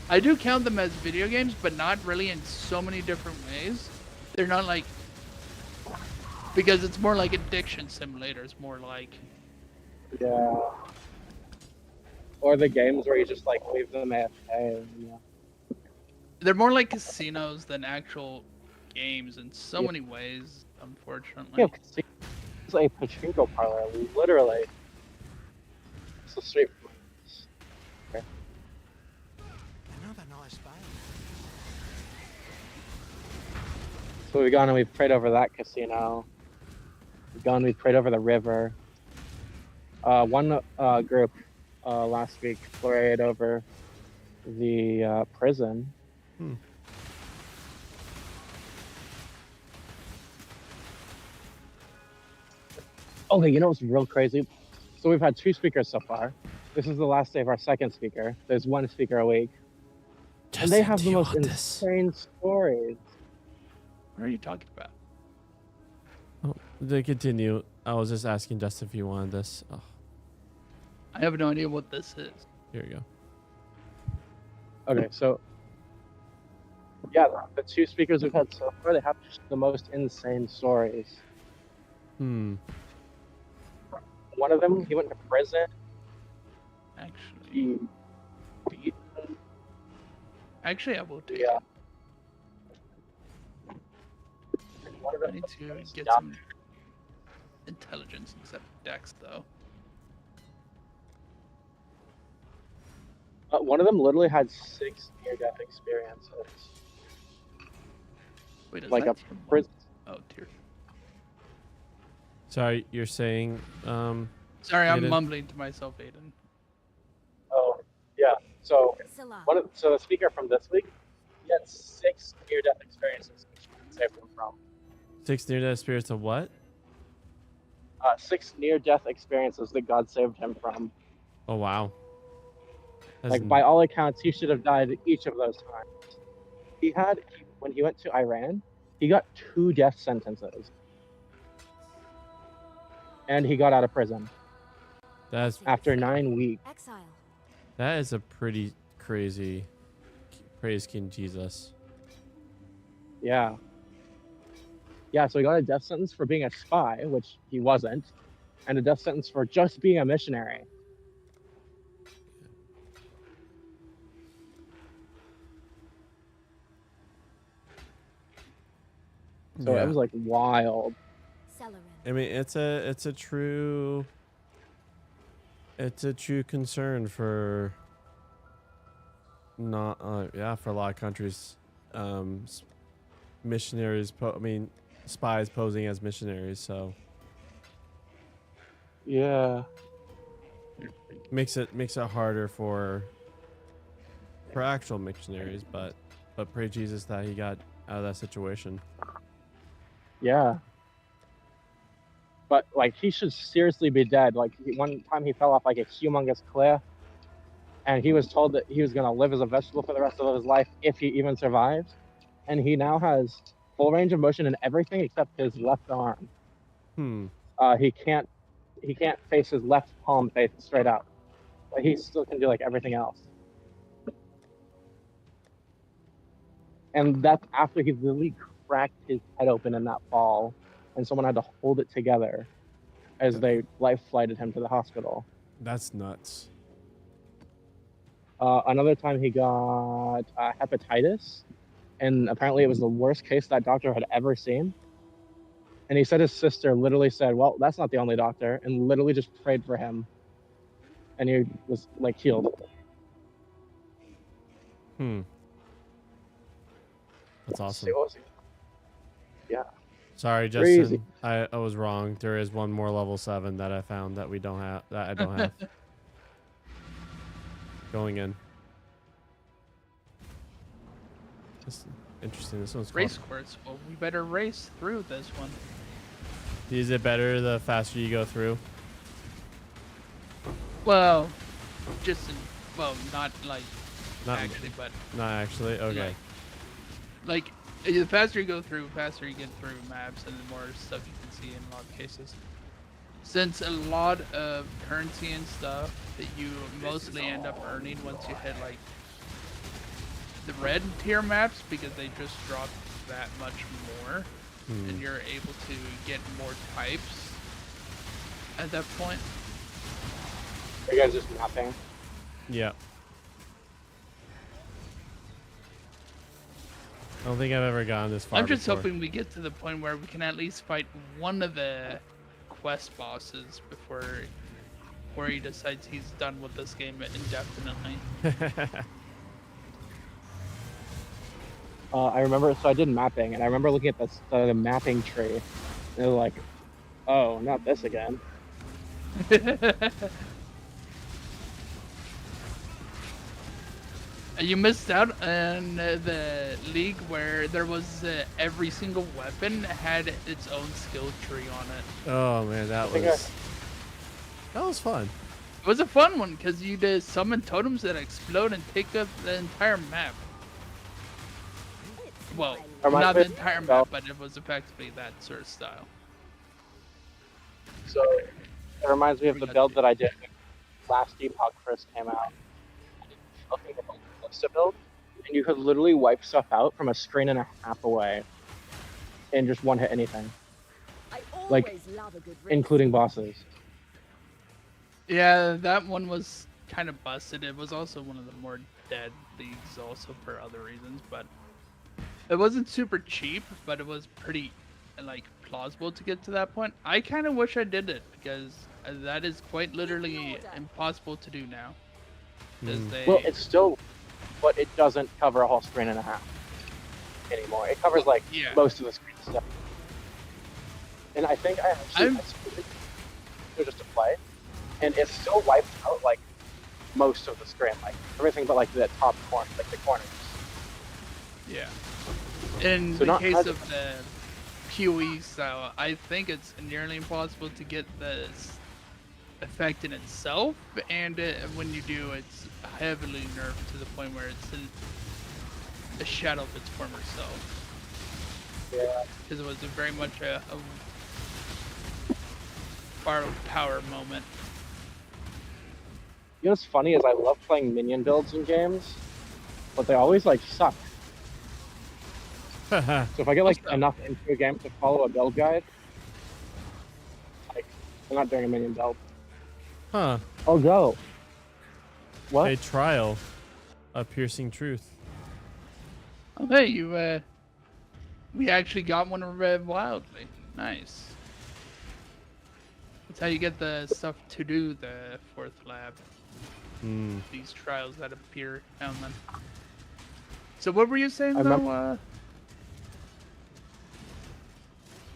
[SPEAKER 2] I do count them as video games, but not really in so many different ways. They're not like, because it's more like addiction simulator. It's more like,
[SPEAKER 4] Yeah. Or the games where you just like leave them AFK. Yeah.
[SPEAKER 2] they're more like casinos than actual games in so many ways, unfortunately.
[SPEAKER 4] Yeah, it's a pachinko parlor, literally. It's a straight. Okay.
[SPEAKER 5] Another nice bay.
[SPEAKER 4] So we've gone and we've prayed over that casino. We've gone, we've prayed over the river. One group last week prayed over the prison. Okay, you know what's real crazy? So we've had 2 speakers so far. This is the last day of our second speaker. There's 1 speaker a week. And they have the most insane stories.
[SPEAKER 2] What are you talking about?
[SPEAKER 1] Oh, to continue, I was just asking Justin if you wanted this. Oh,
[SPEAKER 2] I have no idea what this is.
[SPEAKER 1] here you go.
[SPEAKER 4] Okay, so yeah, the two speakers we've had so far, they have just the most insane stories.
[SPEAKER 1] Hmm.
[SPEAKER 4] One of them, he went to prison.
[SPEAKER 2] Actually,
[SPEAKER 4] He beat.
[SPEAKER 2] I will take
[SPEAKER 4] Yeah.
[SPEAKER 2] it.
[SPEAKER 4] One of
[SPEAKER 2] I
[SPEAKER 4] them,
[SPEAKER 2] need to get
[SPEAKER 4] Yeah.
[SPEAKER 2] some intelligence instead of dex, though.
[SPEAKER 4] one of them literally had 6 near-death experiences.
[SPEAKER 2] Wait, is
[SPEAKER 4] Like
[SPEAKER 2] that
[SPEAKER 4] a
[SPEAKER 2] tier one?
[SPEAKER 4] prison.
[SPEAKER 2] Oh, tier.
[SPEAKER 1] Sorry, you're saying
[SPEAKER 2] Sorry, I'm
[SPEAKER 1] Aiden?
[SPEAKER 2] mumbling to myself, Aiden.
[SPEAKER 4] Oh, yeah. So
[SPEAKER 3] Salah.
[SPEAKER 4] so the speaker from this week, he had 6 near-death experiences, which you can save him from.
[SPEAKER 1] 6 near-death spirits of what?
[SPEAKER 4] 6 near-death experiences that God saved him from.
[SPEAKER 1] Oh wow. That's
[SPEAKER 4] Like by all accounts, he should have died each of those times. When he went to Iran, he got 2 death sentences, and he got out of prison
[SPEAKER 1] that's
[SPEAKER 4] after 9 weeks.
[SPEAKER 3] Exile.
[SPEAKER 1] that is a pretty crazy. Praise King Jesus.
[SPEAKER 4] Yeah. Yeah, so he got a death sentence for being a spy, which he wasn't, and a death sentence for just being a missionary. So
[SPEAKER 1] Yeah.
[SPEAKER 4] it was like wild.
[SPEAKER 3] Celerin.
[SPEAKER 1] I mean, it's a true concern for not for a lot of countries, missionaries. Spies posing as missionaries. So
[SPEAKER 4] Yeah.
[SPEAKER 1] makes it harder for actual missionaries. But pray Jesus that he got out of that situation.
[SPEAKER 4] Yeah. But like he should seriously be dead. Like one time he fell off like a humongous cliff, and he was told that he was gonna live as a vegetable for the rest of his life if he even survives. And he now has full range of motion in everything except his left arm.
[SPEAKER 1] Hmm.
[SPEAKER 4] He can't face his left palm face straight up, but he still can do like everything else. And that's after he literally cracked his head open in that fall, and someone had to hold it together as they life flighted him to the hospital.
[SPEAKER 1] That's nuts.
[SPEAKER 4] Another time he got hepatitis, and apparently it was the worst case that doctor had ever seen. And he said his sister literally said, "Well, that's not the only doctor," and literally just prayed for him, and he was like healed.
[SPEAKER 1] Hmm. That's awesome.
[SPEAKER 4] Yeah.
[SPEAKER 1] Sorry, Justin.
[SPEAKER 4] Crazy.
[SPEAKER 1] I was wrong. There is one more level 7 that I found that I don't have. Going in. This interesting. This one's
[SPEAKER 2] Race
[SPEAKER 1] called.
[SPEAKER 2] course. Well, we better race through this one.
[SPEAKER 1] Is it better the faster you go through?
[SPEAKER 2] Well, not like
[SPEAKER 1] Not
[SPEAKER 2] actually, but
[SPEAKER 1] Not actually. Okay.
[SPEAKER 2] like the faster you go through, faster you get through maps, and the more stuff you can see in a lot of cases. Since a lot of currency and stuff that you mostly end up earning once you hit like the red tier maps, because they just drop that much more, and you're able to get more types at that point.
[SPEAKER 4] Are you guys just mapping?
[SPEAKER 1] Yeah. I don't think I've ever gotten this far.
[SPEAKER 2] I'm just
[SPEAKER 1] before.
[SPEAKER 2] hoping we get to the point where we can at least fight one of the quest bosses before where he decides he's done with this game indefinitely.
[SPEAKER 4] I remember, so I did mapping, and I remember looking at the mapping tree, and they were like, "Oh, not this again."
[SPEAKER 2] You missed out on the league where there was every single weapon had its own skill tree on it.
[SPEAKER 1] Oh man, that
[SPEAKER 4] think
[SPEAKER 1] was fun.
[SPEAKER 2] It was a fun one because you did summon totems that explode and take up the entire map. Well,
[SPEAKER 4] Reminds
[SPEAKER 2] not
[SPEAKER 4] me
[SPEAKER 2] the
[SPEAKER 4] of
[SPEAKER 2] entire
[SPEAKER 4] Bell.
[SPEAKER 2] map, but it was effectively that sort of style.
[SPEAKER 4] So it reminds me of the build that I did when last Epoch first came out. Looking at the Ballista build, and you could literally wipe stuff out from a screen and a half away, and just one hit anything,
[SPEAKER 3] I
[SPEAKER 4] Like,
[SPEAKER 3] always love a good race.
[SPEAKER 4] including bosses.
[SPEAKER 2] Yeah, that one was kind of busted. It was also one of the more dead leagues, also for other reasons. But it wasn't super cheap, but it was pretty like plausible to get to that point. I kind of wish I did it because that is quite literally impossible to do now. Because they
[SPEAKER 4] Well, it's still, but it doesn't cover a whole screen and a half anymore. It covers like
[SPEAKER 2] yeah.
[SPEAKER 4] most of the screen stuff. And I think I
[SPEAKER 2] I'm-
[SPEAKER 4] screwed it just to play, and it still wiped out like most of the screen, like everything but like the top corner, like the corners.
[SPEAKER 2] Yeah. In
[SPEAKER 4] So
[SPEAKER 2] the
[SPEAKER 4] not
[SPEAKER 2] case
[SPEAKER 4] as-
[SPEAKER 2] of the PoE style, I think it's nearly impossible to get this effect in itself, and when you do, it's heavily nerfed to the point where it's a shadow of its former self.
[SPEAKER 4] Yeah.
[SPEAKER 2] Because it was very much a borrowed power moment.
[SPEAKER 4] You know what's funny is I love playing minion builds in games, but they always like suck. So if I get like
[SPEAKER 2] Also-
[SPEAKER 4] enough into a game to follow a build guide, like I'm not doing a minion build.
[SPEAKER 1] Huh.
[SPEAKER 4] I'll go. What?
[SPEAKER 1] A trial of piercing truth.
[SPEAKER 2] Oh, hey, you, we actually got one of Red Wildly. Nice. That's how you get the stuff to do the fourth lab.
[SPEAKER 1] Hmm.
[SPEAKER 2] These trials that appear now and then. So what were you saying
[SPEAKER 4] I
[SPEAKER 2] though?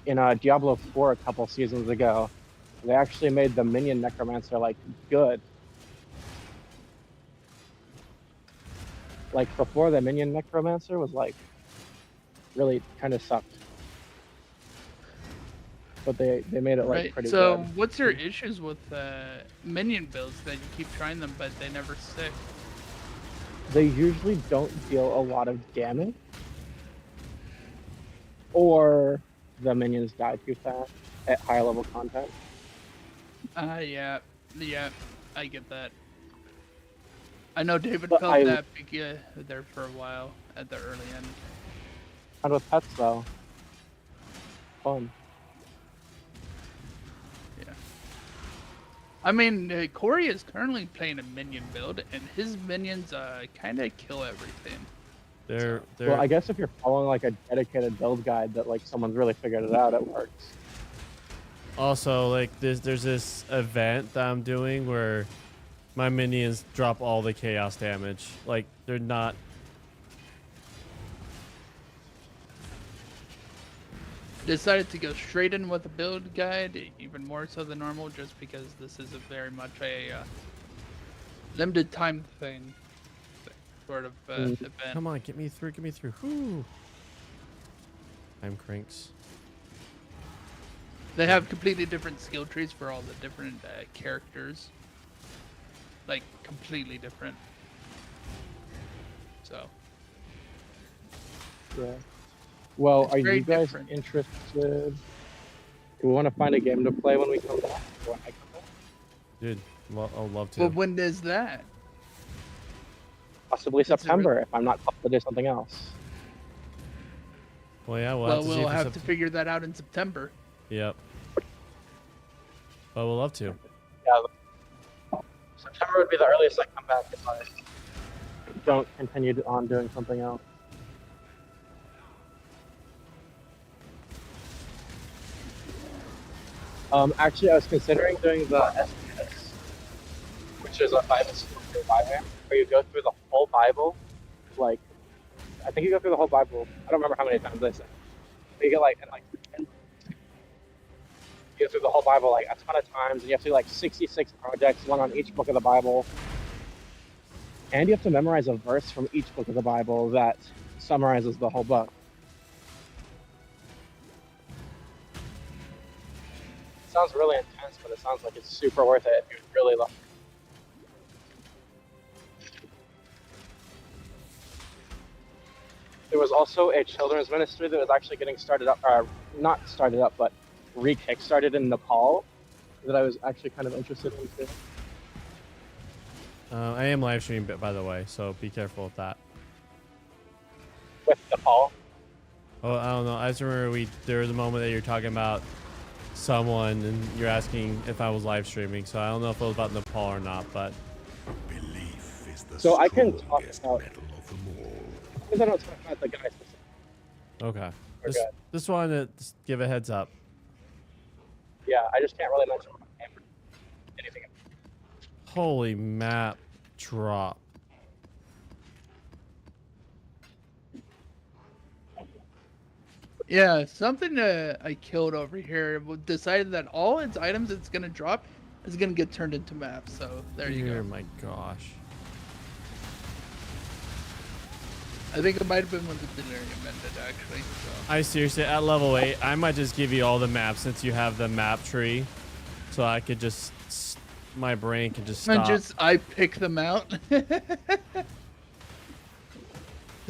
[SPEAKER 4] In Diablo 4 a couple seasons ago, they actually made the minion necromancer like good. Like before, the minion necromancer was like really kind of sucked, but they made it like
[SPEAKER 2] Right.
[SPEAKER 4] pretty
[SPEAKER 2] So
[SPEAKER 4] good.
[SPEAKER 2] what's your issues with minion builds that you keep trying them but they never stick?
[SPEAKER 4] They usually don't deal a lot of damage, or the minions die too fast at higher level content.
[SPEAKER 2] Yeah, I get that. I know David
[SPEAKER 4] But
[SPEAKER 2] felt
[SPEAKER 4] I-
[SPEAKER 2] that there for a while at the early end.
[SPEAKER 4] And with pets though, fun.
[SPEAKER 2] Yeah. I mean, Corey is currently playing a minion build, and his minions kind of kill everything.
[SPEAKER 1] They're
[SPEAKER 4] Well, I guess if you're following like a dedicated build guide that like someone's really figured it out, it works.
[SPEAKER 1] also like there's this event that I'm doing where my minions drop all the chaos damage. Like they're not.
[SPEAKER 2] Decided to go straight in with a build guide, even more so than normal, just because this is a very much a limited time thing, sort of event.
[SPEAKER 1] Come on, get me through. Get me through. Whew. Time cranks.
[SPEAKER 2] They have completely different skill trees for all the different characters. Like, completely different. So,
[SPEAKER 4] Yeah. Well,
[SPEAKER 2] It's
[SPEAKER 4] are
[SPEAKER 2] very
[SPEAKER 4] you guys
[SPEAKER 2] different.
[SPEAKER 4] interested? Do we want to find a game to play when we come back? When I come back?
[SPEAKER 1] Dude, I'll love to.
[SPEAKER 2] well, when is that?
[SPEAKER 4] Possibly
[SPEAKER 2] Is it
[SPEAKER 4] September if I'm not called to do something else.
[SPEAKER 1] Well, yeah, we'll
[SPEAKER 2] Well,
[SPEAKER 1] have to see
[SPEAKER 2] we'll
[SPEAKER 1] if
[SPEAKER 2] have
[SPEAKER 1] it's
[SPEAKER 2] to figure that out in September.
[SPEAKER 1] Yep. But we'll love to.
[SPEAKER 4] Yeah. September would be the earliest I come back if I don't continue on doing something else. Actually, I was considering doing the SPS, which is a Bible school Bible, where you go through the whole Bible. Like, I think you go through the whole Bible. I don't remember how many times they say. But you get like, you go through the whole Bible like a ton of times, and you have to do like 66 projects, one on each book of the Bible. And you have to memorize a verse from each book of the Bible that summarizes the whole book. Sounds really intense, but it sounds like it's super worth it if you really love it. was also a children's ministry that was actually getting started up, or not started up, but re-kickstarted in Nepal that I was actually kind of interested in too.
[SPEAKER 1] I am live streaming, by the way, so be careful with that.
[SPEAKER 4] With Nepal.
[SPEAKER 1] Oh, I don't know. I just remember there was a moment that you're talking about someone and you're asking if I was live streaming, so I don't know if it was about Nepal or not, but
[SPEAKER 6] Belief is the
[SPEAKER 4] So I can talk
[SPEAKER 6] strongest
[SPEAKER 4] about-
[SPEAKER 6] metal of them all.
[SPEAKER 4] Because I don't talk about the guy specifically.
[SPEAKER 1] okay.
[SPEAKER 4] We're good.
[SPEAKER 1] Just wanted to just give a heads up.
[SPEAKER 4] Yeah, I just can't really mention anything.
[SPEAKER 1] Holy map drop.
[SPEAKER 2] Yeah, something I killed over here decided that all its items it's gonna drop is gonna get turned into maps. So there you
[SPEAKER 1] Dear
[SPEAKER 2] go.
[SPEAKER 1] my gosh.
[SPEAKER 2] I think it might have been when the Delirium ended, actually. So.
[SPEAKER 1] I seriously, at level 8, I might just give you all the maps since you have the map tree. So I could just, my brain can just
[SPEAKER 2] And
[SPEAKER 1] stop.
[SPEAKER 2] I pick them out.
[SPEAKER 1] It's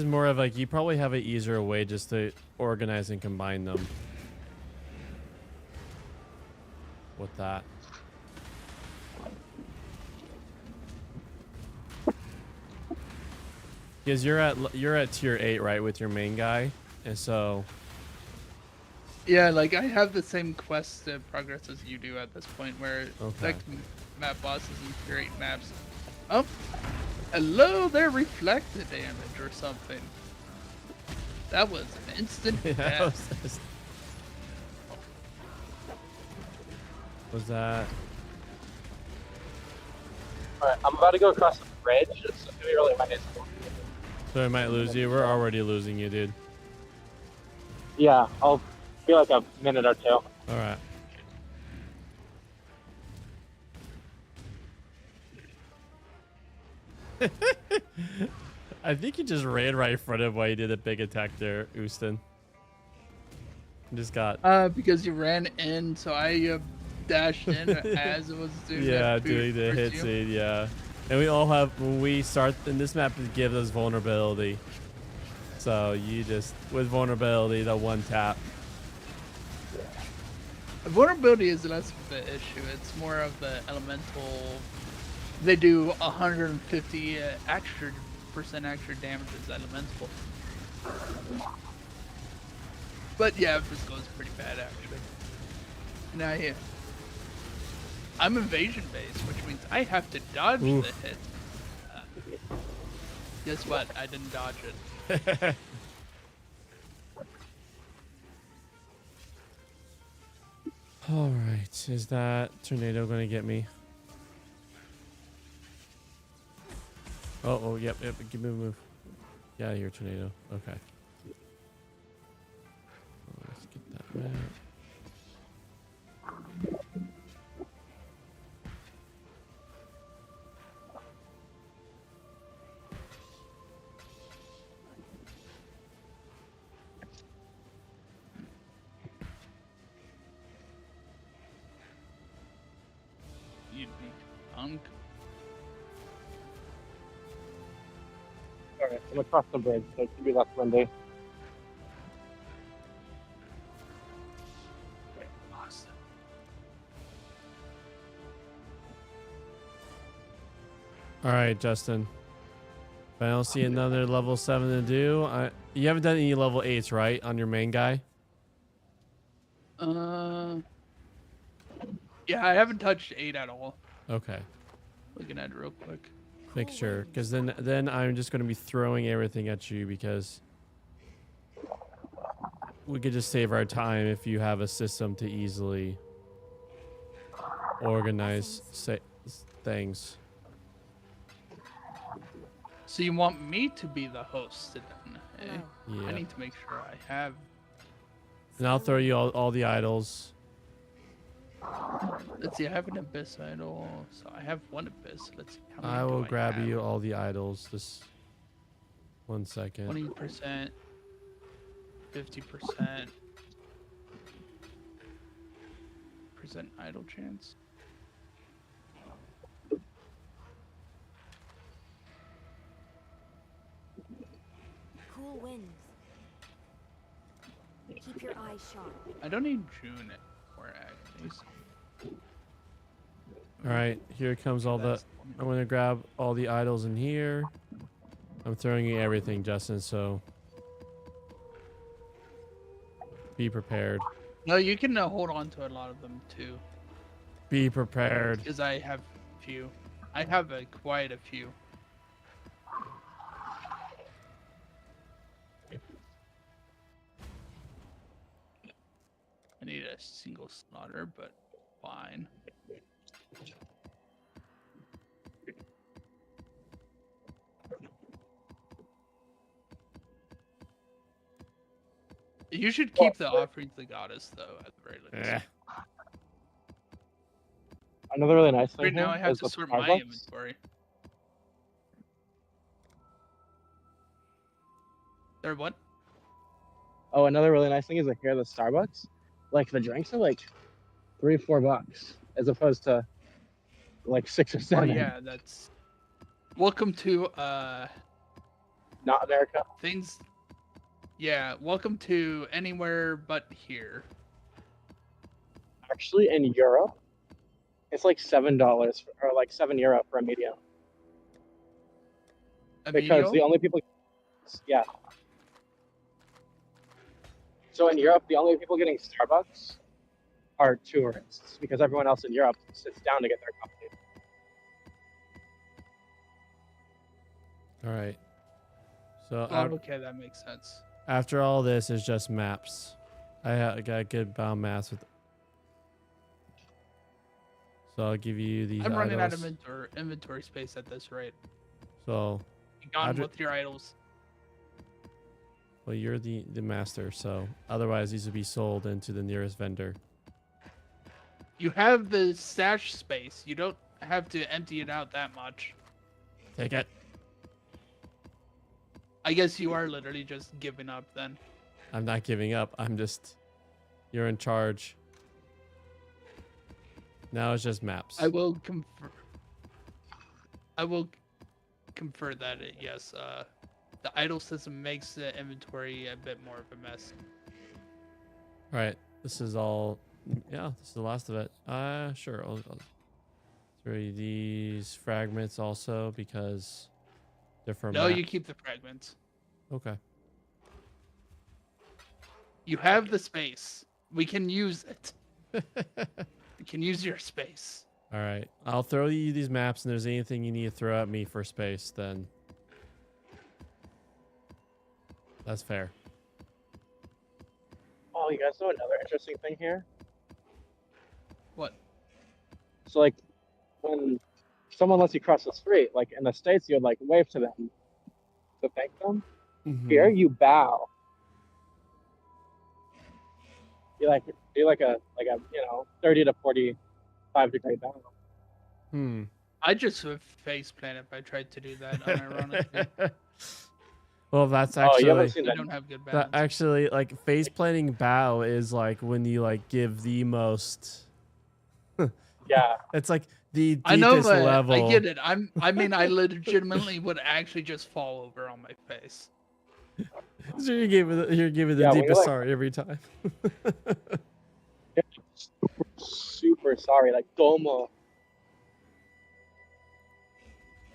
[SPEAKER 1] more of like, you probably have an easier way just to organize and combine them. With that. Because you're at tier 8, right, with your main guy, and so
[SPEAKER 2] Yeah, like I have the same quest progress as you do at this point, where
[SPEAKER 1] Okay.
[SPEAKER 2] like map bosses and tier 8 maps. Oh, hello there, reflected damage or something. That was an instant
[SPEAKER 1] Yeah,
[SPEAKER 2] death.
[SPEAKER 1] was that?
[SPEAKER 4] Alright, I'm about to go across the bridge. It's gonna be really minus.
[SPEAKER 1] So I might lose you. We're already losing you, dude.
[SPEAKER 4] Yeah, I'll be like a minute or two.
[SPEAKER 1] All right. I think you just ran right in front of why you did a big attack there, Houston. Just got
[SPEAKER 2] Because you ran in, so I dashed in as it was doing
[SPEAKER 1] yeah,
[SPEAKER 2] that
[SPEAKER 1] doing the
[SPEAKER 2] first
[SPEAKER 1] hit
[SPEAKER 2] you.
[SPEAKER 1] seed, yeah. And we all have when we start in this map it gives us vulnerability. So you just with vulnerability the one tap.
[SPEAKER 2] Vulnerability is less of the issue. It's more of the elemental. They do 150 extra extra damage as elemental. But yeah, this goes pretty bad actually. Now yeah, I'm invasion based, which means I have to dodge
[SPEAKER 1] Oof.
[SPEAKER 2] the hit. Guess what? I didn't dodge it.
[SPEAKER 1] All right, is that tornado gonna get me? Oh, yep, give me a move. Get out of here, tornado. Okay. Let's get that map.
[SPEAKER 2] Unique punk.
[SPEAKER 4] Alright, I'm across the bridge, so it should be less windy.
[SPEAKER 2] Awesome.
[SPEAKER 1] All right, Justin. If I don't see another level 7 to do, you haven't done any level 8s, right, on your main guy?
[SPEAKER 2] Yeah, I haven't touched 8 at all.
[SPEAKER 1] Okay.
[SPEAKER 2] Looking at it real quick.
[SPEAKER 1] Make sure, because then I'm just going to be throwing everything at you because we could just save our time if you have a system to easily organize things.
[SPEAKER 2] So you want me to be the host then? Eh?
[SPEAKER 1] Yeah.
[SPEAKER 2] I need to make sure I have.
[SPEAKER 1] And I'll throw you all the idols.
[SPEAKER 2] Let's see, I have an abyss idol, so I have one abyss. Let's see. How many
[SPEAKER 1] I
[SPEAKER 2] do
[SPEAKER 1] will grab
[SPEAKER 2] have?
[SPEAKER 1] you all the idols. Just 1 second.
[SPEAKER 2] 20%, 50%, percent idle chance.
[SPEAKER 3] Cool winds. eye sharp.
[SPEAKER 2] I don't need June or actually.
[SPEAKER 1] All right, here comes all the. I'm gonna grab all the idols in here. I'm throwing in everything, Justin. So be prepared.
[SPEAKER 2] No, you can hold on to a lot of them too,
[SPEAKER 1] Be prepared.
[SPEAKER 2] because I have a few. I have quite a few. I need a single slaughter, but fine. You should keep the offerings to goddess though, at the very least.
[SPEAKER 1] Eh.
[SPEAKER 4] Another really nice thing
[SPEAKER 2] Right now, I
[SPEAKER 4] here
[SPEAKER 2] have
[SPEAKER 4] is
[SPEAKER 2] to
[SPEAKER 4] the
[SPEAKER 2] sort my
[SPEAKER 4] Starbucks.
[SPEAKER 2] inventory. Or what?
[SPEAKER 4] Oh, another really nice thing is like here at the Starbucks, like the drinks are like $3-4 as opposed to like 6 or
[SPEAKER 2] Oh
[SPEAKER 4] 7.
[SPEAKER 2] yeah, that's. Welcome to
[SPEAKER 4] Not America.
[SPEAKER 2] things. Yeah, welcome to anywhere but here.
[SPEAKER 4] Actually, in Europe, it's like $7 or like €7 for a medium because
[SPEAKER 2] Emilio?
[SPEAKER 4] the only people, yeah. So in Europe, the only people getting Starbucks are tourists because everyone else in Europe sits down to get their coffee.
[SPEAKER 1] All right. So
[SPEAKER 2] Oh, okay, that makes sense.
[SPEAKER 1] after all this is just maps. I got good bound maps with. So I'll give you these
[SPEAKER 2] I'm running out
[SPEAKER 1] idols.
[SPEAKER 2] of inventory space at this rate.
[SPEAKER 1] So,
[SPEAKER 2] Be gone
[SPEAKER 1] After-
[SPEAKER 2] with your idols.
[SPEAKER 1] well, you're the master. So otherwise, these would be sold into the nearest vendor.
[SPEAKER 2] You have the stash space. You don't have to empty it out that much.
[SPEAKER 1] Take it.
[SPEAKER 2] I guess you are literally just giving up then.
[SPEAKER 1] I'm not giving up. I'm just. You're in charge. Now it's just maps.
[SPEAKER 2] I will confer. I will confer that yes, the idle system makes the inventory a bit more of a mess.
[SPEAKER 1] All right. This is all. Yeah, this is the last of it. Sure. I'll throw you these fragments also because they're for
[SPEAKER 2] No,
[SPEAKER 1] map.
[SPEAKER 2] you keep the fragments.
[SPEAKER 1] Okay.
[SPEAKER 2] You have the space. We can use it. We can use your space.
[SPEAKER 1] All right. I'll throw you these maps, and if there's anything you need to throw at me for space, then that's fair.
[SPEAKER 4] Oh, you guys know another interesting thing here?
[SPEAKER 2] What?
[SPEAKER 4] So like when someone lets you cross the street, like in the States, you'd like wave to them to thank them. Here, you bow. You like do like a 30 to 45-degree bow.
[SPEAKER 1] Hmm.
[SPEAKER 2] I just would face plant if I tried to do that unironically.
[SPEAKER 1] Well, that's
[SPEAKER 4] Oh, you haven't
[SPEAKER 1] actually
[SPEAKER 4] seen
[SPEAKER 2] You
[SPEAKER 4] that?
[SPEAKER 2] don't have good
[SPEAKER 1] that
[SPEAKER 2] balance.
[SPEAKER 1] actually like face planting bow is like when you like give the most.
[SPEAKER 4] Yeah.
[SPEAKER 1] It's like the deepest
[SPEAKER 2] I know, but
[SPEAKER 1] level.
[SPEAKER 2] I get it. I mean, I legitimately would actually just fall over on my face.
[SPEAKER 1] So you're giving the
[SPEAKER 4] Yeah, when you're
[SPEAKER 1] deepest
[SPEAKER 4] like-
[SPEAKER 1] sorry every time.
[SPEAKER 4] Super sorry, like como.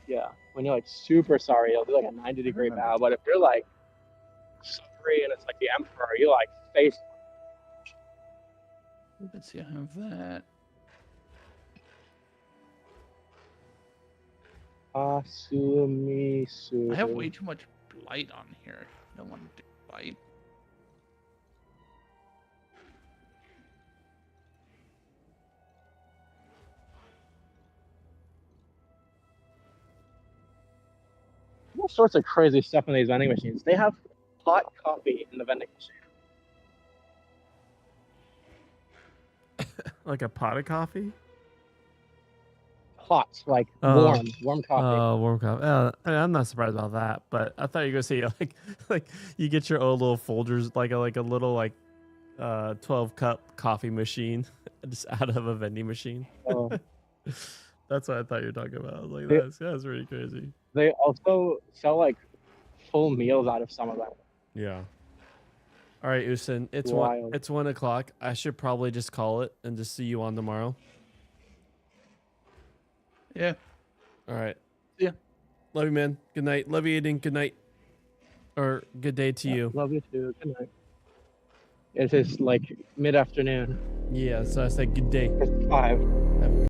[SPEAKER 4] Yeah, when you're like super sorry, you'll do like a 90-degree bow. But if you're like sorry and it's like the emperor, you like face.
[SPEAKER 2] Let's see, I have that.
[SPEAKER 4] Asumisu.
[SPEAKER 2] I have way too much blight on here. I don't want to do blight.
[SPEAKER 4] All sorts of crazy stuff in these vending machines. They have hot coffee in the vending machine.
[SPEAKER 1] Like a pot of coffee.
[SPEAKER 4] Hot, like
[SPEAKER 1] Oh.
[SPEAKER 4] warm coffee.
[SPEAKER 1] Oh, warm coffee. I'm not surprised about that, but I thought you were gonna say like you get your own little Folgers, like a little 12-cup coffee machine just out of a vending machine.
[SPEAKER 4] Oh.
[SPEAKER 1] That's what I thought you were talking about. I was like,
[SPEAKER 4] Yeah.
[SPEAKER 1] that's really crazy.
[SPEAKER 4] They also sell like full meals out of some of them.
[SPEAKER 1] Yeah. All right, Usin. It's
[SPEAKER 4] Wild.
[SPEAKER 1] It's 1 o'clock. I should probably just call it and just see you on tomorrow.
[SPEAKER 2] Yeah.
[SPEAKER 1] All right.
[SPEAKER 2] Yeah.
[SPEAKER 1] Love you, man. Good night. Love you, Aiden. Good night. Or good day to you.
[SPEAKER 4] Love you too. Good night. It's just like mid-afternoon.
[SPEAKER 1] Yeah, so I said good day.
[SPEAKER 4] It's 5.